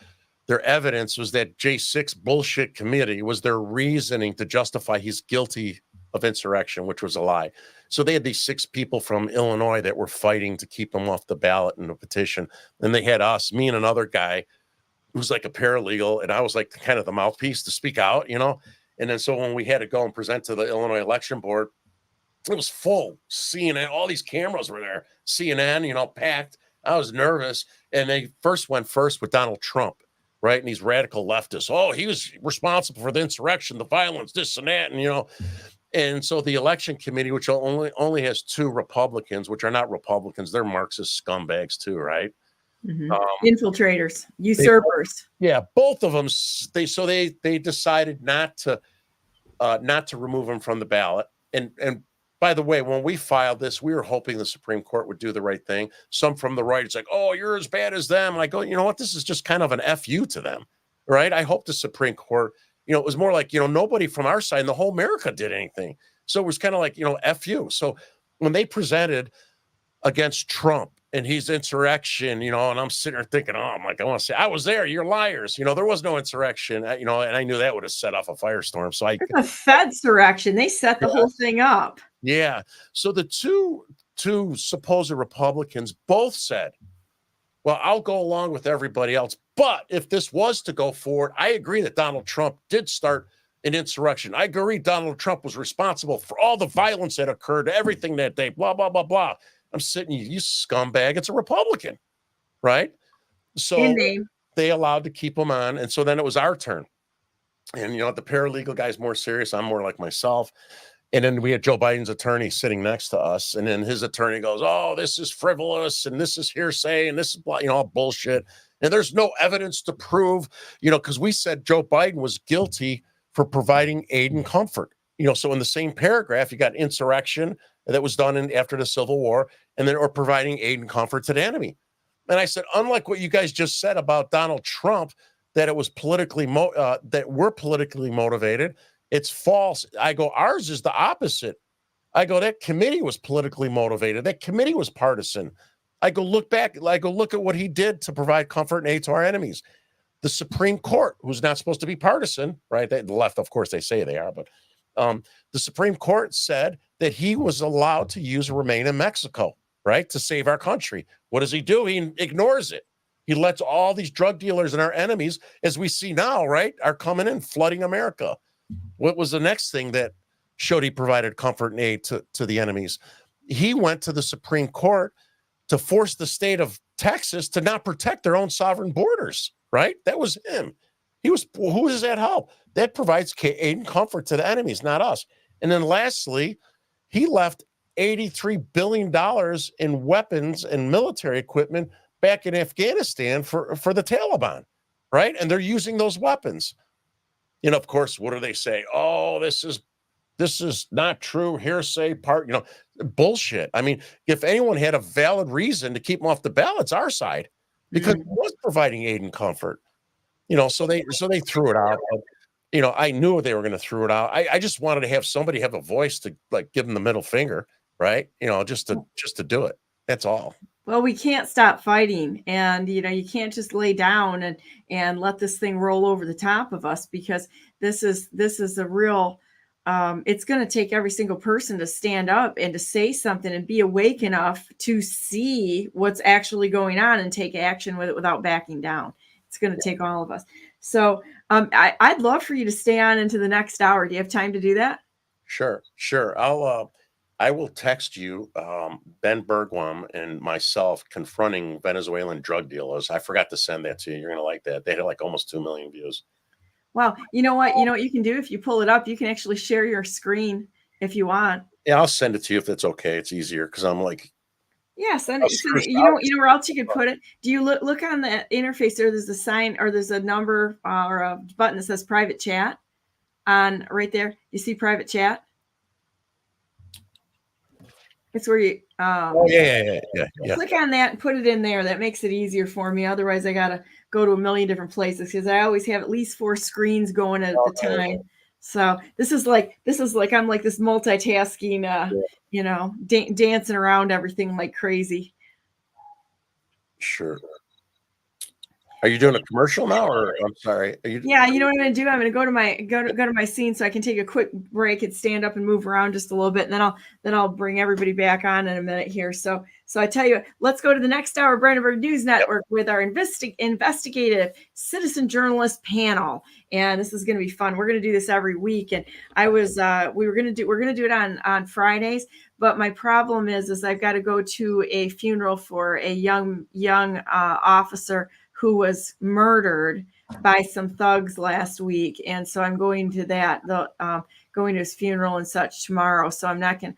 evidence was that J6 bullshit committee was their reasoning to justify he's guilty of insurrection, which was a lie. So they had these 6 people from Illinois that were fighting to keep him off the ballot in a petition. Then they had us, me and another guy who was like a paralegal, and I was like kind of the mouthpiece to speak out, you know. And then so when we had to go and present to the Illinois Election Board, it was full. CNN, all these cameras were there. CNN, you know, packed. I was nervous. And they went first with Donald Trump, right? And these radical leftists, oh, he was responsible for the insurrection, the violence, this and that, and, you know. And so the election committee, which only has 2 Republicans, which are not Republicans, they're Marxist scumbags too, right? Infiltrators, usurpers. Yeah, both of them. They decided not to remove him from the ballot. And by the way, when we filed this, we were hoping the Supreme Court would do the right thing. Some from the right, it's like, oh, you're as bad as them. I go, you know what? This is just kind of an FU to them, right? I hope the Supreme Court, it was more like, nobody from our side in the whole America did anything. So it was kind of like, FU. So when they presented against Trump and he's insurrection, and I'm sitting there thinking, oh, I'm like, I want to say, I was there. You're liars. There was no insurrection, and I knew that would have set off a firestorm. So it's a Fedsurrection. They set the whole thing up. Yeah. So the two supposed Republicans both said, well, I'll go along with everybody else. But if this was to go forward, I agree that Donald Trump did start an insurrection. I agree Donald Trump was responsible for all the violence that occurred, everything that day, blah, blah, blah, blah. I'm sitting, you scumbag. It's a Republican, right? So they allowed to keep him on. And so then it was our turn. And, the paralegal guy's more serious. I'm more like myself. And then we had Joe Biden's attorney sitting next to us. And then his attorney goes, oh, this is frivolous. And this is hearsay. And this is, all bullshit. And there's no evidence to prove, because we said Joe Biden was guilty for providing aid and comfort. So in the same paragraph, you got insurrection that was done after the Civil War, and then or providing aid and comfort to the enemy. And I said, unlike what you guys just said about Donald Trump, that it was politically that we're politically motivated, it's false. I go, ours is the opposite. I go, that committee was politically motivated. That committee was partisan. I go, look back. I go, look at what he did to provide comfort and aid to our enemies. The Supreme Court, who's not supposed to be partisan, right? The left, of course, they say they are, but the Supreme Court said that he was allowed to remain in Mexico, right, to save our country. What does he do? He ignores it. He lets all these drug dealers and our enemies, as we see now, right, are coming in, flooding America. What was the next thing that showed he provided comfort and aid to the enemies? He went to the Supreme Court to force the state of Texas to not protect their own sovereign borders, right? That was him. Who does that help? That provides aid and comfort to the enemies, not us. And then lastly, he left $83 billion in weapons and military equipment back in Afghanistan for the Taliban, right? And they're using those weapons. And of course, what do they say? Oh, this is not true. Hearsay, bullshit. I mean, if anyone had a valid reason to keep them off the ballot, it's our side, because it was providing aid and comfort. So they threw it out. But, I knew they were going to throw it out. I just wanted to have somebody have a voice to give them the middle finger, right? Just to do it. That's all. Well, we can't stop fighting, and you can't just lay down and let this thing roll over the top of us, because this is a real. It's going to take every single person to stand up and to say something and be awake enough to see what's actually going on and take action with it without backing down. It's going to take all of us. So I'd love for you to stay on into the next hour. Do you have time to do that? Sure. I will text you Ben Bergwam and myself confronting Venezuelan drug dealers. I forgot to send that to you. You're going to like that. They had almost 2 million views. Wow. You know what you can do? If you pull it up, you can actually share your screen if you want. Yeah, I'll send it to you if that's okay. It's easier because I'm like. Yeah, send it. You know where else you could put it? Do you look on the interface there? There's a sign or there's a number or a button that says private chat on right there. You see private chat? It's where you click on that and put it in there. That makes it easier for me. Otherwise, I gotta go to a million different places because I always have at least 4 screens going at the time. So this is like I'm like this multitasking, dancing around everything like crazy. Sure. Are you doing a commercial now, or I'm sorry? Yeah, you know what I'm going to do? I'm going to go to my scene so I can take a quick break and stand up and move around just a little bit, and then I'll bring everybody back on in a minute here. So I tell you, let's go to the next hour of Brandenburg News Network with our investigative citizen journalist panel, and this is going to be fun. We're going to do this every week, and we're going to do it on Fridays. But my problem is I've got to go to a funeral for a young officer who was murdered by some thugs last week. And so I'm going to that, going to his funeral and such tomorrow. So I'm not going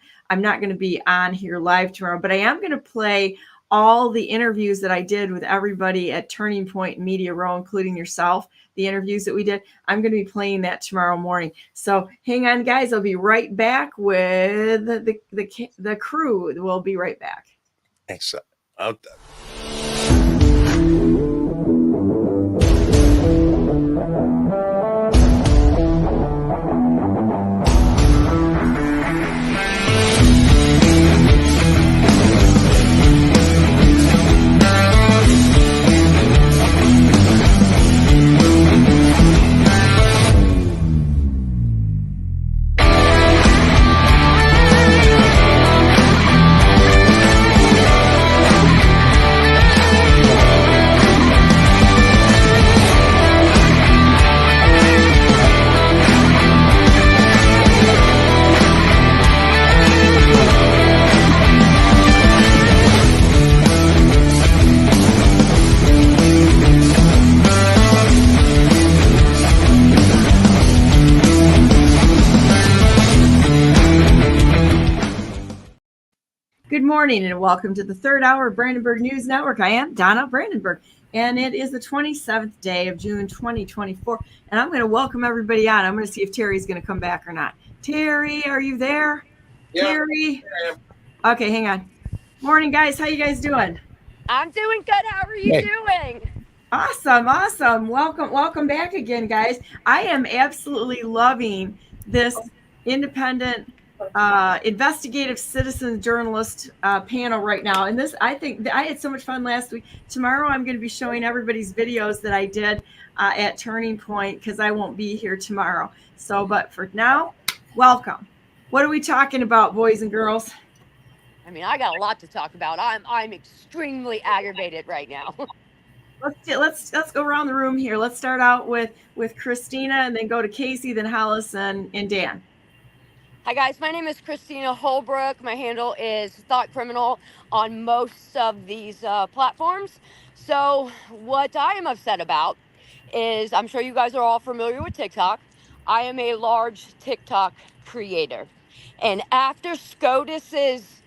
to be on here live tomorrow, but I am going to play all the interviews that I did with everybody at Turning Point Media Row, including yourself, the interviews that we did. I'm going to be playing that tomorrow morning. So hang on, guys. I'll be right back with the crew. We'll be right back. Thanks. Good morning and welcome to the third hour of Brandenburg News Network. I am Donna Brandenburg, and it is the 27th day of June 2024. And I'm going to welcome everybody on. I'm going to see if Terry's going to come back or not. Terry, are you there? Yeah. Terry? Okay, hang on. Morning, guys. How you guys doing? I'm doing good. How are you doing? Awesome. Welcome back again, guys. I am absolutely loving this independent investigative citizen journalist panel right now. And this, I think I had so much fun last week. Tomorrow I'm going to be showing everybody's videos that I did at Turning Point, because I won't be here tomorrow. So, but for now, welcome. What are we talking about, boys and girls? I mean, I got a lot to talk about. I'm extremely aggravated right now. Let's go around the room here. Let's start out with Christina, and then go to Casey, then Hollis, and Dan. Hi guys, my name is Christina Holbrook. My handle is Thought Criminal on most of these platforms. So what I am upset about is, I'm sure you guys are all familiar with TikTok. I am a large TikTok creator. And after SCOTUS's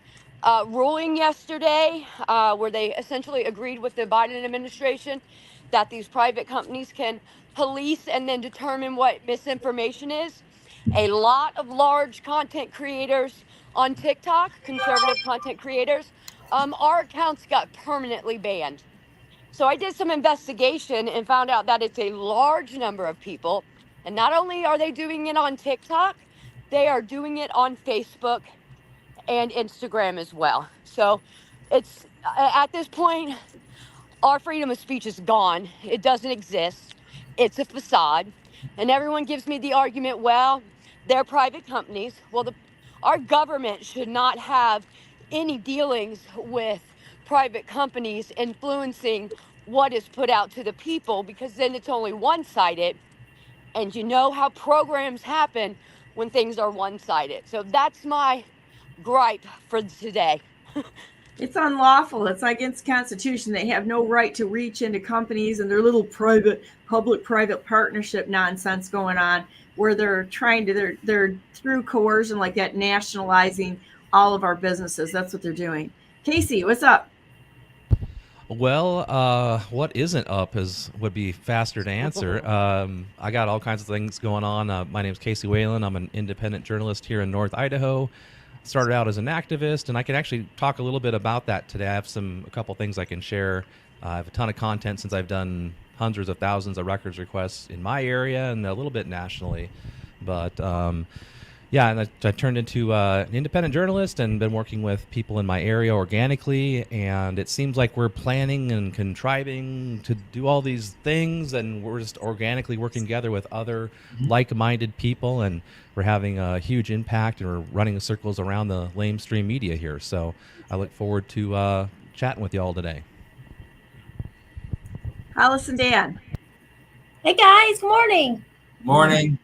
ruling yesterday, where they essentially agreed with the Biden administration that these private companies can police and then determine what misinformation is, a lot of large content creators on TikTok, conservative content creators, our accounts got permanently banned. So I did some investigation and found out that it's a large number of people. And not only are they doing it on TikTok, they are doing it on Facebook and Instagram as well. So it's at this point, our freedom of speech is gone. It doesn't exist. It's a facade. And everyone gives me the argument, well, they're private companies. Well, our government should not have any dealings with private companies influencing what is put out to the people, because then it's only one-sided. And you know how programs happen when things are one-sided. So that's my gripe for today. It's unlawful. It's against the Constitution. They have no right to reach into companies and their little public-private partnership nonsense going on, where they're through coercion like that, nationalizing all of our businesses. That's what they're doing. Casey, what's up? Well, what isn't up would be faster to answer. I got all kinds of things going on. My name is Casey Whalen. I'm an independent journalist here in North Idaho. Started out as an activist, and I can actually talk a little bit about that today. I have a couple things I can share. I have a ton of content since I've done hundreds of thousands of records requests in my area and a little bit nationally. But yeah, and I turned into an independent journalist and been working with people in my area organically. And it seems like we're planning and contriving to do all these things, and we're just organically working together with other like-minded people, and we're having a huge impact, and we're running circles around the lamestream media here. So I look forward to chatting with you all today. Hollis and Dan. Hey guys, good morning. Morning.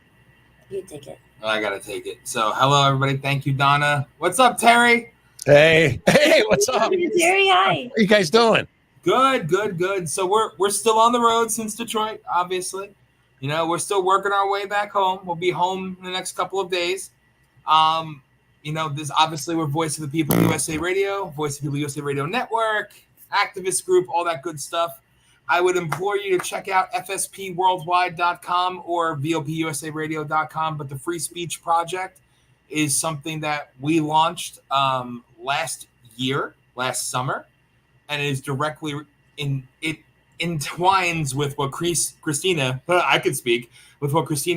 You take it. I gotta take it. So, hello everybody. Thank you, Donna. What's up, Terry? Hey, what's up? Terry, hi. What are you guys doing? Good. So we're still on the road since Detroit, obviously. You know, we're still working our way back home. We'll be home in the next couple of days. You know, this obviously we're Voice of the People USA Radio, Voice of the People USA Radio Network, activist group, all that good stuff. I would implore you to check out fspworldwide.com or vopusaradio.com. But the Free Speech Project is something that we launched last summer, and it is directly it entwines with what Christina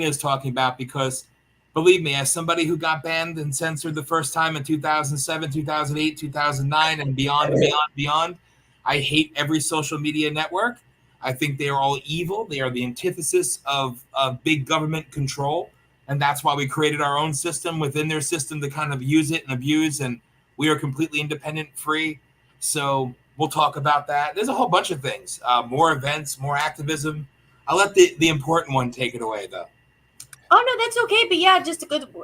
is talking about, because believe me, as somebody who got banned and censored the first time in 2007, 2008, 2009, and beyond, I hate every social media network. I think they are all evil. They are the antithesis of big government control. And that's why we created our own system within their system to kind of use it and abuse. And we are completely independent, free. So we'll talk about that. There's a whole bunch of things, more events, more activism. I'll let the important one take it away, though. Oh, no, that's okay. But yeah,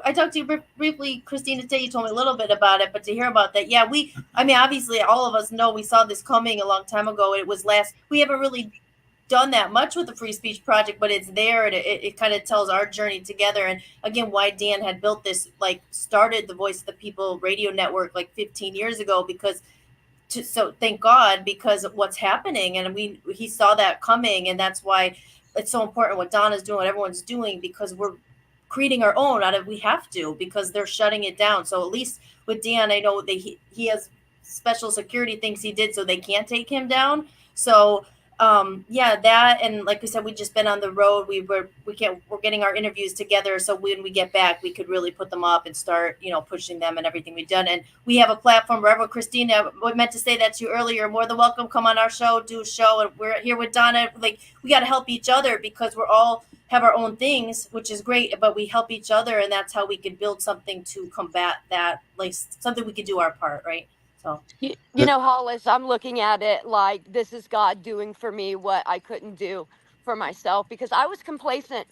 I talked to you briefly, Christina, today. You told me a little bit about it, but to hear about that, yeah, obviously all of us know we saw this coming a long time ago. We haven't really done that much with the Free Speech Project, but it's there, and it kind of tells our journey together. And again, why Dan had built this, started the Voice of the People radio network 15 years ago, so thank God, because of what's happening. And he saw that coming, and that's why it's so important what Donna's doing, what everyone's doing, because we're creating our own we have to, because they're shutting it down. So at least with Dan, I know that he has special security things he did so they can't take him down. So that, and like we said, we just been on the road. We're getting our interviews together, so when we get back, we could really put them up and start, pushing them and everything we've done. And we have a platform wherever. Christina, I meant to say that to you earlier. More than welcome, come on our show, do a show, and we're here with Donna. We got to help each other, because we're all have our own things, which is great, but we help each other, and that's how we can build something to combat that, something we could do our part, right? So, you know, Hollis, I'm looking at it like this is God doing for me what I couldn't do for myself, because I was complacent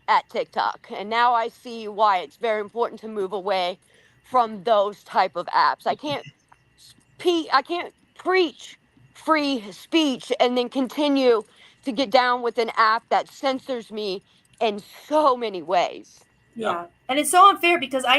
at TikTok, and now I see why it's very important to move away from those type of apps. I can't preach free speech and then continue to get down with an app that censors me in so many ways. Yeah. And it's so unfair, because I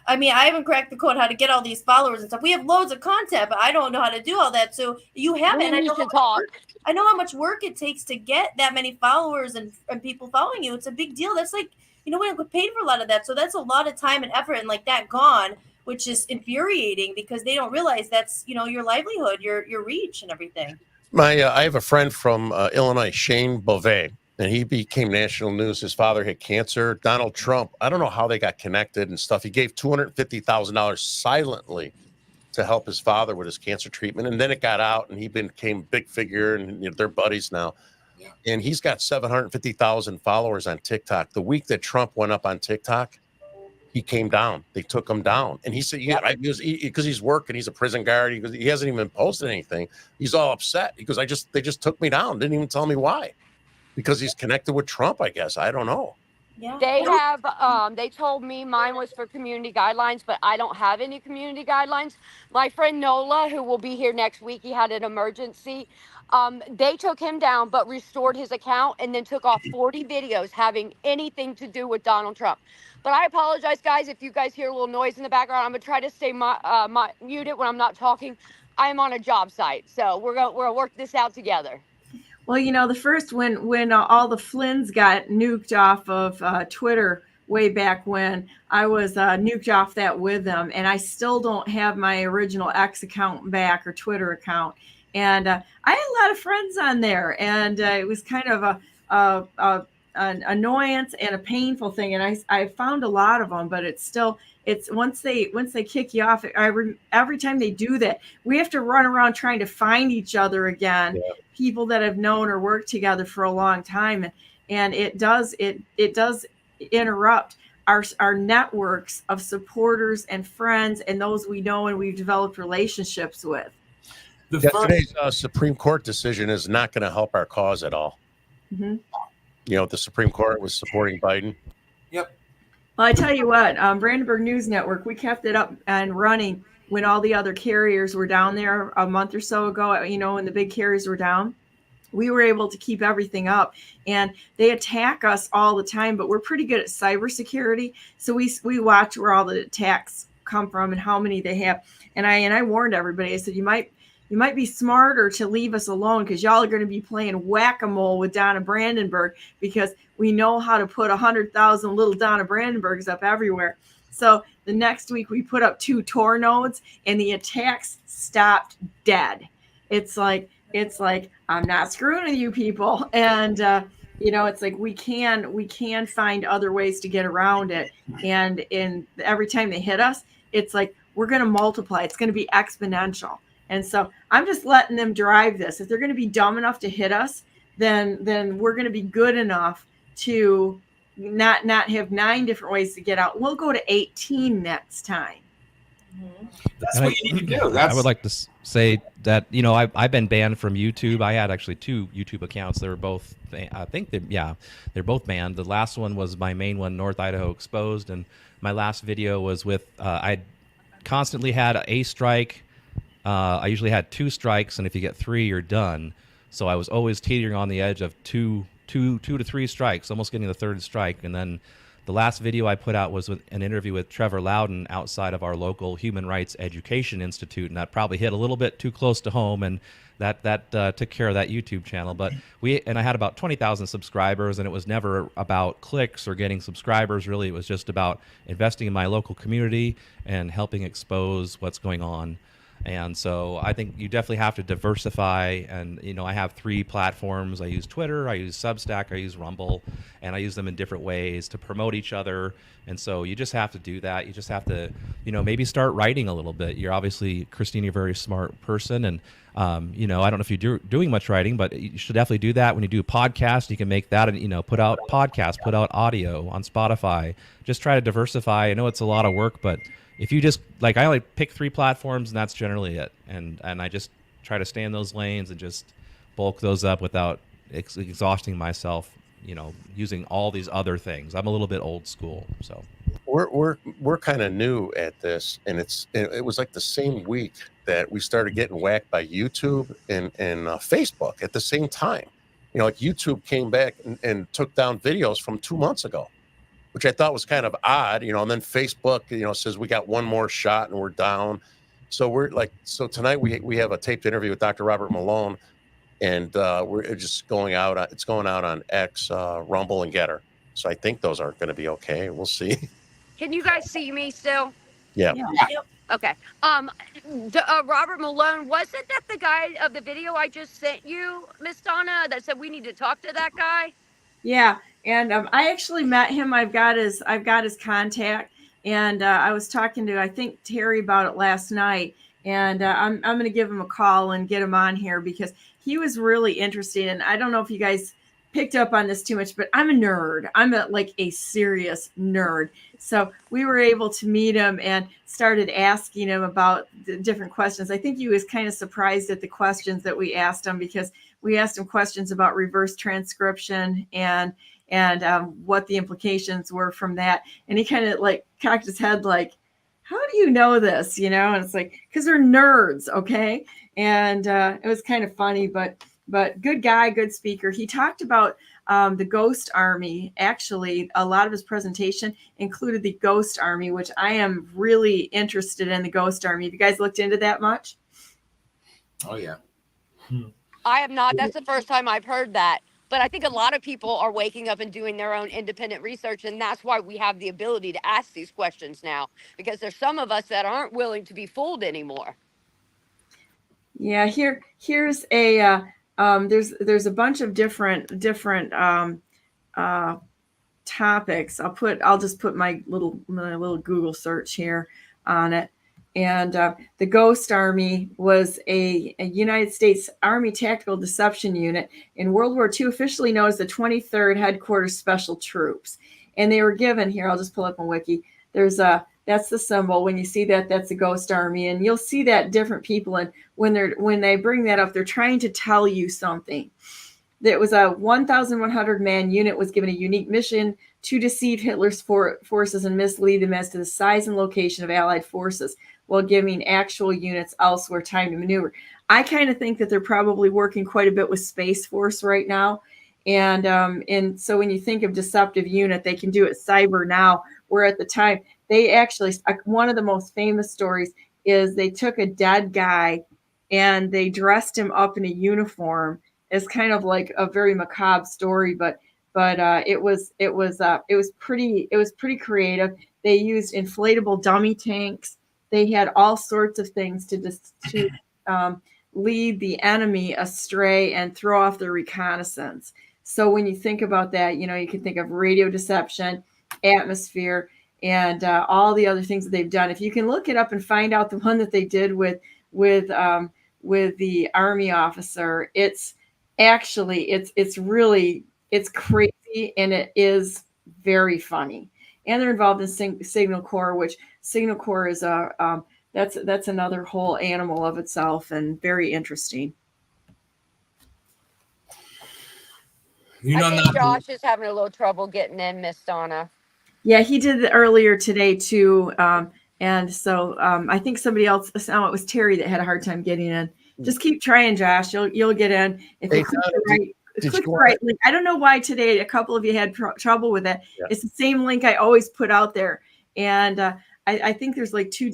haven't cracked the code how to get all these followers and stuff. We have loads of content, but I don't know how to do all that. So you have it. I know how much work it takes to get that many followers and people following you. It's a big deal. That's we don't get paid for a lot of that. So that's a lot of time and effort, and that gone, which is infuriating, because they don't realize that's, your livelihood, your reach and everything. I have a friend from Illinois, Shane Beauvais, and he became national news. His father had cancer. Donald Trump, I don't know how they got connected and stuff. He gave $250,000 silently to help his father with his cancer treatment. And then it got out, and he became a big figure, and they're buddies now. Yeah. And he's got 750,000 followers on TikTok. The week that Trump went up on TikTok, he came down. They took him down. And he said, because he's working, he's a prison guard. He hasn't even posted anything. He's all upset. He goes, they just took me down. Didn't even tell me why. Because he's connected with Trump, I guess. I don't know. Yeah. They have, they told me mine was for community guidelines, but I don't have any community guidelines. My friend Nola, who will be here next week, he had an emergency. They took him down, but restored his account and then took off 40 videos having anything to do with Donald Trump. But I apologize, guys, if you guys hear a little noise in the background. I'm going to try to stay muted when I'm not talking. I'm on a job site, so we're gonna work this out together. Well, the first when all the Flynns got nuked off of Twitter way back when, I was nuked off that with them, and I still don't have my original X account back, or Twitter account. And I had a lot of friends on there, and it was kind of an annoyance and a painful thing. And I found a lot of them, but it's once they kick you off, every time they do that, we have to run around trying to find each other again. Yeah. People that have known or worked together for a long time, and it does interrupt our networks of supporters and friends and those we know and we've developed relationships with. Today's Supreme Court decision is not going to help our cause at all. Mm-hmm. The Supreme Court was supporting Biden. Yep. Well, I tell you what, Brandenburg News Network, we kept it up and running when all the other carriers were down there a month or so ago, when the big carriers were down. We were able to keep everything up, and they attack us all the time, but we're pretty good at cybersecurity. So we watch where all the attacks come from and how many they have. And I warned everybody, I said, you might you might be smarter to leave us alone, because y'all are going to be playing whack-a-mole with Donna Brandenburg, because we know how to put 100,000 little Donna Brandenburgs up everywhere. So the next week we put up 2 Tor nodes and the attacks stopped dead. It's like I'm not screwing with you people. And it's like we can find other ways to get around it. And every time they hit us, it's like we're going to multiply. It's going to be exponential. And so I'm just letting them drive this. If they're going to be dumb enough to hit us, then we're going to be good enough to not have 9 different ways to get out. We'll go to 18 next time. That's what you need to do. I would like to say that, I've been banned from YouTube. I had actually 2 YouTube accounts. They were both, I think they're both banned. The last one was my main one, North Idaho Exposed. And my last video was with, I constantly had a strike. I usually had 2 strikes. And if you get 3, you're done. So I was always teetering on the edge of 2 to 3 strikes, almost getting the 3rd strike. And then the last video I put out was with an interview with Trevor Loudon outside of our local Human Rights Education Institute, and that probably hit a little bit too close to home, and that took care of that YouTube channel. But I had about 20,000 subscribers, and it was never about clicks or getting subscribers. Really, it was just about investing in my local community and helping expose what's going on. And so I think you definitely have to diversify. And, I have 3 platforms. I use Twitter, I use Substack, I use Rumble, and I use them in different ways to promote each other. And so you just have to do that. You just have to, maybe start writing a little bit. You're obviously, Christine, you're a very smart person. And, I don't know if you're doing much writing, but you should definitely do that. When you do a podcast, you can make that, and, put out podcasts, put out audio on Spotify. Just try to diversify. I know it's a lot of work, but if you just I only pick 3 platforms, and that's generally it. And I just try to stay in those lanes and just bulk those up without exhausting myself, using all these other things. I'm a little bit old school, so we're kind of new at this, and it was like the same week that we started getting whacked by YouTube and Facebook at the same time. Like YouTube came back and took down videos from 2 months ago, which I thought was kind of odd, and then Facebook, says we got one more shot and we're down. So so tonight we have a taped interview with Dr. Robert Malone, and we're just going out. It's going out on X, Rumble, and Getter. So I think those are going to be okay. We'll see. Can you guys see me still? Yeah. Okay. Robert Malone, wasn't that the guy of the video I just sent you, Miss Donna, that said we need to talk to that guy? Yeah, and I actually met him. I've got his contact, and I was talking to, I think, Terry about it last night, and I'm going to give him a call and get him on here, because he was really interested. And I don't know if you guys picked up on this too much, but I'm a nerd. I'm a serious nerd. So we were able to meet him and started asking him about the different questions. I think he was kind of surprised at the questions that we asked him, because we asked him questions about reverse transcription and what the implications were from that. And he kind of cocked his head how do you know this? And it's because they're nerds. Okay. And it was kind of funny, but good guy, good speaker. He talked about the Ghost Army. Actually, a lot of his presentation included the Ghost Army, which I am really interested in. The Ghost Army. Have you guys looked into that much? Oh, yeah. I have not. That's the first time I've heard that. But I think a lot of people are waking up and doing their own independent research. And that's why we have the ability to ask these questions now, because there's some of us that aren't willing to be fooled anymore. Yeah, here's a there's a bunch of different topics. I'll just put my little Google search here on it. And the Ghost Army was a United States Army Tactical Deception Unit in World War II, officially known as the 23rd Headquarters Special Troops. And they were given here. I'll just pull up on Wiki. That's the symbol. When you see that, that's the Ghost Army, and you'll see that different people. And when they bring that up, they're trying to tell you something. There was a 1,100 man unit was given a unique mission to deceive Hitler's forces and mislead them as to the size and location of Allied forces, while giving actual units elsewhere time to maneuver. I kind of think that they're probably working quite a bit with Space Force right now. And so when you think of deceptive unit, they can do it cyber now, where at the time they actually, one of the most famous stories is they took a dead guy and they dressed him up in a uniform. It's kind of like a very macabre story, but it was pretty creative. They used inflatable dummy tanks. They had all sorts of things to lead the enemy astray and throw off their reconnaissance. So when you think about that, you can think of radio deception, atmosphere, and all the other things that they've done. If you can look it up and find out the one that they did with the Army officer, it's crazy, and it is very funny. And they're involved in Signal Corps, which Signal Corps is that's another whole animal of itself and very interesting. I think Josh is having a little trouble getting in, Miss Donna. Yeah, he did it earlier today too. And so I think somebody else, it was Terry that had a hard time getting in. Just keep trying, Josh. You'll get in. If you click the right link. I don't know why today a couple of you had trouble with it. Yeah. It's the same link I always put out there. And I think there's like two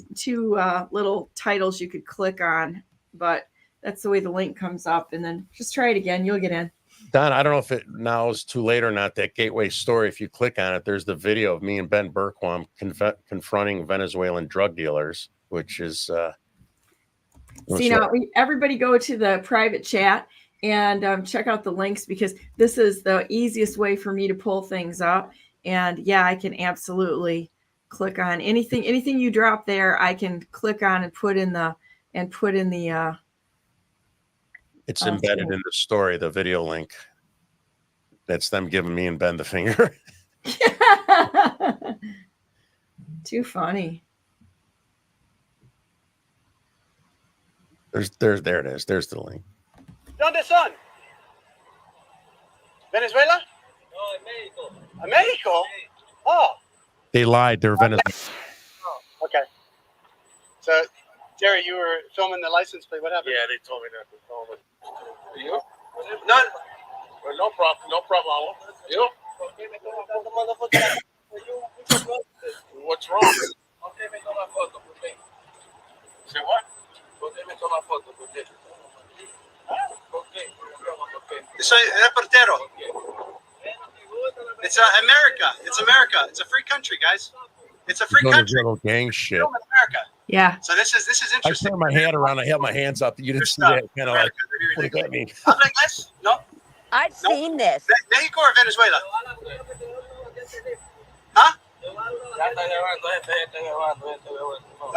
little titles you could click on, but that's the way the link comes up. And then just try it again. You'll get in. Don, I don't know if it now is too late or not, that Gateway story. If you click on it, there's the video of me and Ben Berkwam confronting Venezuelan drug dealers, which is... everybody go to the private chat and check out the links, because this is the easiest way for me to pull things up. And yeah, I can absolutely click on anything you drop there. I can click on and put in the it's embedded in the story, the video link. That's them giving me and Ben the finger. Too funny. There it is. There's the link. ¿Dónde son? ¿Venezuela? No, en México. ¿En Mexico? Oh. They lied. They're Venezuela. Oh, okay. So, Terry, you were filming the license plate. What happened? Yeah, they told me not to film it. You? None. Well, no problem. No problem. You? What's wrong? Say what? Soy reportero. It's America. It's America. It's a free country, guys. It's a free country. Little gang shit. America. Yeah. So this is interesting. I turned my hand around. I held my hands up. You didn't see that. Kind of like, what does that mean? ¿Habla inglés? No. I've seen this. Mexico or Venezuela? Huh?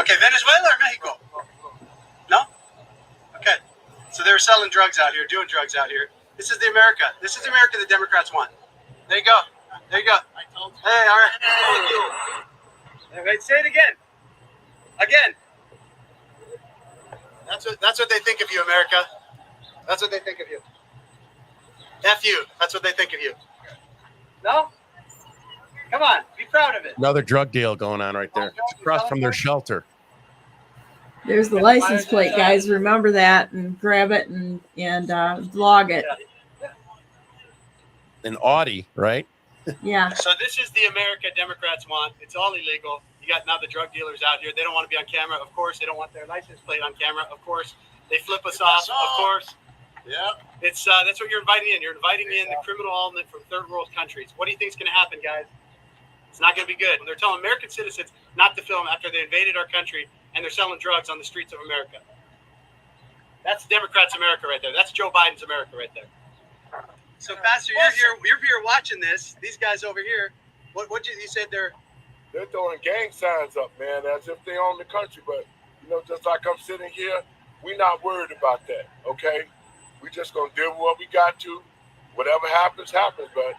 Okay, Venezuela or Mexico? No? Okay. So they were selling drugs out here, doing drugs out here. This is the America. This is the America the Democrats want. There you go. There you go. Hey, all right. Okay, say it again. Again. That's what they think of you, America. That's what they think of you. F you. That's what they think of you. No? Come on. Be proud of it. Another drug deal going on right there. It's across from their shelter. There's the license plate, guys. Remember that and grab it and vlog it. An Audi, right? Yeah. So this is the America Democrats want. It's all illegal. You got now the drug dealers out here. They don't want to be on camera. Of course, they don't want their license plate on camera. Of course, they flip us off. Of course. Yeah. It's that's what you're inviting in. You're inviting in the criminal element from third world countries. What do you think is going to happen, guys? It's not going to be good. They're telling American citizens not to film after they invaded our country, and they're selling drugs on the streets of America. That's Democrats' America right there. That's Joe Biden's America right there. So, Pastor, you're here watching this. These guys over here, what you said they're throwing gang signs up, man, as if they own the country. But just like I'm sitting here, we're not worried about that. Okay, we just gonna do what we got to. Whatever happens, happens. But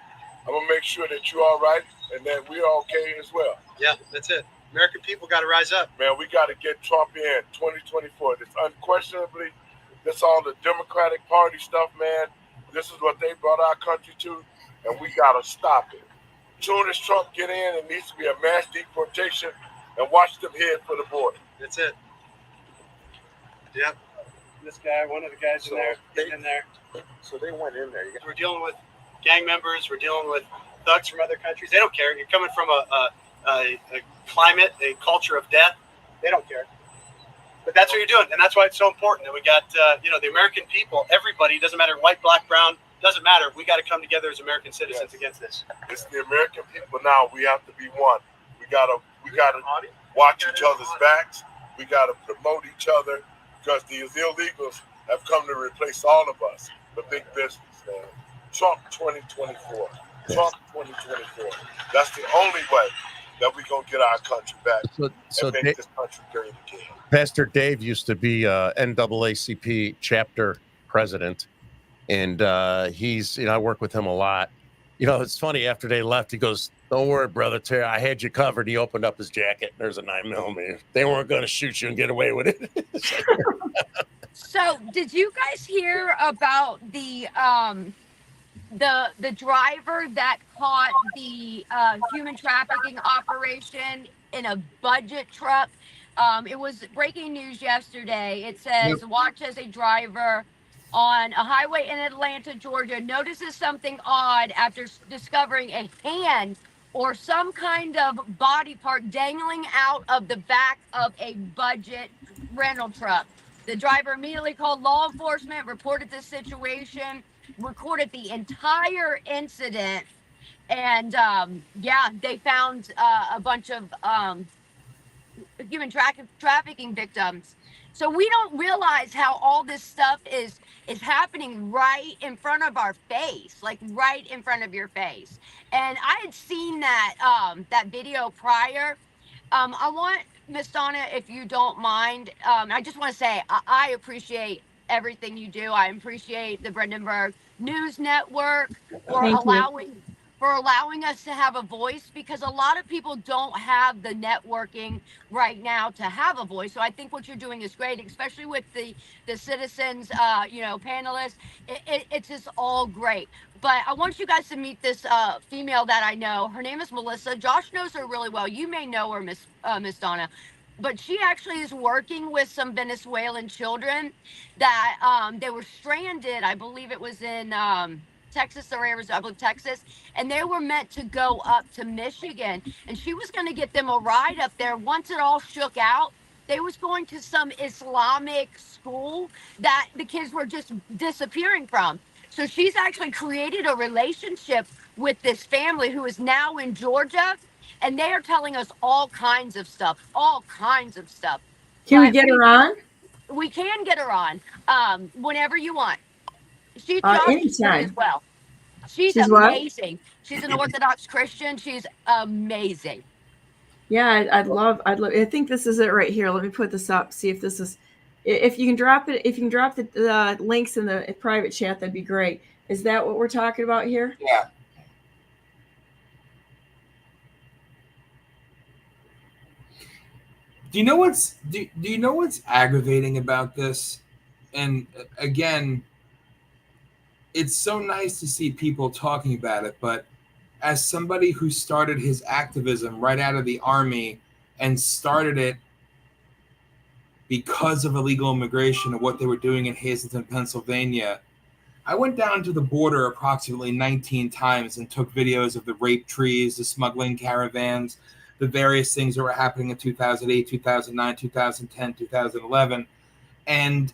I'm gonna make sure that you're all right and that we're okay as well. Yeah, that's it. American people got to rise up. Man, we got to get Trump in 2024. This unquestionably, this all the Democratic Party stuff, man. This is what they brought our country to, and we got to stop it. As soon as Trump get in, it needs to be a mass deportation and watch them head for the border. That's it. Yep. This guy, one of the guys in there, he's in there. So they went in there. We're dealing with gang members. We're dealing with thugs from other countries. They don't care. You're coming from a climate, a culture of death. They don't care. But that's what you're doing, and that's why it's so important that we got the American people, everybody, doesn't matter white, black, brown, doesn't matter. We got to come together as American citizens against this. It's the American people now. We have to be one. We gotta watch each other's backs. We gotta promote each other because these illegals have come to replace all of us. The big business, man. Trump 2024. Trump 2024. That's the only way that we're going to get our country back and make this country great again. Pastor Dave used to be NAACP chapter president, and he's, I work with him a lot. It's funny, after they left, he goes, "Don't worry, brother Terry, I had you covered." He opened up his jacket. There's a 9mm. They weren't going to shoot you and get away with it. So, did you guys hear about the driver that caught the human trafficking operation in a budget truck? It was breaking news yesterday. It says, "Watch as a driver on a highway in Atlanta, Georgia, notices something odd after discovering a hand or some kind of body part dangling out of the back of a budget rental truck. The driver immediately called law enforcement, reported the situation, recorded the entire incident, and they found a bunch of human trafficking victims. So we don't realize how all this stuff is happening right in front of our face, like right in front of your face. And I had seen that video prior. I want, Miss Donna, if you don't mind, I just want to say I appreciate everything you do. I appreciate the Brandenburg News Network for allowing us to have a voice, because a lot of people don't have the networking right now to have a voice. So I think what you're doing is great, especially with the citizens, panelists. It's just all great. But I want you guys to meet this female that I know. Her name is Melissa. Josh knows her really well. You may know her, Miss Donna. But she actually is working with some Venezuelan children that they were stranded. I believe it was in Texas or Arizona, I believe Texas, and they were meant to go up to Michigan, and she was going to get them a ride up there. Once it all shook out, they was going to some Islamic school that the kids were just disappearing from. So she's actually created a relationship with this family who is now in Georgia, and they are telling us all kinds of stuff. Can we get her on? We can get her on whenever you want. She's anytime as well. She's amazing. What? She's an Orthodox Christian. She's amazing. Yeah, I'd love. I think this is it right here. Let me put this up. See if this is. If you can drop it. If you can drop the links in the private chat, that'd be great. Is that what we're talking about here? Yeah. Do you know what's aggravating about this? And again, it's so nice to see people talking about it, but as somebody who started his activism right out of the army and started it because of illegal immigration and what they were doing in Hazleton, Pennsylvania, I went down to the border approximately 19 times and took videos of the rape trees, the smuggling caravans, the various things that were happening in 2008, 2009, 2010, 2011. And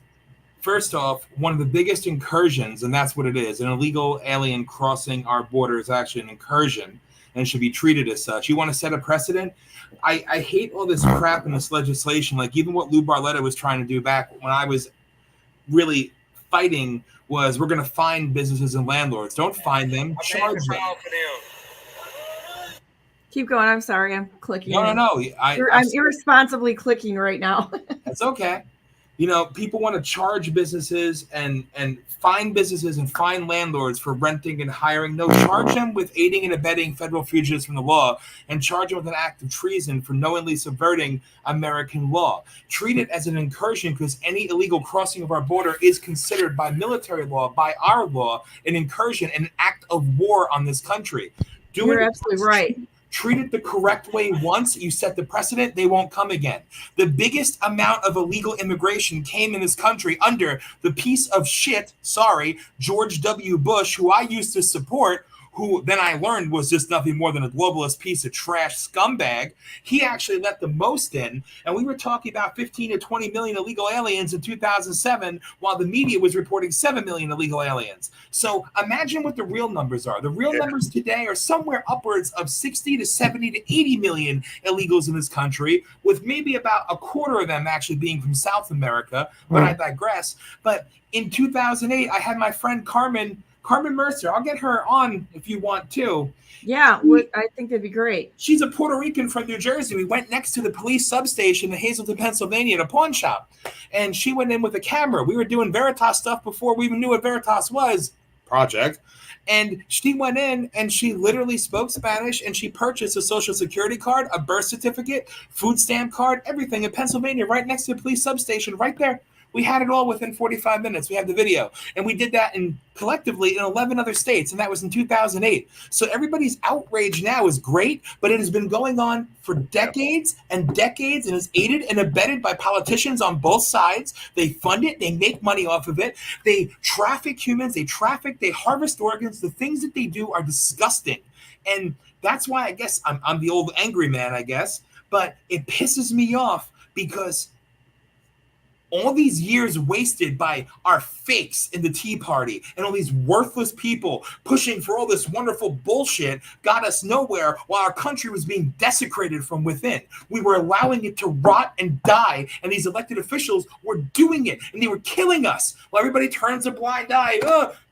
first off, one of the biggest incursions, and that's what it is, an illegal alien crossing our border is actually an incursion and should be treated as such. You want to set a precedent? I hate all this crap in this legislation. Like even what Lou Barletta was trying to do back when I was really fighting was we're going to fine businesses and landlords. Don't fine them, charge them. Keep going. I'm sorry. I'm clicking. No. I'm irresponsibly clicking right now. That's okay. People want to charge businesses and fine businesses and fine landlords for renting and hiring. No, charge them with aiding and abetting federal fugitives from the law and charge them with an act of treason for knowingly subverting American law. Treat it as an incursion because any illegal crossing of our border is considered by military law, by our law, an incursion, an act of war on this country. You're absolutely right. Treat it the correct way once, you set the precedent, they won't come again. The biggest amount of illegal immigration came in this country under the piece of shit, George W. Bush, who I used to support, who then I learned was just nothing more than a globalist piece of trash scumbag, he actually let the most in. And we were talking about 15 to 20 million illegal aliens in 2007, while the media was reporting 7 million illegal aliens. So imagine what the real numbers are. The real numbers today are somewhere upwards of 60 to 70 to 80 million illegals in this country, with maybe about a quarter of them actually being from South America. But I digress. But in 2008, I had my friend Carmen Mercer. I'll get her on if you want to. Yeah, I think that'd be great. She's a Puerto Rican from New Jersey. We went next to the police substation in Hazleton, Pennsylvania, at a pawn shop. And she went in with a camera. We were doing Veritas stuff before we even knew what Veritas was. Project. And she went in and she literally spoke Spanish, and she purchased a social security card, a birth certificate, food stamp card, everything in Pennsylvania, right next to the police substation, right there. We had it all within 45 minutes. We have the video. And we did that collectively in 11 other states, and that was in 2008. So everybody's outrage now is great, but it has been going on for decades and decades, and is aided and abetted by politicians on both sides. They fund it. They make money off of it. They traffic humans. They harvest organs. The things that they do are disgusting. And that's why I guess I'm the old angry man, I guess. But it pisses me off because all these years wasted by our fakes in the Tea Party and all these worthless people pushing for all this wonderful bullshit got us nowhere, while our country was being desecrated from within. We were allowing it to rot and die, and these elected officials were doing it, and they were killing us. While everybody turns a blind eye,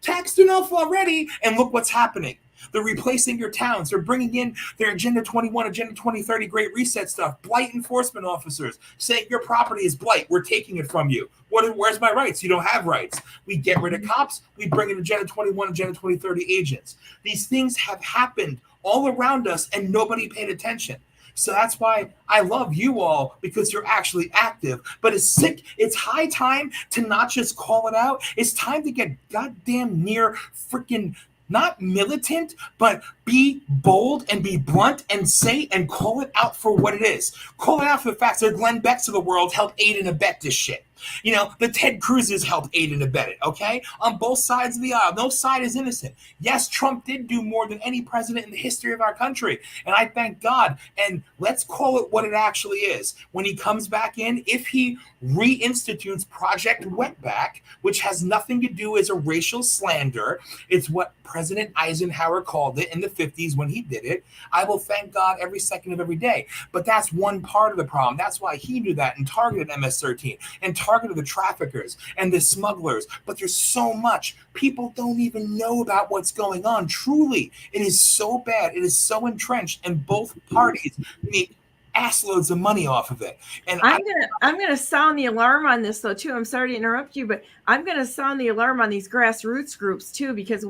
taxed enough already, and look what's happening. They're replacing your towns. They're bringing in their Agenda 21, Agenda 2030, Great Reset stuff. Blight enforcement officers saying your property is blight. We're taking it from you. Where's my rights? You don't have rights. We get rid of cops. We bring in Agenda 21, Agenda 2030 agents. These things have happened all around us, and nobody paid attention. So that's why I love you all, because you're actually active. But it's sick. It's high time to not just call it out. It's time to get goddamn near freaking not militant, but be bold and be blunt and say and call it out for what it is. Call it out for the fact that Glenn Becks of the world helped aid and abet this shit. You know, the Ted Cruz's helped aid and abet it, okay? On both sides of the aisle. No side is innocent. Yes, Trump did do more than any president in the history of our country, and I thank God. And let's call it what it actually is. When he comes back in, if he reinstitutes Project Wetback, which has nothing to do as a racial slander, it's what President Eisenhower called it in the 50s when he did it, I will thank God every second of every day. But that's one part of the problem. That's why he knew that and targeted MS-13 and targeted the traffickers and the smugglers. But there's so much. People don't even know about what's going on. Truly, it is so bad. It is so entrenched, and both parties make assloads of money off of it. And I'm gonna sound the alarm on this though too. I'm sorry to interrupt you, but I'm gonna sound the alarm on these grassroots groups too, because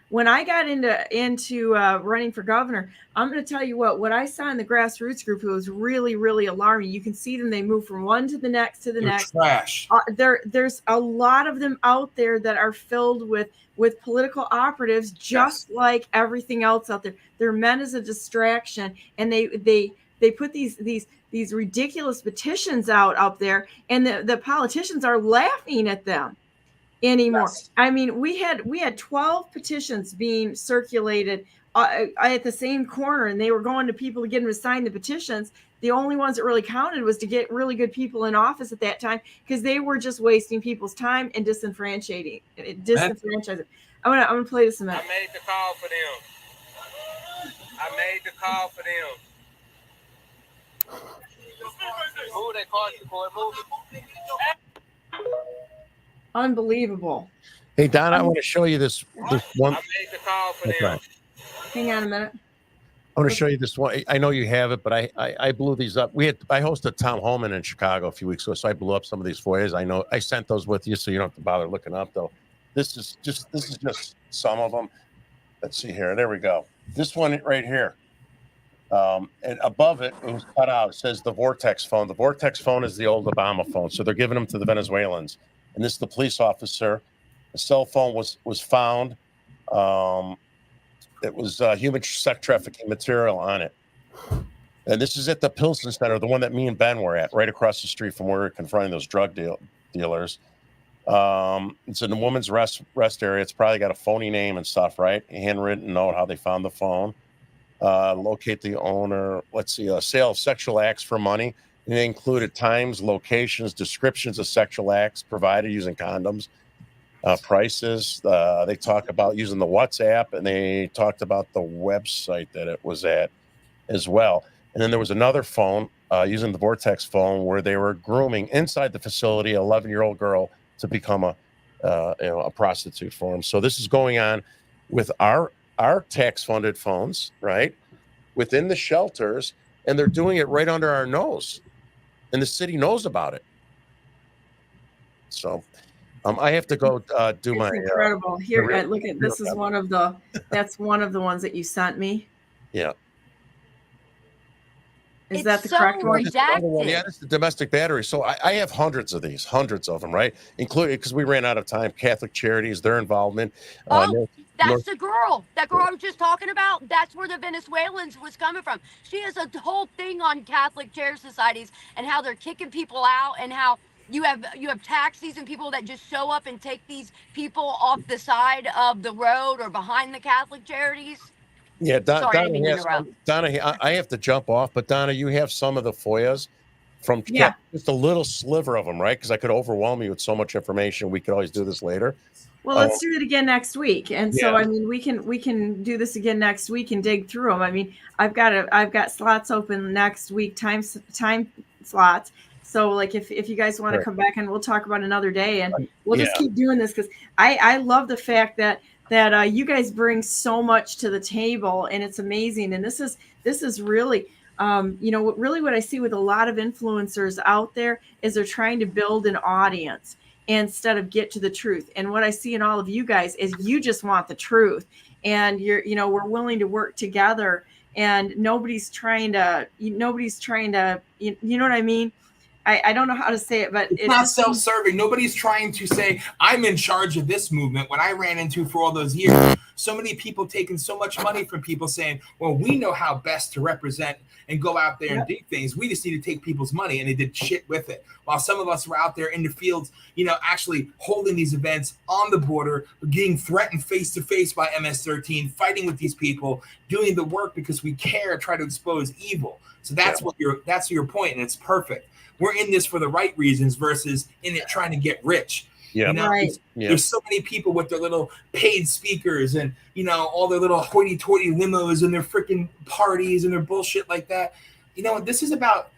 when I got into running for governor, I'm going to tell you what I saw in the grassroots group, it was really, really alarming. You can see them. They move from one to the next to the next. Trash. There's a lot of them out there that are filled with political operatives, just like everything else out there. They're meant as a distraction, and they put these ridiculous petitions out there, and the politicians are laughing at them anymore. Yes. I mean, we had 12 petitions being circulated at the same corner, and they were going to people to get them to sign the petitions. The only ones that really counted was to get really good people in office at that time, because they were just wasting people's time and disenfranchising. I'm gonna play this a minute. I made the call for them. Who they called you for a movie? Unbelievable. Hey, Don, I want to show you this one. I made the call for them. Right. Hang on a minute. I want to show you this one. I know you have it, but I blew these up. I hosted Tom Homan in Chicago a few weeks ago, so I blew up some of these for you. I know I sent those with you, so you don't have to bother looking up though. This is just some of them. Let's see here. There we go. This one right here. And above it was cut out. It says the Vortex phone. The Vortex phone is the old Obama phone, so they're giving them to the Venezuelans. And this is the police officer. The cell phone was found. It was human sex trafficking material on it. And this is at the Pilsen Center, the one that me and Ben were at, right across the street from where we were confronting those drug dealers. It's in the woman's rest area. It's probably got a phony name and stuff, right? A handwritten note, how they found the phone. Locate the owner. Let's see, a sale of sexual acts for money. And they included times, locations, descriptions of sexual acts provided using condoms, prices. They talk about using the WhatsApp, and they talked about the website that it was at as well. And then there was another phone using the Vortex phone where they were grooming inside the facility an 11-year-old girl to become a prostitute for them. So this is going on with our tax-funded phones, right, within the shelters, and they're doing it right under our nose, and the city knows about it. So I have to go do It's my incredible. Here, look at this. Is one of the that's one of the ones that you sent me. Yeah. Is It's that the so correct one? redacted. Yeah, it's the domestic battery. So I have hundreds of them, right? Including, because we ran out of time, Catholic Charities, their involvement. That's the girl. That girl I was just talking about. That's where the Venezuelans was coming from. She has a whole thing on Catholic Charity Societies and how they're kicking people out, and how you have taxis and people that just show up and take these people off the side of the road or behind the Catholic charities. Yeah, Sorry, I didn't mean to Donna, interrupt. Donna, I have to jump off, but Donna, you have some of the FOIAs from just a little sliver of them, right? Because I could overwhelm you with so much information. We could always do this later. Well, let's do it again next week. And so, I mean, we can do this again next week and dig through them. I mean, I've got slots open next week, time slots. So, like, if you guys want to come back, and we'll talk about another day, and we'll just keep doing this, because I love the fact that you guys bring so much to the table, and it's amazing. And this is really, really what I see with a lot of influencers out there is they're trying to build an audience instead of get to the truth. And what I see in all of you guys is you just want the truth, and we're willing to work together, and nobody's trying to, you know what I mean? I don't know how to say it, but it's not self-serving. Nobody's trying to say, I'm in charge of this movement. When I ran into for all those years, so many people taking so much money from people saying, well, we know how best to represent and go out there and do things. We just need to take people's money, and they did shit with it. While some of us were out there in the fields, actually holding these events on the border, getting threatened face-to-face by MS-13, fighting with these people, doing the work because we care, try to expose evil. So that's that's your point, and it's perfect. We're in this for the right reasons versus in it trying to get rich. Yeah. There's so many people with their little paid speakers and, all their little hoity-toity limos and their freaking parties and their bullshit like that. This is about,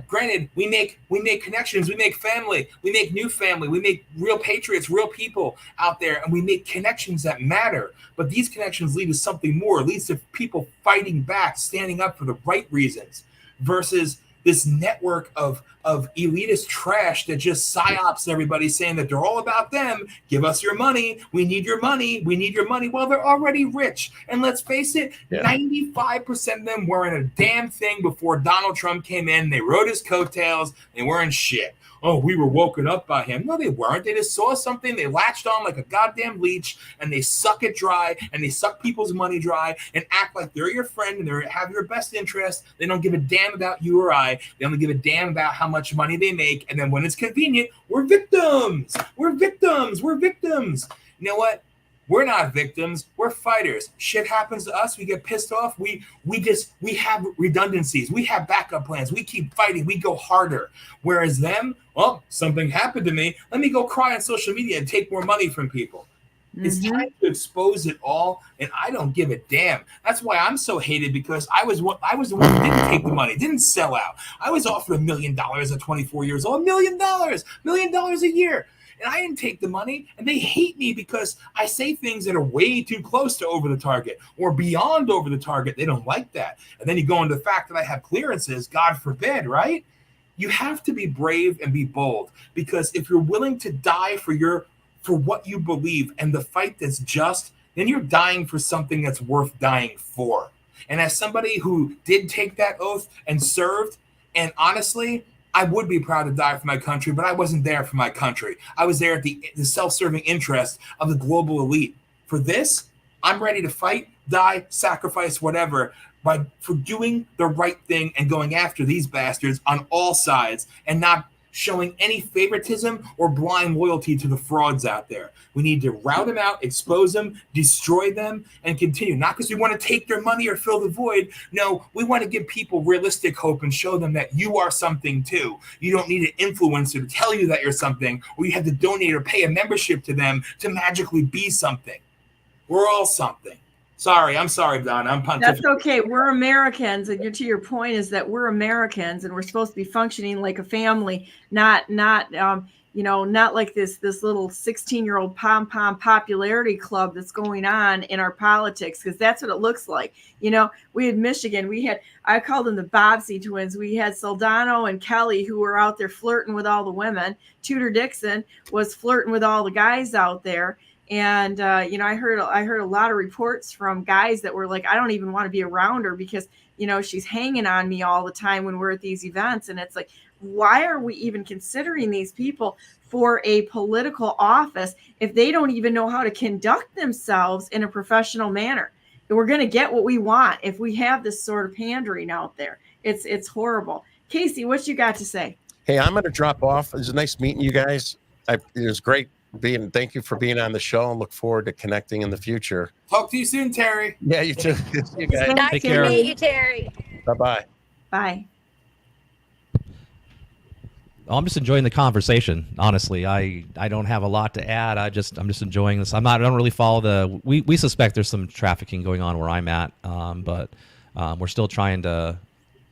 granted, we make connections, we make family, we make new family, we make real patriots, real people out there, and we make connections that matter. But these connections lead to something more, leads to people fighting back, standing up for the right reasons, versus this network of elitist trash that just psyops everybody, saying that they're all about them. Give us your money. We need your money. We need your money. Well, they're already rich. And let's face it, 95% of them weren't a damn thing before Donald Trump came in. They rode his coattails. They weren't shit. Oh, we were woken up by him. No, they weren't. They just saw something. They latched on like a goddamn leech, and they suck it dry, and they suck people's money dry and act like they're your friend and they have your best interest. They don't give a damn about you or I. They only give a damn about how much money they make. And then when it's convenient, we're victims. We're victims. We're victims. You know what? We're not victims. We're fighters. Shit happens to us. We get pissed off. We have redundancies. We have backup plans. We keep fighting. We go harder. Whereas them, well, something happened to me. Let me go cry on social media and take more money from people. It's time to expose it all, and I don't give a damn. That's why I'm so hated, because I was the one who didn't take the money, didn't sell out. I was offered $1 million at 24 years old. $1 million a year. And I didn't take the money, and they hate me because I say things that are way too close to over the target or beyond over the target. They don't like that. And then you go into the fact that I have clearances, God forbid, right? You have to be brave and be bold, because if you're willing to die for what you believe and the fight that's just, then you're dying for something that's worth dying for. And as somebody who did take that oath and served, and honestly, I would be proud to die for my country, but I wasn't there for my country. I was there at the self-serving interest of the global elite. For this, I'm ready to fight, die, sacrifice, whatever, for doing the right thing and going after these bastards on all sides, and not showing any favoritism or blind loyalty to the frauds out there. We need to rout them out, expose them, destroy them, and continue. Not because we want to take their money or fill the void. No, we want to give people realistic hope and show them that you are something too. You don't need an influencer to tell you that you're something, or you have to donate or pay a membership to them to magically be something. We're all something. I'm sorry, Don. I'm pontificating. That's okay. We're Americans, and to your point is that we're Americans, and we're supposed to be functioning like a family, not like this little 16-year-old pom-pom popularity club that's going on in our politics, because that's what it looks like. We had Michigan. I called them the Bobbsey twins. We had Soldano and Kelly, who were out there flirting with all the women. Tudor Dixon was flirting with all the guys out there. And, I heard a lot of reports from guys that were like, I don't even want to be around her because, she's hanging on me all the time when we're at these events. And it's like, why are we even considering these people for a political office if they don't even know how to conduct themselves in a professional manner? And we're going to get what we want if we have this sort of pandering out there. It's horrible. Casey, what you got to say? Hey, I'm going to drop off. It was nice meeting you guys. It was great. Thank you for being on the show, and look forward to connecting in the future. Talk to you soon, Terry. Yeah, you too. See you guys. Nice Take to care. meet you, Terry. Bye-bye. Bye. I'm just enjoying the conversation. Honestly, I don't have a lot to add. I'm just enjoying this. I don't really follow we suspect there's some trafficking going on where I'm at, but we're still trying to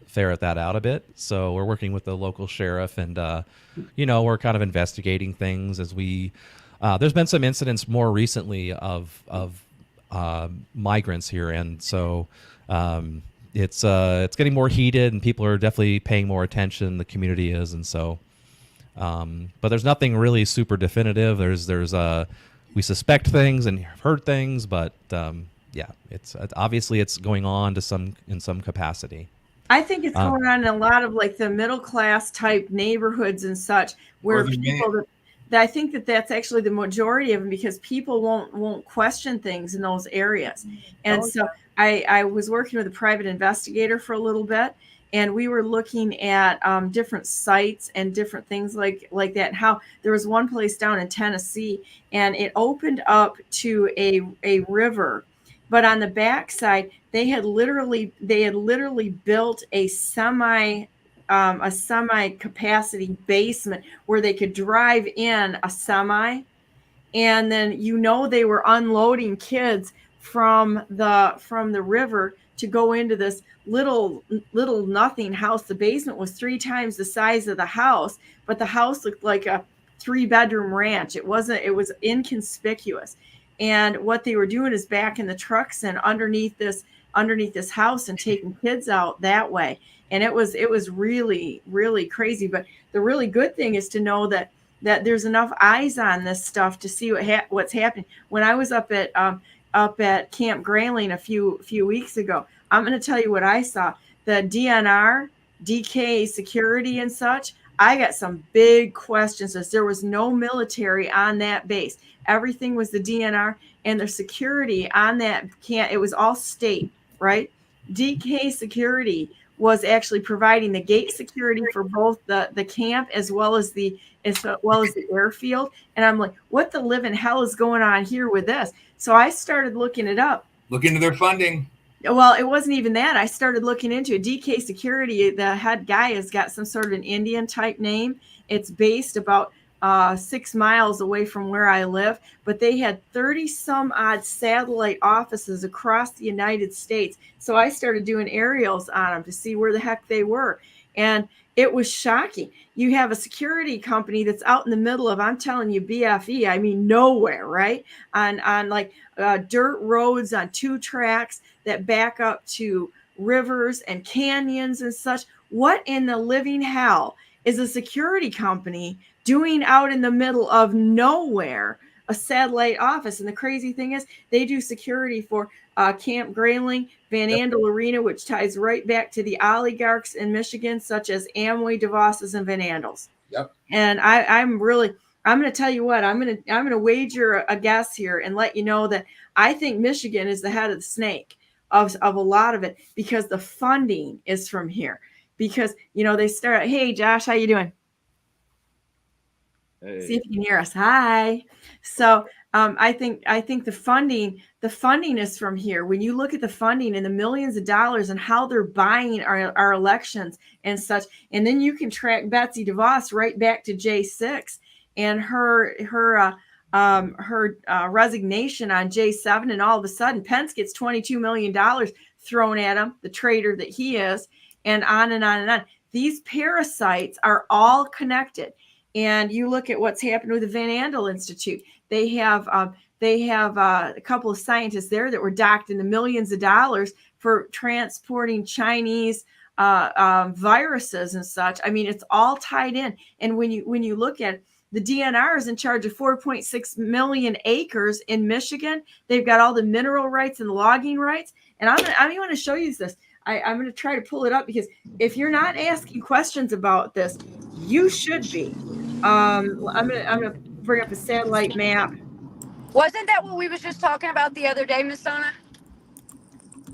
ferret that out a bit. So we're working with the local sheriff, and we're kind of investigating things as we. There's been some incidents more recently of migrants here, and so it's getting more heated, and people are definitely paying more attention. The community is, and so. But there's nothing really super definitive. We suspect things and heard things, but it's obviously it's going on in some capacity. I think it's going on in a lot of like the middle class type neighborhoods and such, where people I think that's actually the majority of them, because people won't question things in those areas. And I was working with a private investigator for a little bit, and we were looking at different sites and different things like that. And how there was one place down in Tennessee, and it opened up to a river, but on the backside they had literally built a semi capacity basement where they could drive in a semi, and then they were unloading kids from the river to go into this little nothing house. The basement was 3 times the size of the house, but the house looked like a 3-bedroom ranch. It was inconspicuous. And what they were doing is backing the trucks in underneath this house and taking kids out that way. And it was really, really crazy. But the really good thing is to know that there's enough eyes on this stuff to see what's happening. When I was up at Camp Grayling a few weeks ago, I'm going to tell you what I saw. The DNR, DK security and such, I got some big questions, as there was no military on that base. Everything was the DNR, and the security on that camp, it was all state, right? DK security was actually providing the gate security for both the camp as well as the airfield. And I'm like, what the living hell is going on here with this? So I started looking it up. Look into their funding. Well, it wasn't even that. I started looking into it. DK Security, the head guy has got some sort of an Indian type name. It's based about 6 miles away from where I live, but they had 30 some odd satellite offices across the United States. So I started doing aerials on them to see where the heck they were. And it was shocking. You have a security company that's out in the middle of, I'm telling you, BFE, I mean, nowhere, right? On like dirt roads on 2 tracks that back up to rivers and canyons and such. What in the living hell is a security company doing out in the middle of nowhere, a satellite office? And the crazy thing is, they do security for Camp Grayling, Van Andel Arena, which ties right back to the oligarchs in Michigan, such as Amway, DeVos's, and Van Andels. Yep. And I'm going to tell you what, I'm going to wager a guess here and let you know that I think Michigan is the head of the snake of a lot of it, because the funding is from here. Because, they start, hey, Josh, how you doing? See if you can hear us. Hi. So I think the funding is from here. When you look at the funding and the millions of dollars and how they're buying our elections and such, and then you can track Betsy DeVos right back to J6 and her resignation on J7, and all of a sudden Pence gets $22 million thrown at him, the traitor that he is, and on and on and on. These parasites are all connected. And you look at what's happened with the Van Andel Institute. They have a couple of scientists there that were docked in the millions of dollars for transporting Chinese viruses and such. I mean, it's all tied in. And when you look at it, the DNR is in charge of 4.6 million acres in Michigan. They've got all the mineral rights and logging rights. And I'm going to show you this. I'm going to try to pull it up, because if you're not asking questions about this, you should be. I'm gonna bring up a satellite map. Wasn't that what we was just talking about the other day, Miss Donna?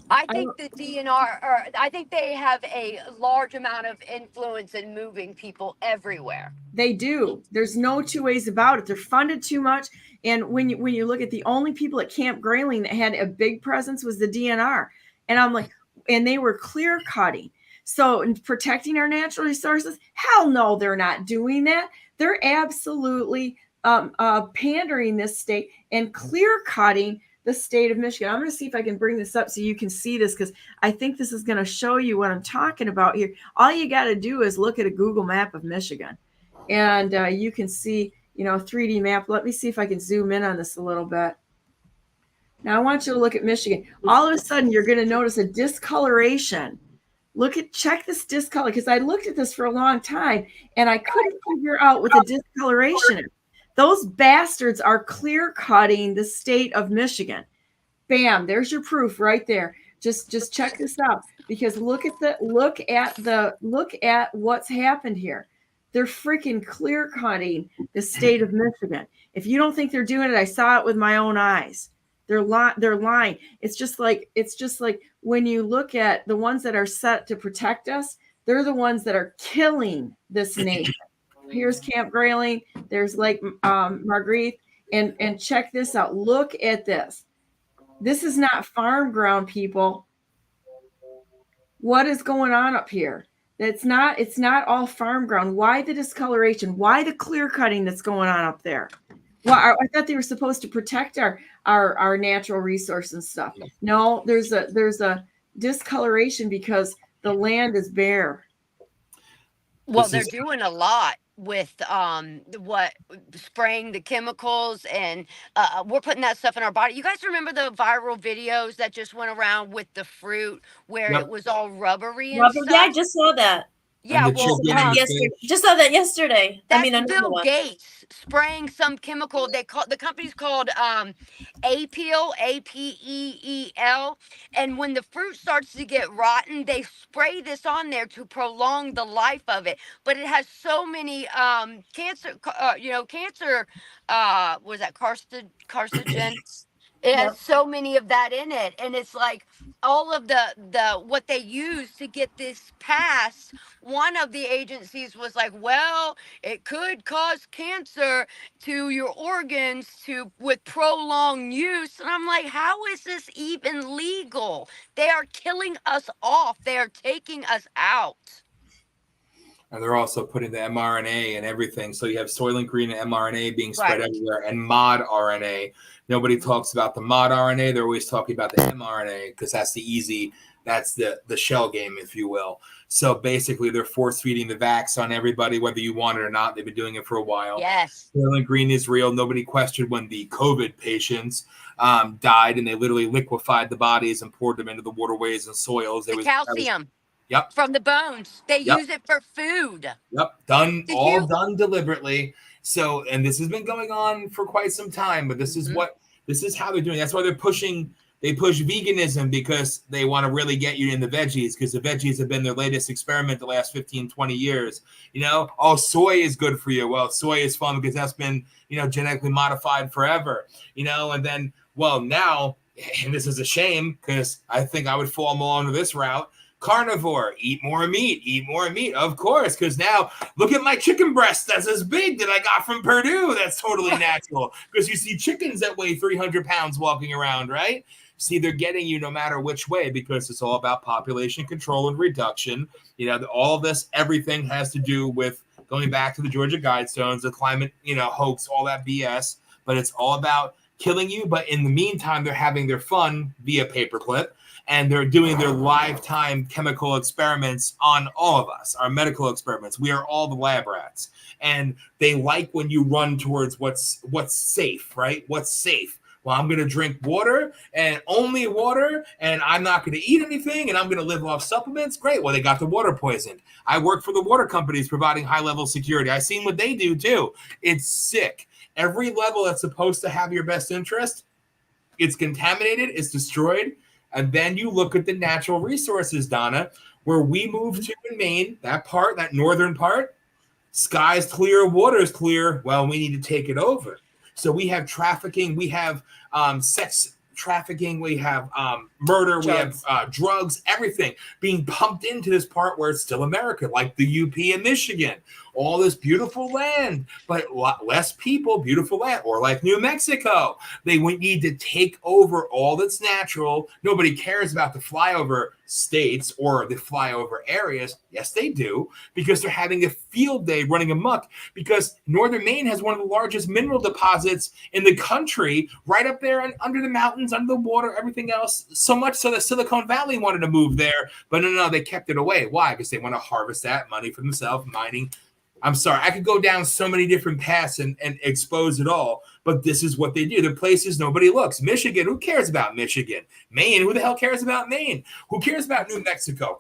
I think the DNR, or I think they have a large amount of influence in moving people everywhere. They do. There's no two ways about it. They're funded too much. And when you look at the only people at Camp Grayling that had a big presence was the DNR. And I'm like, and they were clear cutting. So protecting our natural resources, hell no, they're not doing that. They're absolutely pandering this state and clear cutting the state of Michigan. I'm going to see if I can bring this up so you can see this, because I think this is going to show you what I'm talking about here. All you got to do is look at a Google map of Michigan, and you can see, 3D map. Let me see if I can zoom in on this a little bit. Now I want you to look at Michigan. All of a sudden, you're going to notice a discoloration. Check this discolor, because I looked at this for a long time and I couldn't figure out what the discoloration is. Those bastards are clear cutting the state of Michigan. Bam, there's your proof right there. Just check this out, because look at what's happened here. They're freaking clear cutting the state of Michigan. If you don't think they're doing it, I saw it with my own eyes. They're lying. It's just like when you look at the ones that are set to protect us, they're the ones that are killing this nation. Here's Camp Grayling. There's Lake Marguerite. And check this out. Look at this. This is not farm ground, people. What is going on up here? It's not all farm ground. Why the discoloration? Why the clear cutting that's going on up there? Well, I thought they were supposed to protect our natural resource and stuff. No, there's a discoloration because the land is bare. Well, they're doing a lot with spraying the chemicals, and we're putting that stuff in our body. You guys remember the viral videos that just went around with the fruit where it was all rubbery and stuff? Yeah, I just saw that. Yeah, well, just saw that yesterday. That's Bill Gates spraying some chemical. The company's called Apeel, APEEL, and when the fruit starts to get rotten, they spray this on there to prolong the life of it. But it has so many cancer. Was that carcinogens? It has so many of that in it, and it's like all of the what they use to get this passed. One of the agencies was like, well, it could cause cancer to your organs with prolonged use. And I'm like, how is this even legal? They are killing us off. They are taking us out. And they're also putting the mRNA and everything. So you have Soylent Green and mRNA being spread everywhere, and mod RNA. Nobody talks about the mod RNA. They're always talking about the mRNA because that's the shell game, if you will. So basically, they're force feeding the vax on everybody, whether you want it or not. They've been doing it for a while. Yes. Soylent Green is real. Nobody questioned when the COVID patients died, and they literally liquefied the bodies and poured them into the waterways and soils. Calcium. Yep. From the bones. They use it for food. Yep. Done deliberately. So, and this has been going on for quite some time, but this is how they're doing. That's why they push veganism, because they want to really get you in the veggies, because the veggies have been their latest experiment the last 15, 20 years. Soy is good for you. Well, soy is fun because that's been, genetically modified forever, and then, now, and this is a shame because I think I would fall more onto this route, Carnivore, eat more meat, of course, because now look at my chicken breast that's as big that I got from Purdue. That's totally natural because you see chickens that weigh 300 pounds walking around, right? See, they're getting you no matter which way because it's all about population control and reduction. All this, everything has to do with going back to the Georgia Guidestones, the climate, hoax, all that BS, but it's all about killing you. But in the meantime, they're having their fun via paperclip. And they're doing their lifetime chemical experiments on all of us, our medical experiments. We are all the lab rats. And they like when you run towards what's safe, right? What's safe? Well, I'm going to drink water and only water, and I'm not going to eat anything, and I'm going to live off supplements. Great. Well, they got the water poisoned. I work for the water companies providing high-level security. I've seen what they do, too. It's sick. Every level that's supposed to have your best interest, it's contaminated, it's destroyed. And then you look at the natural resources, Donna, where we moved to in Maine, that northern part, sky's clear, water's clear. Well, we need to take it over. So we have trafficking, we have sex trafficking, we have murder, we have drugs, everything being pumped into this part where it's still America, like the UP and Michigan. All this beautiful land, but a lot less people, beautiful land, or like New Mexico. They would need to take over all that's natural. Nobody cares about the flyover states or the flyover areas. Yes, they do, because they're having a field day running amok because northern Maine has one of the largest mineral deposits in the country right up there and under the mountains, under the water, everything else. So much so that Silicon Valley wanted to move there, but no, they kept it away. Why? Because they want to harvest that money for themselves, mining. I'm sorry, I could go down so many different paths and expose it all, but this is what they do. The places nobody looks. Michigan, who cares about Michigan? Maine, who the hell cares about Maine? Who cares about New Mexico?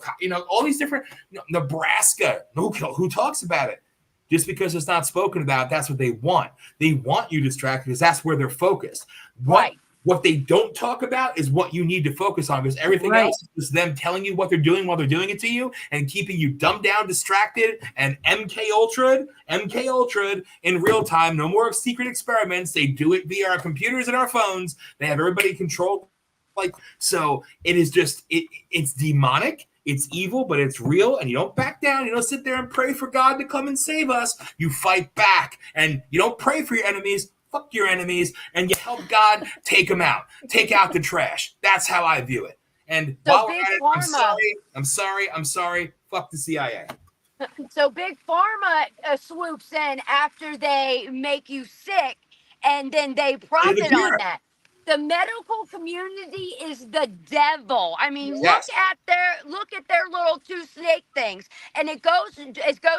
All these different, Nebraska, who talks about it? Just because it's not spoken about, that's what they want. They want you distracted because that's where they're focused. What they don't talk about is what you need to focus on, because everything else is them telling you what they're doing while they're doing it to you and keeping you dumbed down, distracted, and MK Ultra'd in real time. No more of secret experiments. They do it via our computers and our phones. They have everybody controlled. So it is just, it's demonic. It's evil, but it's real, and you don't back down. You don't sit there and pray for God to come and save us. You fight back, and you don't pray for your enemies. Fuck your enemies, and you help God take them out. Take out the trash. That's how I view it. And so while we're at it, I'm sorry. Fuck the CIA. So Big Pharma swoops in after they make you sick, and then they profit on that. The medical community is the devil. I mean, look at their little two snake things, and it goes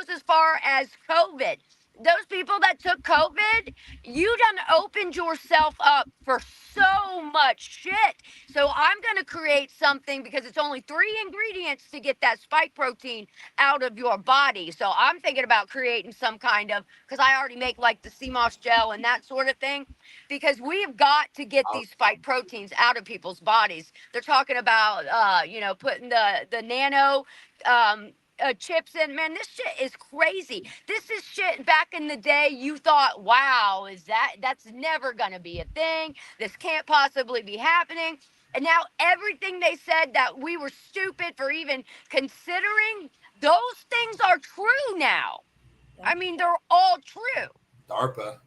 as far as COVID. Those people that took COVID, you done opened yourself up for so much shit. So I'm going to create something because it's only 3 ingredients to get that spike protein out of your body. So I'm thinking about creating some kind of, because I already make like the CMOS gel and that sort of thing, because we've got to get these spike proteins out of people's bodies. They're talking about, putting the nano, chips in. Man, this shit is crazy. This is shit back in the day you thought, wow, that's never gonna be a thing. This can't possibly be happening. And now everything they said that we were stupid for even considering, those things are true now. I mean, they're all true. DARPA.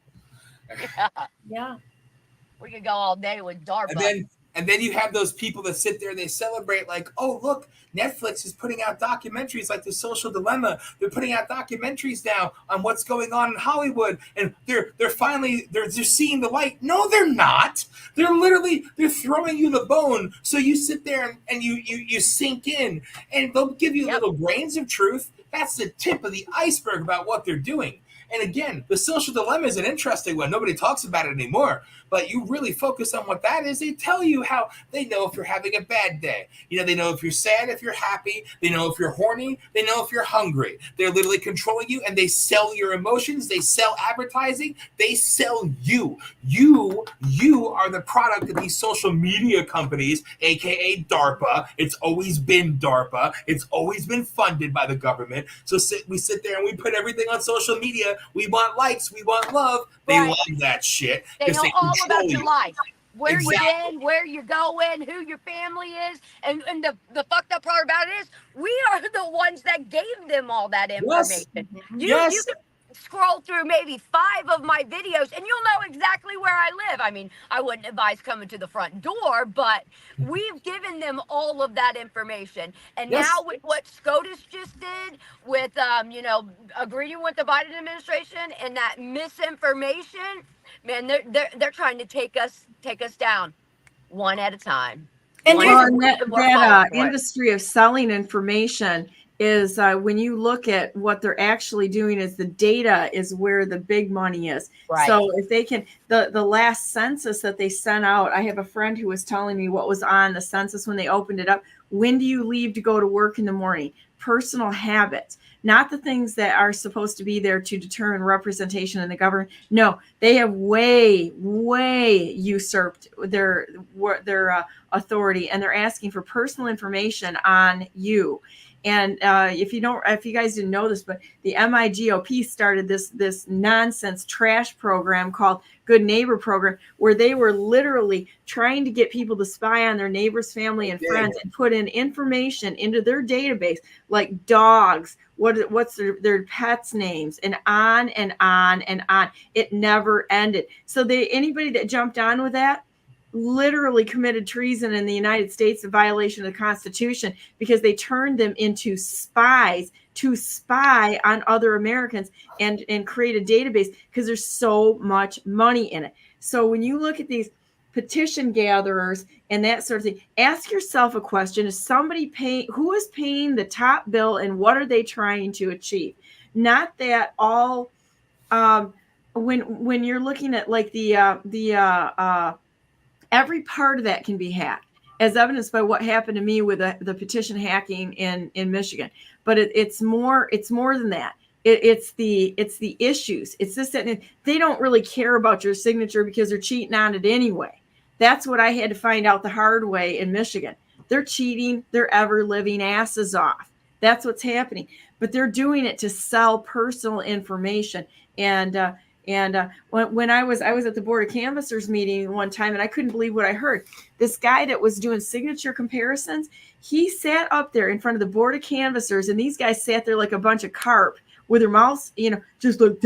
Yeah. We could go all day with DARPA. And then you have those people that sit there and they celebrate like, oh, look, Netflix is putting out documentaries like The Social Dilemma. They're putting out documentaries now on what's going on in Hollywood. And they're seeing the light. No, they're not. They're throwing you the bone. So you sit there and you sink in, and they'll give you little grains of truth. That's the tip of the iceberg about what they're doing. And again, The Social Dilemma is an interesting one. Nobody talks about it anymore. But you really focus on what that is. They tell you how they know if you're having a bad day. They know if you're sad, if you're happy. They know if you're horny. They know if you're hungry. They're literally controlling you, and they sell your emotions. They sell advertising. They sell you. You are the product of these social media companies, a.k.a. DARPA. It's always been DARPA. It's always been funded by the government. So we sit there and we put everything on social media. We want likes. We want love. They love that shit. They know all about your life. where Exactly. you've been, where you're going, who your family is. And the fucked up part about it is we are the ones that gave them all that Yes. information. Mhm. You Yes. can scroll through maybe 5 of my videos and you'll know exactly where I live. I mean, I wouldn't advise coming to the front door, but we've given them all of that information. And Yes. now with what SCOTUS just did with, agreeing with the Biden administration and that misinformation, man, they're trying to take us down one at a time. And One here's- at a Well, time. We're falling for it. industry of selling information is when you look at what they're actually doing is the data is where the big money is. Right. So if they can, the last census that they sent out, I have a friend who was telling me what was on the census when they opened it up. When do you leave to go to work in the morning? Personal habits, not the things that are supposed to be there to determine representation in the government. No, they have way usurped their authority, and they're asking for personal information on you. And if you guys didn't know this, but the MIGOP started this nonsense trash program called Good Neighbor Program, where they were literally trying to get people to spy on their neighbors, family, and friends, and put in information into their database, like dogs, what's their pets' names, and on and on and on. It never ended. So anybody that jumped on with that literally committed treason in the United States, a violation of the Constitution, because they turned them into spies to spy on other Americans and create a database because there's so much money in it. So when you look at these petition gatherers and that sort of thing, ask yourself a question: is somebody who is paying the top bill, and what are they trying to achieve? Not that all when you're looking at like every part of that can be hacked, as evidenced by what happened to me with the petition hacking in Michigan. But it's more than that. It's the issues. It's this, and they don't really care about your signature because they're cheating on it anyway. That's what I had to find out the hard way in Michigan. They're cheating their ever living asses off. That's what's happening. But they're doing it to sell personal information. And when I was at the Board of Canvassers meeting one time, and I couldn't believe what I heard. This guy that was doing signature comparisons, he sat up there in front of the Board of Canvassers, and these guys sat there like a bunch of carp with their mouths, just like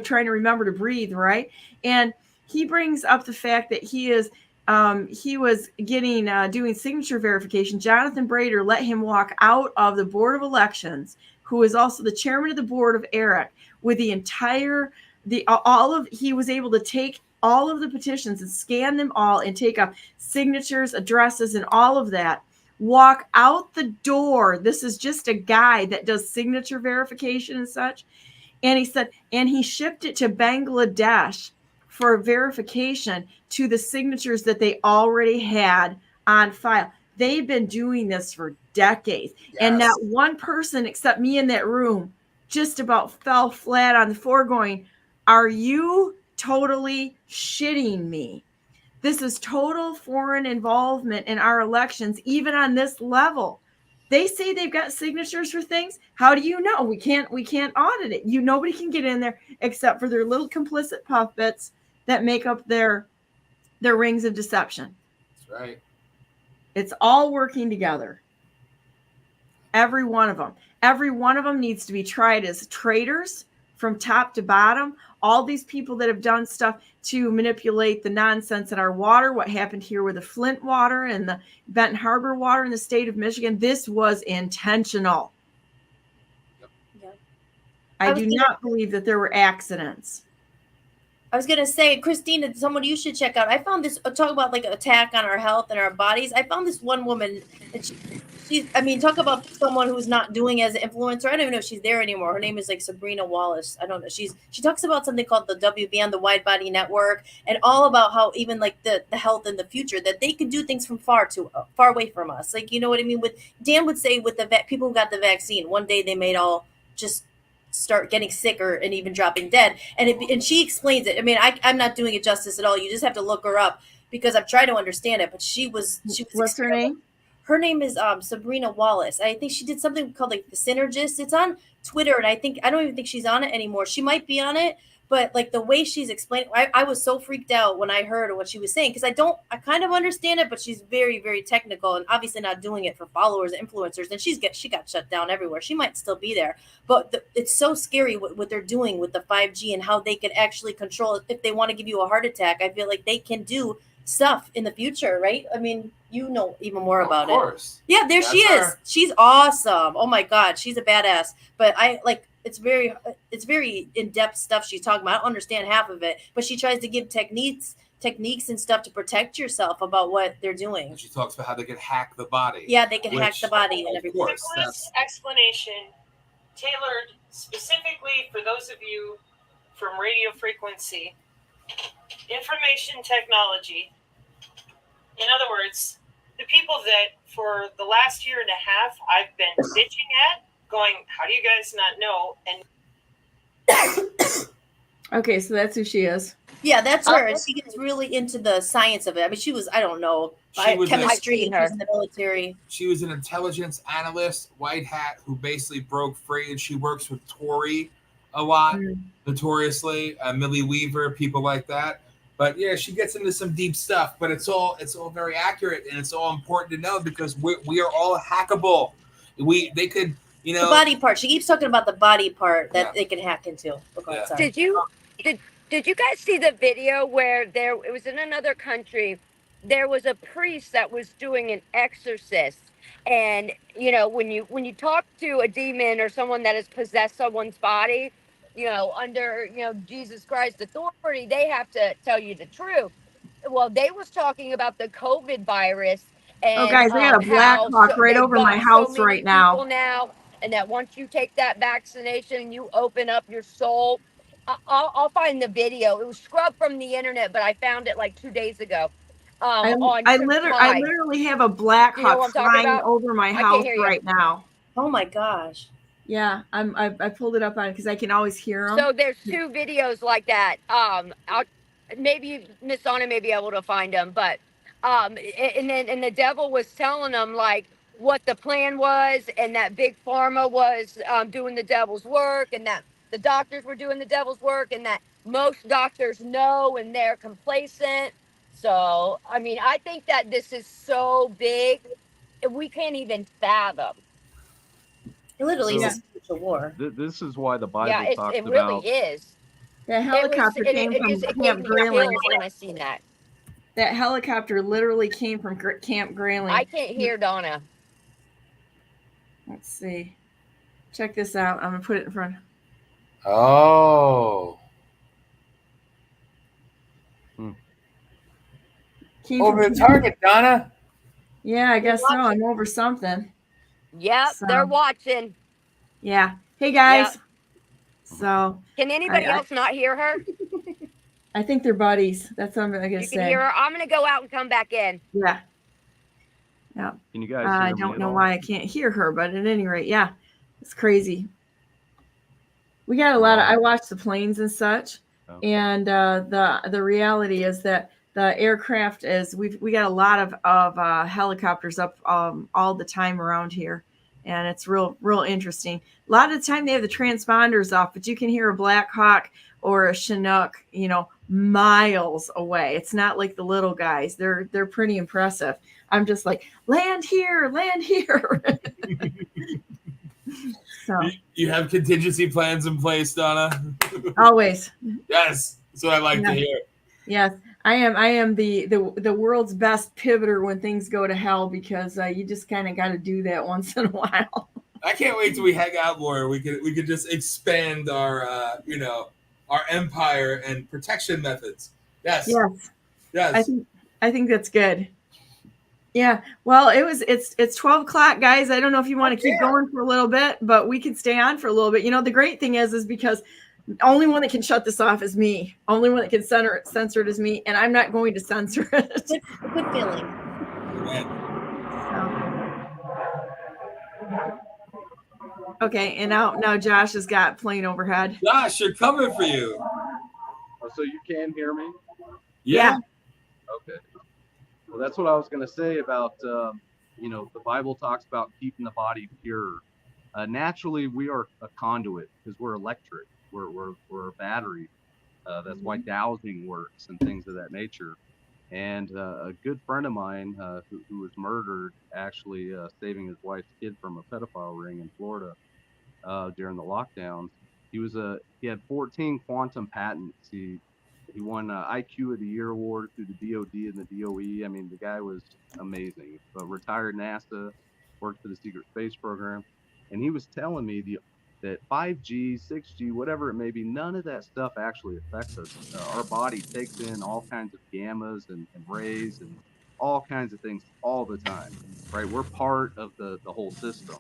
trying to remember to breathe, right? And he brings up the fact that he was doing signature verification. Jonathan Brader let him walk out of the Board of Elections, who is also the chairman of the board of ERIC, with the entire he was able to take all of the petitions and scan them all and take up signatures, addresses, and all of that. Walk out the door. This is just a guy that does signature verification and such. And he said, and he shipped it to Bangladesh for verification to the signatures that they already had on file. They've been doing this for decades. Yes. And not one person except me in that room just about fell flat on the floor going, are you totally shitting me? This is total foreign involvement in our elections, even on this level. They say they've got signatures for things. How do you know? We can't audit it. Nobody can get in there except for their little complicit puppets that make up their rings of deception. That's right. It's all working together. Every one of them. Every one of them needs to be tried as traitors from top to bottom. All these people that have done stuff to manipulate the nonsense in our water, what happened here with the Flint water and the Benton Harbor water in the state of Michigan, this was intentional. Yep. I do not believe that there were accidents. I was going to say, Christina, someone you should check out. I found this, talk about like an attack on our health and our bodies. I found this one woman, and talk about someone who's not doing as an influencer. I don't even know if she's there anymore. Her name is like Sabrina Wallace. I don't know. She talks about something called the WBN, the Wide Body Network, and all about how even like the health in the future, that they can do things from far away from us. Like, you know what I mean? With Dan would say with the people who got the vaccine, one day they may all just start getting sicker and even dropping dead. And she explains it. I mean, I'm not doing it justice at all. You just have to look her up because I'm trying to understand it. But she was What's her name? Her name is Sabrina Wallace. I think she did something called like the Synergist. It's on Twitter, and I don't even think she's on it anymore. She might be on it, but like the way she's explaining, I was so freaked out when I heard what she was saying, because I kind of understand it, but she's very, very technical and obviously not doing it for followers, influencers, and she got shut down everywhere. She might still be there, but it's so scary what they're doing with the 5G and how they could actually control it. If they want to give you a heart attack, I feel like they can do stuff in the future, right? I mean, you know even more about it. Of course. Yeah, there she is. She's awesome. Oh my God, she's a badass. But I like it's very in-depth stuff she's talking about. I don't understand half of it, but she tries to give techniques and stuff to protect yourself about what they're doing. And she talks about how they can hack the body. Yeah, they can hack the body and everything. Simplest explanation tailored specifically for those of you from radio frequency, information technology. In other words, the people that for the last year and a half I've been bitching at, going, how do you guys not know? And Okay, so that's who she is. Yeah, that's her. And she gets really into the science of it. I mean, she was, I don't know, chemistry. She was in the military. She was an intelligence analyst, white hat, who basically broke free, and she works with Tory a lot, notoriously, Millie Weaver, people like that. But yeah, she gets into some deep stuff, but it's all very accurate, and it's all important to know because we are all hackable. They could, you know, the body part. She keeps talking about the body part that they can hack into. Okay, sorry. Did you guys see the video where it was in another country? There was a priest that was doing an exorcist, and you know when you talk to a demon or someone that has possessed someone's body, you know, under, you know, Jesus Christ's authority, they have to tell you the truth. Well, they was talking about the COVID virus. And, guys, we got a Black Hawk right over my house right now. And that once you take that vaccination, you open up your soul. I'll find the video. It was scrubbed from the internet, but I found it like 2 days ago. I literally have a Black Hawk flying over my house right now. Oh my gosh. Yeah, I pulled it up on because I can always hear them. So there's 2 videos like that. Maybe Miss Anna may be able to find them, but and the devil was telling them like what the plan was, and that big pharma was doing the devil's work, and that the doctors were doing the devil's work, and that most doctors know and they're complacent. So I mean, I think that this is so big we can't even fathom. It literally is a spiritual war. This is why the Bible talks it about. Really is. That helicopter came from Camp Grayling. When I seen that. That helicopter literally came from Camp Grayling. I can't hear Donna. Let's see. Check this out. I'm gonna put it in front. Oh. Over the target, Donna. Yeah, I guess so. I'm over something. Yep, they're watching. Yeah. Hey guys. Yep. So can anybody else not hear her? I think they're buddies. That's what I'm gonna say. You can hear her. I'm gonna go out and come back in. Yeah. Yeah. Can you guys? I don't know why I can't hear her, but at any rate, yeah, it's crazy. We got a lot of. I watch the planes and such, and the reality is that the aircraft is we got a lot of helicopters up all the time around here, and it's real interesting. A lot of the time they have the transponders off, but you can hear a Black Hawk or a Chinook, you know, miles away. It's not like the little guys. They're pretty impressive. I'm just like, land here. So you have contingency plans in place, Donna? Always. Yes. That's what I like to hear. Yes. I am the world's best pivoter when things go to hell, because you just kind of got to do that once in a while. I can't wait till we hang out more. We could just expand our our empire and protection methods. Yes. I think that's good. Yeah. Well, it's 12 o'clock, guys. I don't know if you want to keep going for a little bit, but we can stay on for a little bit. You know, the great thing is because the only one that can shut this off is me. Only one that can censor it is me, and I'm not going to censor it. Good feeling. Okay, and now Josh has got plane overhead. Josh, you're coming for you. Oh, so you can hear me? Yeah. Okay. Well, that's what I was going to say about, the Bible talks about keeping the body pure. Naturally, we are a conduit because we're electric. We're a battery. That's why dowsing works and things of that nature. And a good friend of mine who was murdered, actually saving his wife's kid from a pedophile ring in Florida during the lockdowns. He had 14 quantum patents. He won IQ of the Year award through the DoD and the DOE. I mean, the guy was amazing. Retired NASA, worked for the secret space program, and he was telling me that 5G, 6G, whatever it may be, none of that stuff actually affects us. Our body takes in all kinds of gammas and rays and all kinds of things all the time, right? We're part of the whole system.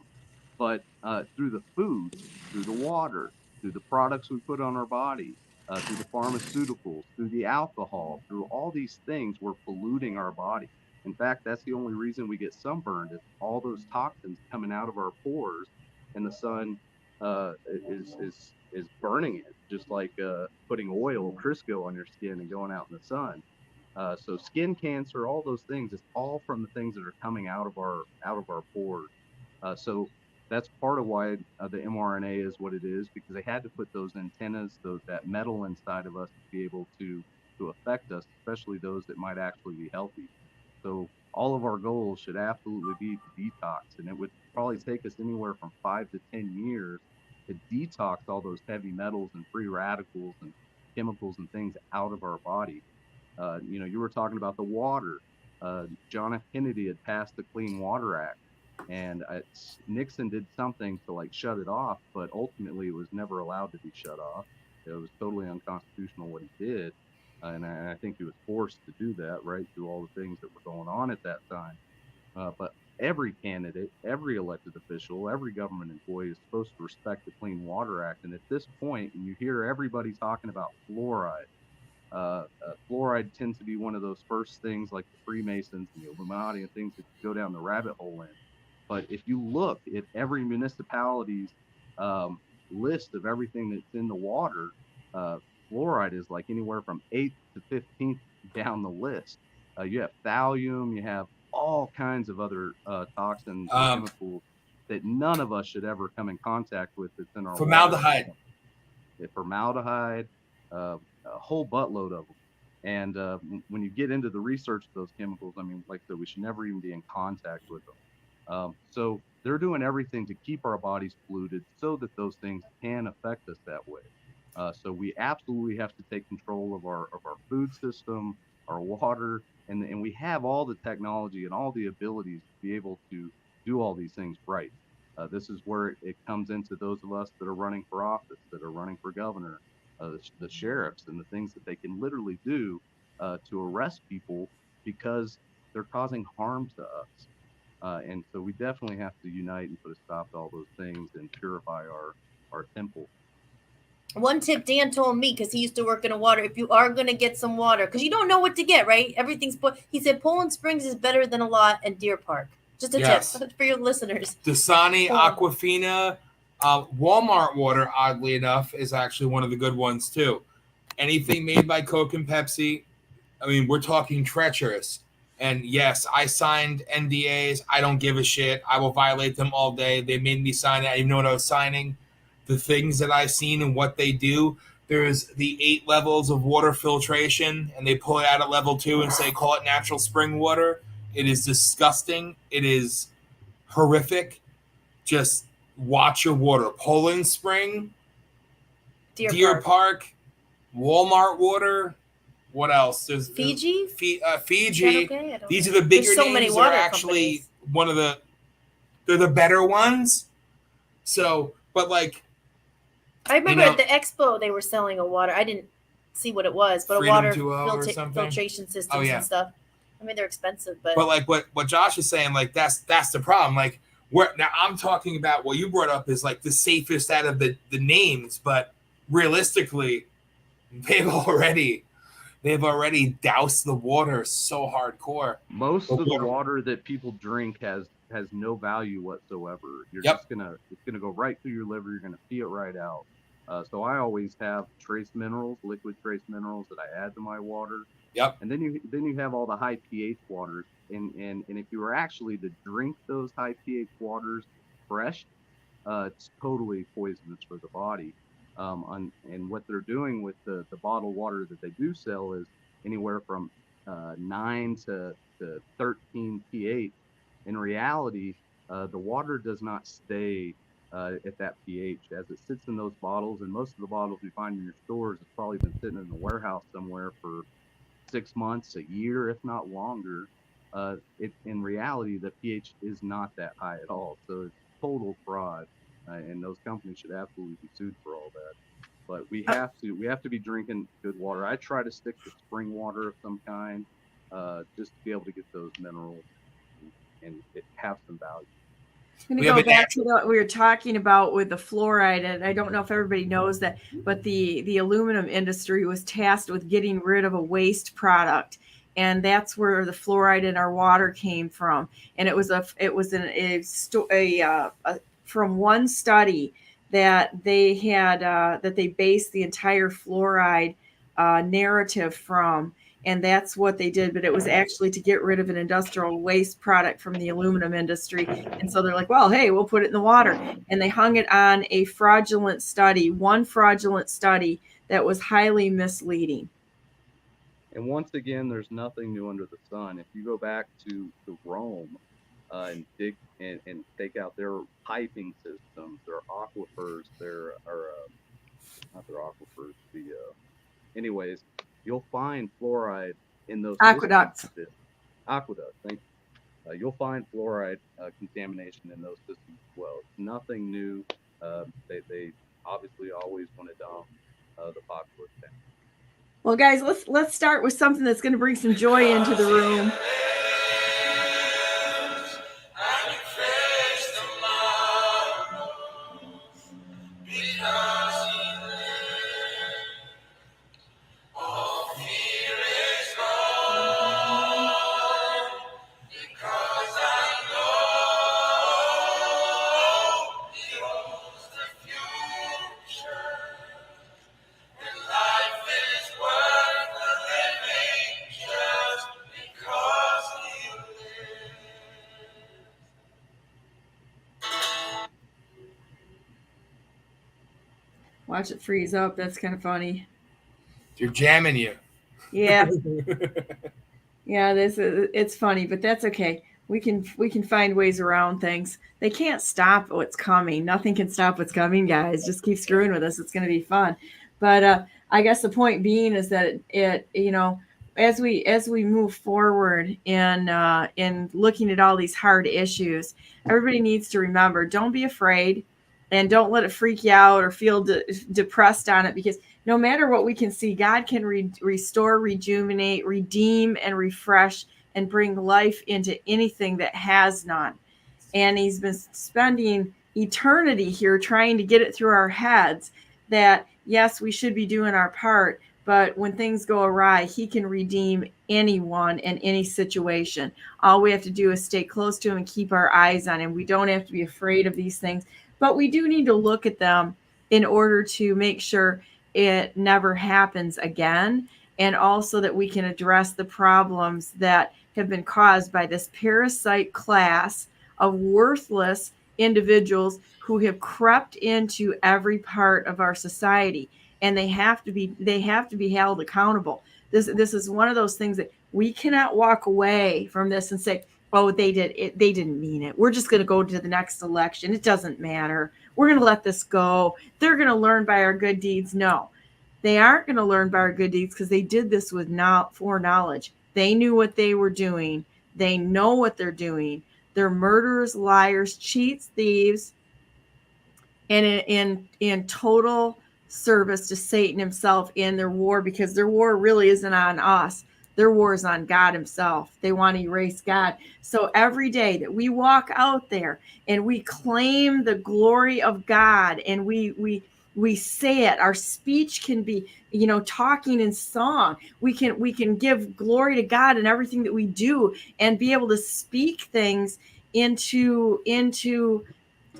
But through the food, through the water, through the products we put on our body, through the pharmaceuticals, through the alcohol, through all these things, we're polluting our body. In fact, that's the only reason we get sunburned is all those toxins coming out of our pores, and the sun is burning it, just like putting oil, Crisco on your skin and going out in the sun. So skin cancer, all those things, it's all from the things that are coming out of our pores. So that's part of why the mRNA is what it is, because they had to put those antennas, that metal inside of us to be able to affect us, especially those that might actually be healthy. So all of our goals should absolutely be to detox, and it would probably take us anywhere from 5 to 10 years to detox all those heavy metals and free radicals and chemicals and things out of our body. You were talking about the water. John F. Kennedy had passed the Clean Water Act, and Nixon did something to like shut it off, but ultimately it was never allowed to be shut off. It was totally unconstitutional what he did, and I think he was forced to do that, right, through all the things that were going on at that time. But every candidate, every elected official, every government employee is supposed to respect the Clean Water Act. And at this point, you hear everybody talking about fluoride. Fluoride tends to be one of those first things like the Freemasons and the Illuminati and things that go down the rabbit hole in. But if you look at every municipality's list of everything that's in the water, fluoride is like anywhere from 8th to 15th down the list. You have thallium, you have all kinds of other toxins and chemicals that none of us should ever come in contact with that's in our formaldehyde. Water. Formaldehyde, a whole buttload of them. And when you get into the research of those chemicals, I mean, like I said, we should never even be in contact with them. So they're doing everything to keep our bodies polluted so that those things can affect us that way. So we absolutely have to take control of our food system, our water, and we have all the technology and all the abilities to be able to do all these things right. This is where it comes into those of us that are running for office, that are running for governor, the sheriffs, and the things that they can literally do to arrest people because they're causing harm to us. And so we definitely have to unite and put a stop to all those things and purify our temple. One tip Dan told me, because he used to work in a water, if you are going to get some water, because you don't know what to get, right? Everything's, he said Poland Springs is better than a lot and Deer Park. Just a tip for your listeners. Dasani, Aquafina, Walmart water, oddly enough, is actually one of the good ones too. Anything made by Coke and Pepsi, I mean, we're talking treacherous. And yes, I signed NDAs. I don't give a shit. I will violate them all day. They made me sign it. I didn't know what I was signing. The things that I've seen and what they do, there's the 8 levels of water filtration, and they pull it out at level 2 and say, call it natural spring water. It is disgusting. It is horrific. Just watch your water. Poland Spring, Deer Park, Walmart water. What else? There's Fiji. Fiji. Okay? These are the bigger so names. Many that are actually companies. They're the better ones. So, but like, I remember at the expo they were selling a water. I didn't see what it was, but Freedom a water filtration systems and stuff. I mean, they're expensive, but like what Josh is saying, like that's the problem. Like now I'm talking about what you brought up is like the safest out of the names, but realistically, they've already doused the water so hardcore. Most of the water that people drink has no value whatsoever. You're just it's gonna go right through your liver. You're gonna pee it right out. So I always have trace minerals, liquid trace minerals that I add to my water. Yep. And then you have all the high pH waters. And if you were actually to drink those high pH waters fresh, it's totally poisonous for the body. And what they're doing with the bottled water that they do sell is anywhere from 9 to 13 pH. In reality, the water does not stay at that pH as it sits in those bottles. And most of the bottles you find in your stores have probably been sitting in a warehouse somewhere for 6 months, a year, if not longer. In reality, the pH is not that high at all. So it's total fraud, and those companies should absolutely be sued for all that. But we have to be drinking good water. I try to stick to spring water of some kind, just to be able to get those minerals and it have some value. I'm going to go back to what we were talking about with the fluoride, and I don't know if everybody knows that, but the aluminum industry was tasked with getting rid of a waste product, and that's where the fluoride in our water came from. And it was from one study that they had that they based the entire fluoride narrative from. And that's what they did, but it was actually to get rid of an industrial waste product from the aluminum industry. And so they're like, well, hey, we'll put it in the water. And they hung it on a fraudulent study, one fraudulent study that was highly misleading. And once again, there's nothing new under the sun. If you go back to Rome and dig and take out their piping systems, their aquifers, not their aquifers, anyways, you'll find fluoride in those aqueducts. Aqueducts, thank you. You'll find fluoride contamination in those systems as well. It's nothing new. They obviously always want to dump the popular thing. Well, guys, let's start with something that's going to bring some joy into the room. Watch it freeze up. That's kind of funny. They're jamming you. Yeah. Yeah, it's funny, but that's okay. We can find ways around things. They can't stop what's coming. Nothing can stop what's coming, guys. Just keep screwing with us. It's going to be fun. But I guess the point being is that it as we move forward in looking at all these hard issues, everybody needs to remember, don't be afraid. And don't let it freak you out or feel depressed on it, because no matter what we can see, God can restore, rejuvenate, redeem, and refresh and bring life into anything that has none. And he's been spending eternity here trying to get it through our heads that, yes, we should be doing our part, but when things go awry, he can redeem anyone in any situation. All we have to do is stay close to him and keep our eyes on him. We don't have to be afraid of these things. But we do need to look at them in order to make sure it never happens again, and also that we can address the problems that have been caused by this parasite class of worthless individuals who have crept into every part of our society, and they have to be held accountable. This is one of those things that we cannot walk away from this and say, oh, they didn't mean it. We're just going to go to the next election. It doesn't matter. We're going to let this go. They're going to learn by our good deeds. No, they aren't going to learn by our good deeds, because they did this with foreknowledge. They knew what they were doing. They know what they're doing. They're murderers, liars, cheats, thieves, and in total service to Satan himself in their war, because their war really isn't on us. Their war is on God himself. They want to erase God. So every day that we walk out there and we claim the glory of God, and we say it, our speech can be, talking in song. We can give glory to God in everything that we do, and be able to speak things into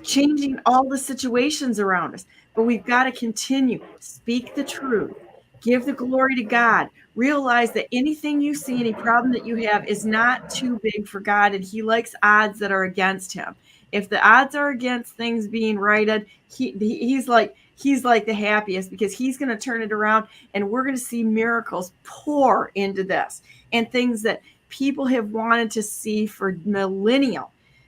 changing all the situations around us. But we've got to continue. Speak the truth. Give the glory to God. Realize that anything you see, any problem that you have, is not too big for God, and he likes odds that are against him. If the odds are against things being righted, he's like, he's like the happiest because he's going to turn it around, and we're going to see miracles pour into this and things that people have wanted to see for millennia.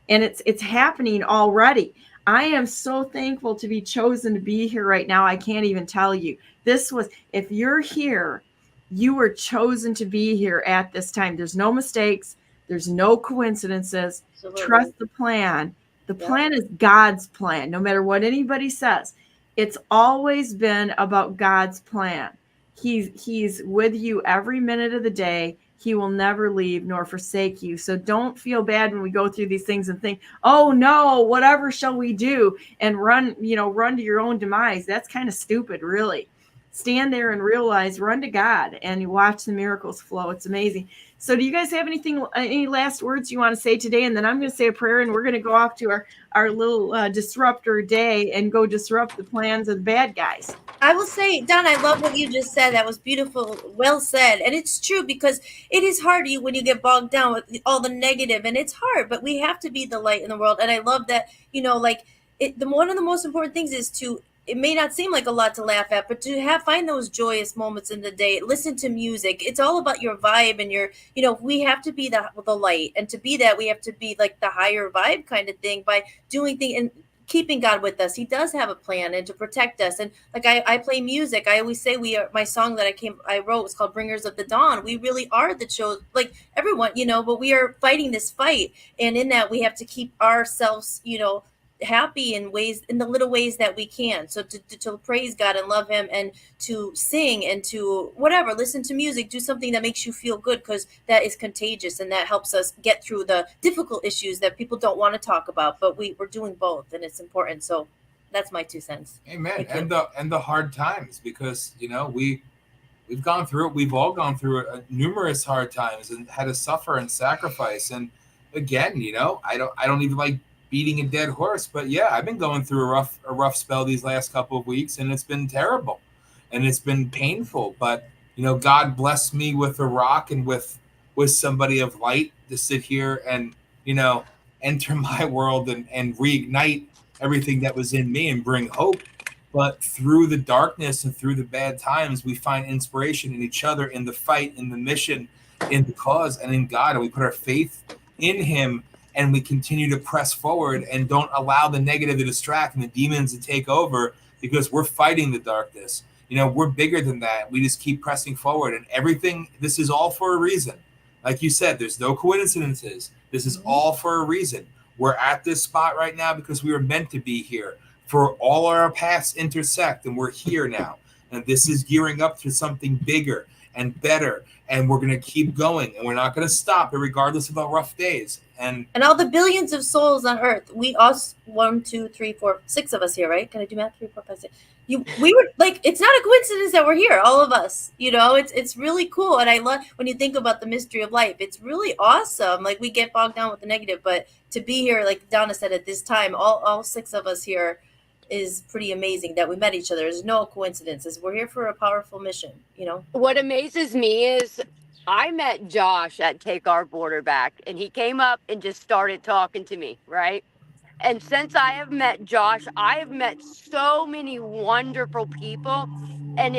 And it's happening already. I am so thankful to be chosen to be here right now. I can't even tell you. If you're here, you were chosen to be here at this time. There's no mistakes. There's no coincidences. Absolutely. Trust the plan. The plan is God's plan. No matter what anybody says, it's always been about God's plan. He's with you every minute of the day. He will never leave nor forsake you. So don't feel bad when we go through these things and think, oh no, whatever shall we do? And run to your own demise. That's kind of stupid, really. Stand there and realize, run to God and you watch the miracles flow. It's amazing. So do you guys have any last words you want to say today? And then I'm going to say a prayer, and we're going to go off to our little disruptor day and go disrupt the plans of the bad guys. I will say, Don, I love what you just said. That was beautiful. Well said. And it's true, because it is hard when you get bogged down with all the negative, and it's hard, but we have to be the light in the world. And I love that, one of the most important things is it may not seem like a lot to laugh at, but to find those joyous moments in the day. Listen to music. It's all about your vibe and we have to be the light. And to be that, we have to be like the higher vibe kind of thing by doing things and keeping God with us. He does have a plan and to protect us. And like I play music. I always say my song that I wrote was called Bringers of the Dawn. We really are the chosen, like everyone, but we are fighting this fight. And in that, we have to keep ourselves, happy in the little ways that we can. So to praise God and love him, and to sing, and to listen to music, do something that makes you feel good, because that is contagious and that helps us get through the difficult issues that people don't want to talk about, but we're doing both, and it's important. So that's my 2 cents. Amen. And the hard times, because we've gone through it. We've all gone through numerous hard times and had to suffer and sacrifice. And again, I don't even like beating a dead horse, but yeah, I've been going through a rough spell these last couple of weeks, and it's been terrible and it's been painful. But God blessed me with a rock and with somebody of light to sit here and enter my world and reignite everything that was in me and bring hope. But through the darkness and through the bad times, we find inspiration in each other, in the fight, in the mission, in the cause, and in God. And we put our faith in him, and we continue to press forward and don't allow the negative to distract and the demons to take over, because we're fighting the darkness. We're bigger than that. We just keep pressing forward, and everything, this is all for a reason. Like you said, there's no coincidences. This is all for a reason. We're at this spot right now because we were meant to be here. For all our paths intersect, and we're here now. And this is gearing up to something bigger and better. And we're going to keep going, and we're not going to stop, regardless of the rough days. And all the billions of souls on earth, us 1, 2, 3, 4, 6 of us here, right? Can I do math? 3, 4, 5, 6. We were like, it's not a coincidence that we're here, all of us. It's really cool, and I love when you think about the mystery of life. It's really awesome. Like, we get bogged down with the negative, but to be here, like Donna said, at this time, all 6 of us here is pretty amazing that we met each other. There's no coincidences. We're here for a powerful mission. What amazes me is I met Josh at Take Our Border Back, and he came up and just started talking to me, right? And since I have met Josh, I have met so many wonderful people. And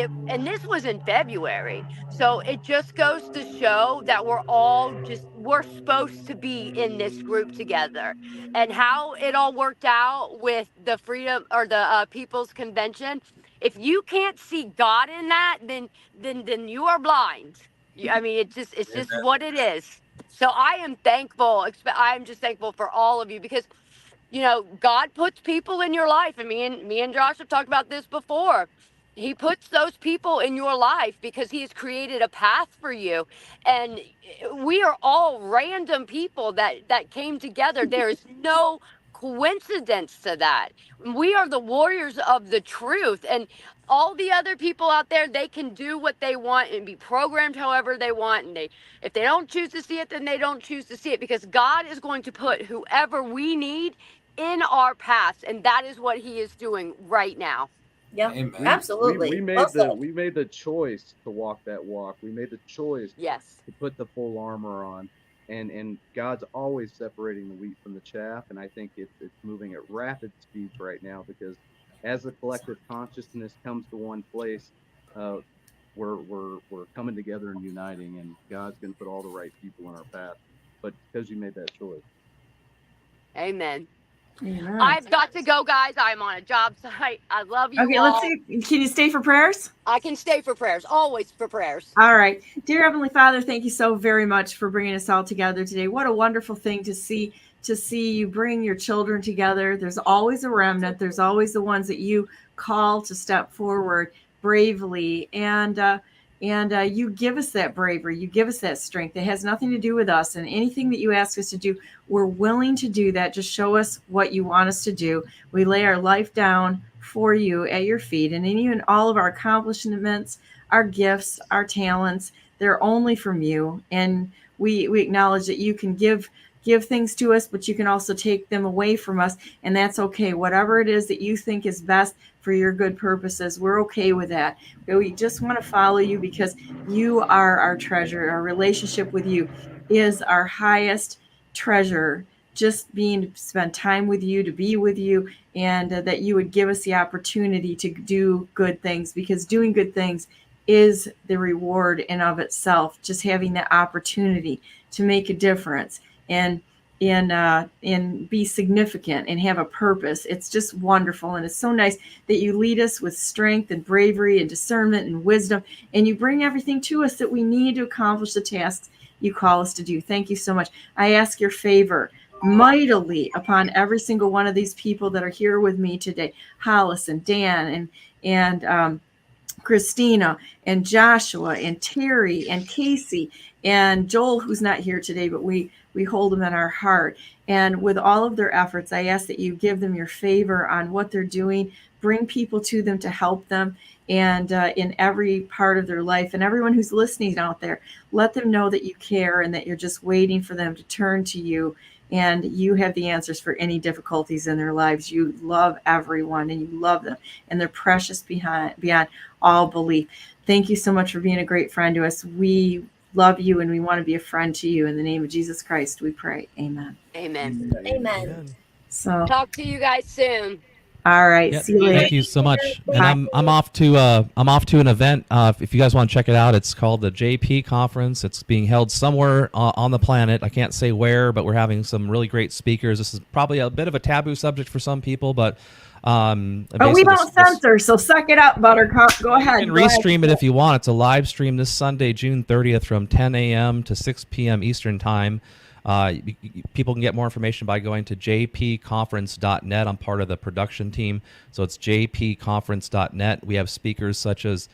this was in February. So it just goes to show that we're supposed to be in this group together. And how it all worked out with the freedom or the People's Convention. If you can't see God in that, then you are blind. I mean, it's just what it is. So I am thankful. I'm just thankful for all of you, because God puts people in your life. And me and Josh have talked about this before. He puts those people in your life because he has created a path for you. And we are all random people that came together. There is no coincidence to that. We are the warriors of the truth. And all the other people out there, they can do what they want and be programmed however they want. And if they don't choose to see it, then they don't choose to see it, because God is going to put whoever we need in our paths. And that is what he is doing right now. Yeah, Amen. absolutely. We made the choice to walk that walk. We made the choice to put the full armor on, and God's always separating the wheat from the chaff. And I think it's moving at rapid speeds right now, because as a collective consciousness comes to one place, we're coming together and uniting, and God's going to put all the right people in our path. But because you made that choice. Amen. Amen. I've got to go, guys. I'm on a job site. I love you Okay, all. let's see. Can you stay for prayers? I can stay for prayers, always for prayers. All right. Dear Heavenly Father, thank you so very much for bringing us all together today. What a wonderful thing to see you bring your children together. There's always a remnant. There's always the ones that you call to step forward bravely. And you give us that bravery. You give us that strength. It has nothing to do with us. And anything that you ask us to do, we're willing to do that. Just show us what you want us to do. We lay our life down for you at your feet. And even all of our accomplishments, our gifts, our talents, they're only from you. And we acknowledge that you can give things to us, but you can also take them away from us. And that's okay. Whatever it is that you think is best for your good purposes, we're okay with that. We just want to follow you because you are our treasure. Our relationship with you is our highest treasure. Just spend time with you, to be with you, and that you would give us the opportunity to do good things, because doing good things is the reward in of itself. Just having that opportunity to make a difference and be significant and have a purpose. It's just wonderful. And it's so nice that you lead us with strength and bravery and discernment and wisdom, and you bring everything to us that we need to accomplish the tasks you call us to do. Thank you so much. I ask your favor mightily upon every single one of these people that are here with me today. Hollis and Dan and Christina and Joshua and Terry and Casey and Joel, who's not here today, but we hold them in our heart. And with all of their efforts, I ask that you give them your favor on what they're doing, bring people to them to help them, and in every part of their life. And everyone who's listening out there, let them know that you care and that you're just waiting for them to turn to you. And you have the answers for any difficulties in their lives. You love everyone and you love them, and they're precious beyond all belief. Thank you so much for being a great friend to us. We love you and we want to be a friend to you. In the name of Jesus Christ, we pray. Amen. Amen. Amen. So talk to you guys soon. All right. Yeah, See you later. thank you so much. And I'm off to an event. If you guys want to check it out, it's called the JP Conference. It's being held somewhere on the planet. I can't say where, but we're having some really great speakers. This is probably a bit of a taboo subject for some people, but we don't censor, so suck it up, Buttercup. Go ahead. You can restream it if you want. It's a live stream this Sunday, June 30th, from 10 a.m. to 6 p.m. Eastern Time. People can get more information by going to jpconference.net. I'm part of the production team, so it's jpconference.net. We have speakers such as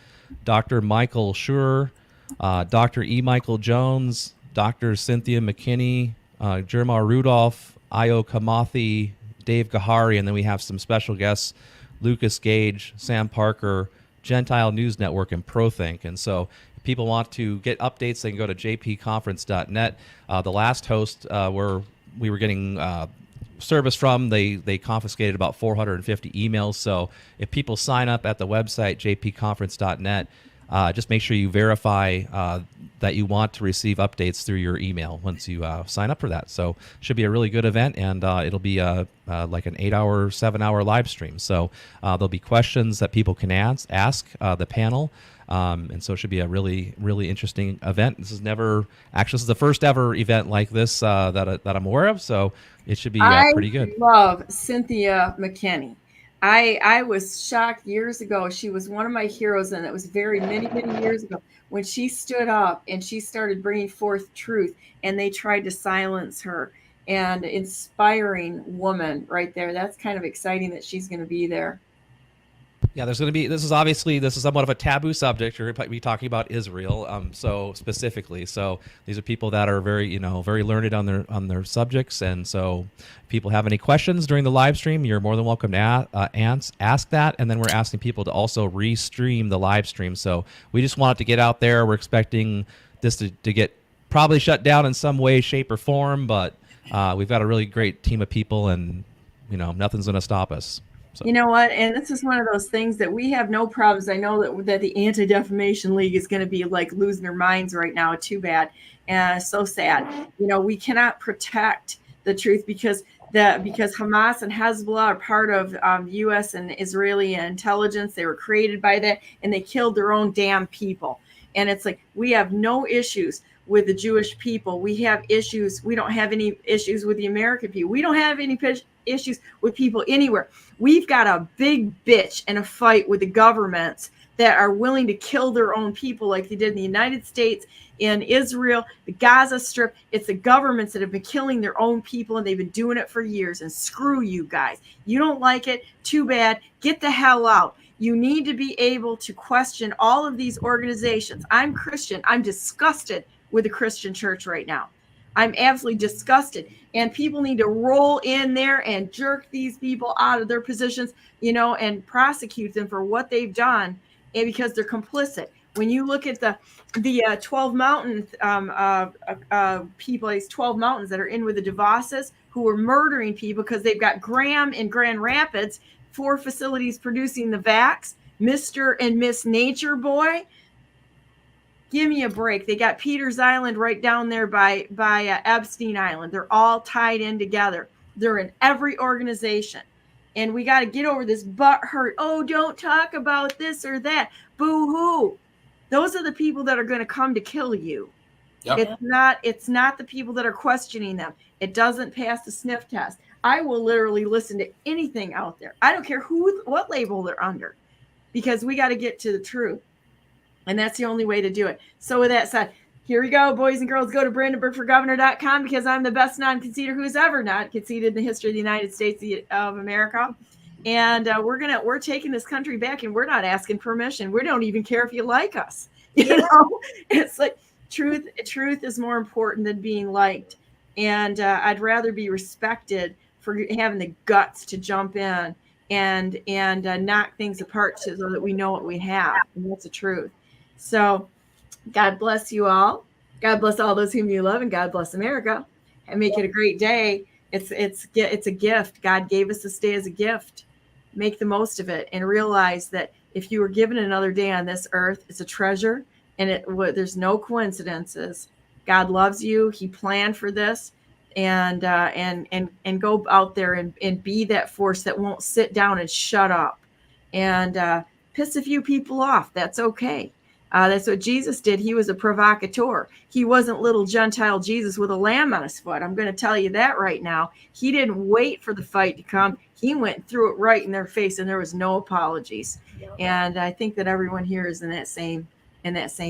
Dr. Michael Schur, Dr. E. Michael Jones, Dr. Cynthia McKinney, Jermar Rudolph, Io Kamathi, Dave Gahari, and then we have some special guests, Lucas Gage, Sam Parker, Gentile News Network, and ProThink. And so if people want to get updates, they can go to jpconference.net. The last host we were getting service from, they confiscated about 450 emails. So if people sign up at the website, jpconference.net, just make sure you verify that you want to receive updates through your email once you sign up for that. So it should be a really good event, and it'll be like an 8-hour, 7-hour live stream. So there'll be questions that people can ask the panel. And so it should be a really, really interesting event. This is the first ever event like this that I'm aware of. So it should be pretty good. I love Cynthia McKinney. I was shocked years ago. She was one of my heroes, and it was many years ago when she stood up and she started bringing forth truth, and they tried to silence her. And inspiring woman right there. That's kind of exciting that she's going to be there. Yeah, this is somewhat of a taboo subject. We're going to be talking about Israel, so specifically. So these are people that are very learned on their subjects, and so if people have any questions during the live stream, you're more than welcome to ask that. And then we're asking people to also restream the live stream. So we just want it to get out there. We're expecting this to get probably shut down in some way, shape, or form, but we've got a really great team of people, and nothing's going to stop us. So. You know what? And this is one of those things that we have no problems. I know that the Anti-Defamation League is going to be like losing their minds right now. Too bad. And so sad. We cannot protect the truth because that because Hamas and Hezbollah are part of U.S. and Israeli intelligence, they were created by that, and they killed their own damn people. And it's like, we have no issues with the Jewish people. We have issues. We don't have any issues with the American people. We don't have any issues with people anywhere. We've got a big bitch and a fight with the governments that are willing to kill their own people like they did in the United States, in Israel, the Gaza Strip. It's the governments that have been killing their own people, and they've been doing it for years. And screw you guys. You don't like it? Too bad. Get the hell out. You need to be able to question all of these organizations. I'm Christian. I'm disgusted with the Christian church right now. I'm absolutely disgusted. And people need to roll in there and jerk these people out of their positions, you know, and prosecute them for what they've done, and because they're complicit. When you look at the 12 mountain people, these 12 mountains that are in with the DeVosses, who are murdering people because they've got Graham in Grand Rapids, 4 facilities producing the vax, Mr. and Miss Nature Boy. Give me a break. They got Peters Island right down there by Epstein Island. They're all tied in together. They're in every organization. And we got to get over this butt hurt. Oh, don't talk about this or that. Boo-hoo. Those are the people that are going to come to kill you. Yep. It's not the people that are questioning them. It doesn't pass the sniff test. I will literally listen to anything out there. I don't care what label they're under, because we got to get to the truth. And that's the only way to do it. So with that said, here we go, boys and girls. Go to BrandenburgForGovernor.com, because I'm the best non-conceder who's ever not conceded in the history of the United States of America. And we're taking this country back, and we're not asking permission. We don't even care if you like us. You know, it's like truth is more important than being liked. And I'd rather be respected for having the guts to jump in and knock things apart so that we know what we have. And that's the truth. So God bless you all. God bless all those whom you love, and God bless America. And make it a great day. It's a gift. God gave us this day as a gift. Make the most of it, and realize that if you were given another day on this earth, it's a treasure, and there's no coincidences. God loves you. He planned for this, and go out there and be that force that won't sit down and shut up and piss a few people off. That's okay. That's what Jesus did. He was a provocateur. He wasn't little Gentile Jesus with a lamb on his foot. I'm going to tell you that right now. He didn't wait for the fight to come. He went through it right in their face, and there was no apologies. Yep. And I think that everyone here is in that same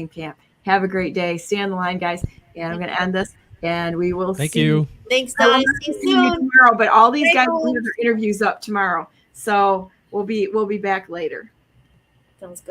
camp. Have a great day. Stay on the line, guys. And I'm going to end this, and we will see. Thank you. Thanks, Donnie. See you soon. Tomorrow, but all these guys will have their interviews up tomorrow. So we'll be back later. Sounds good.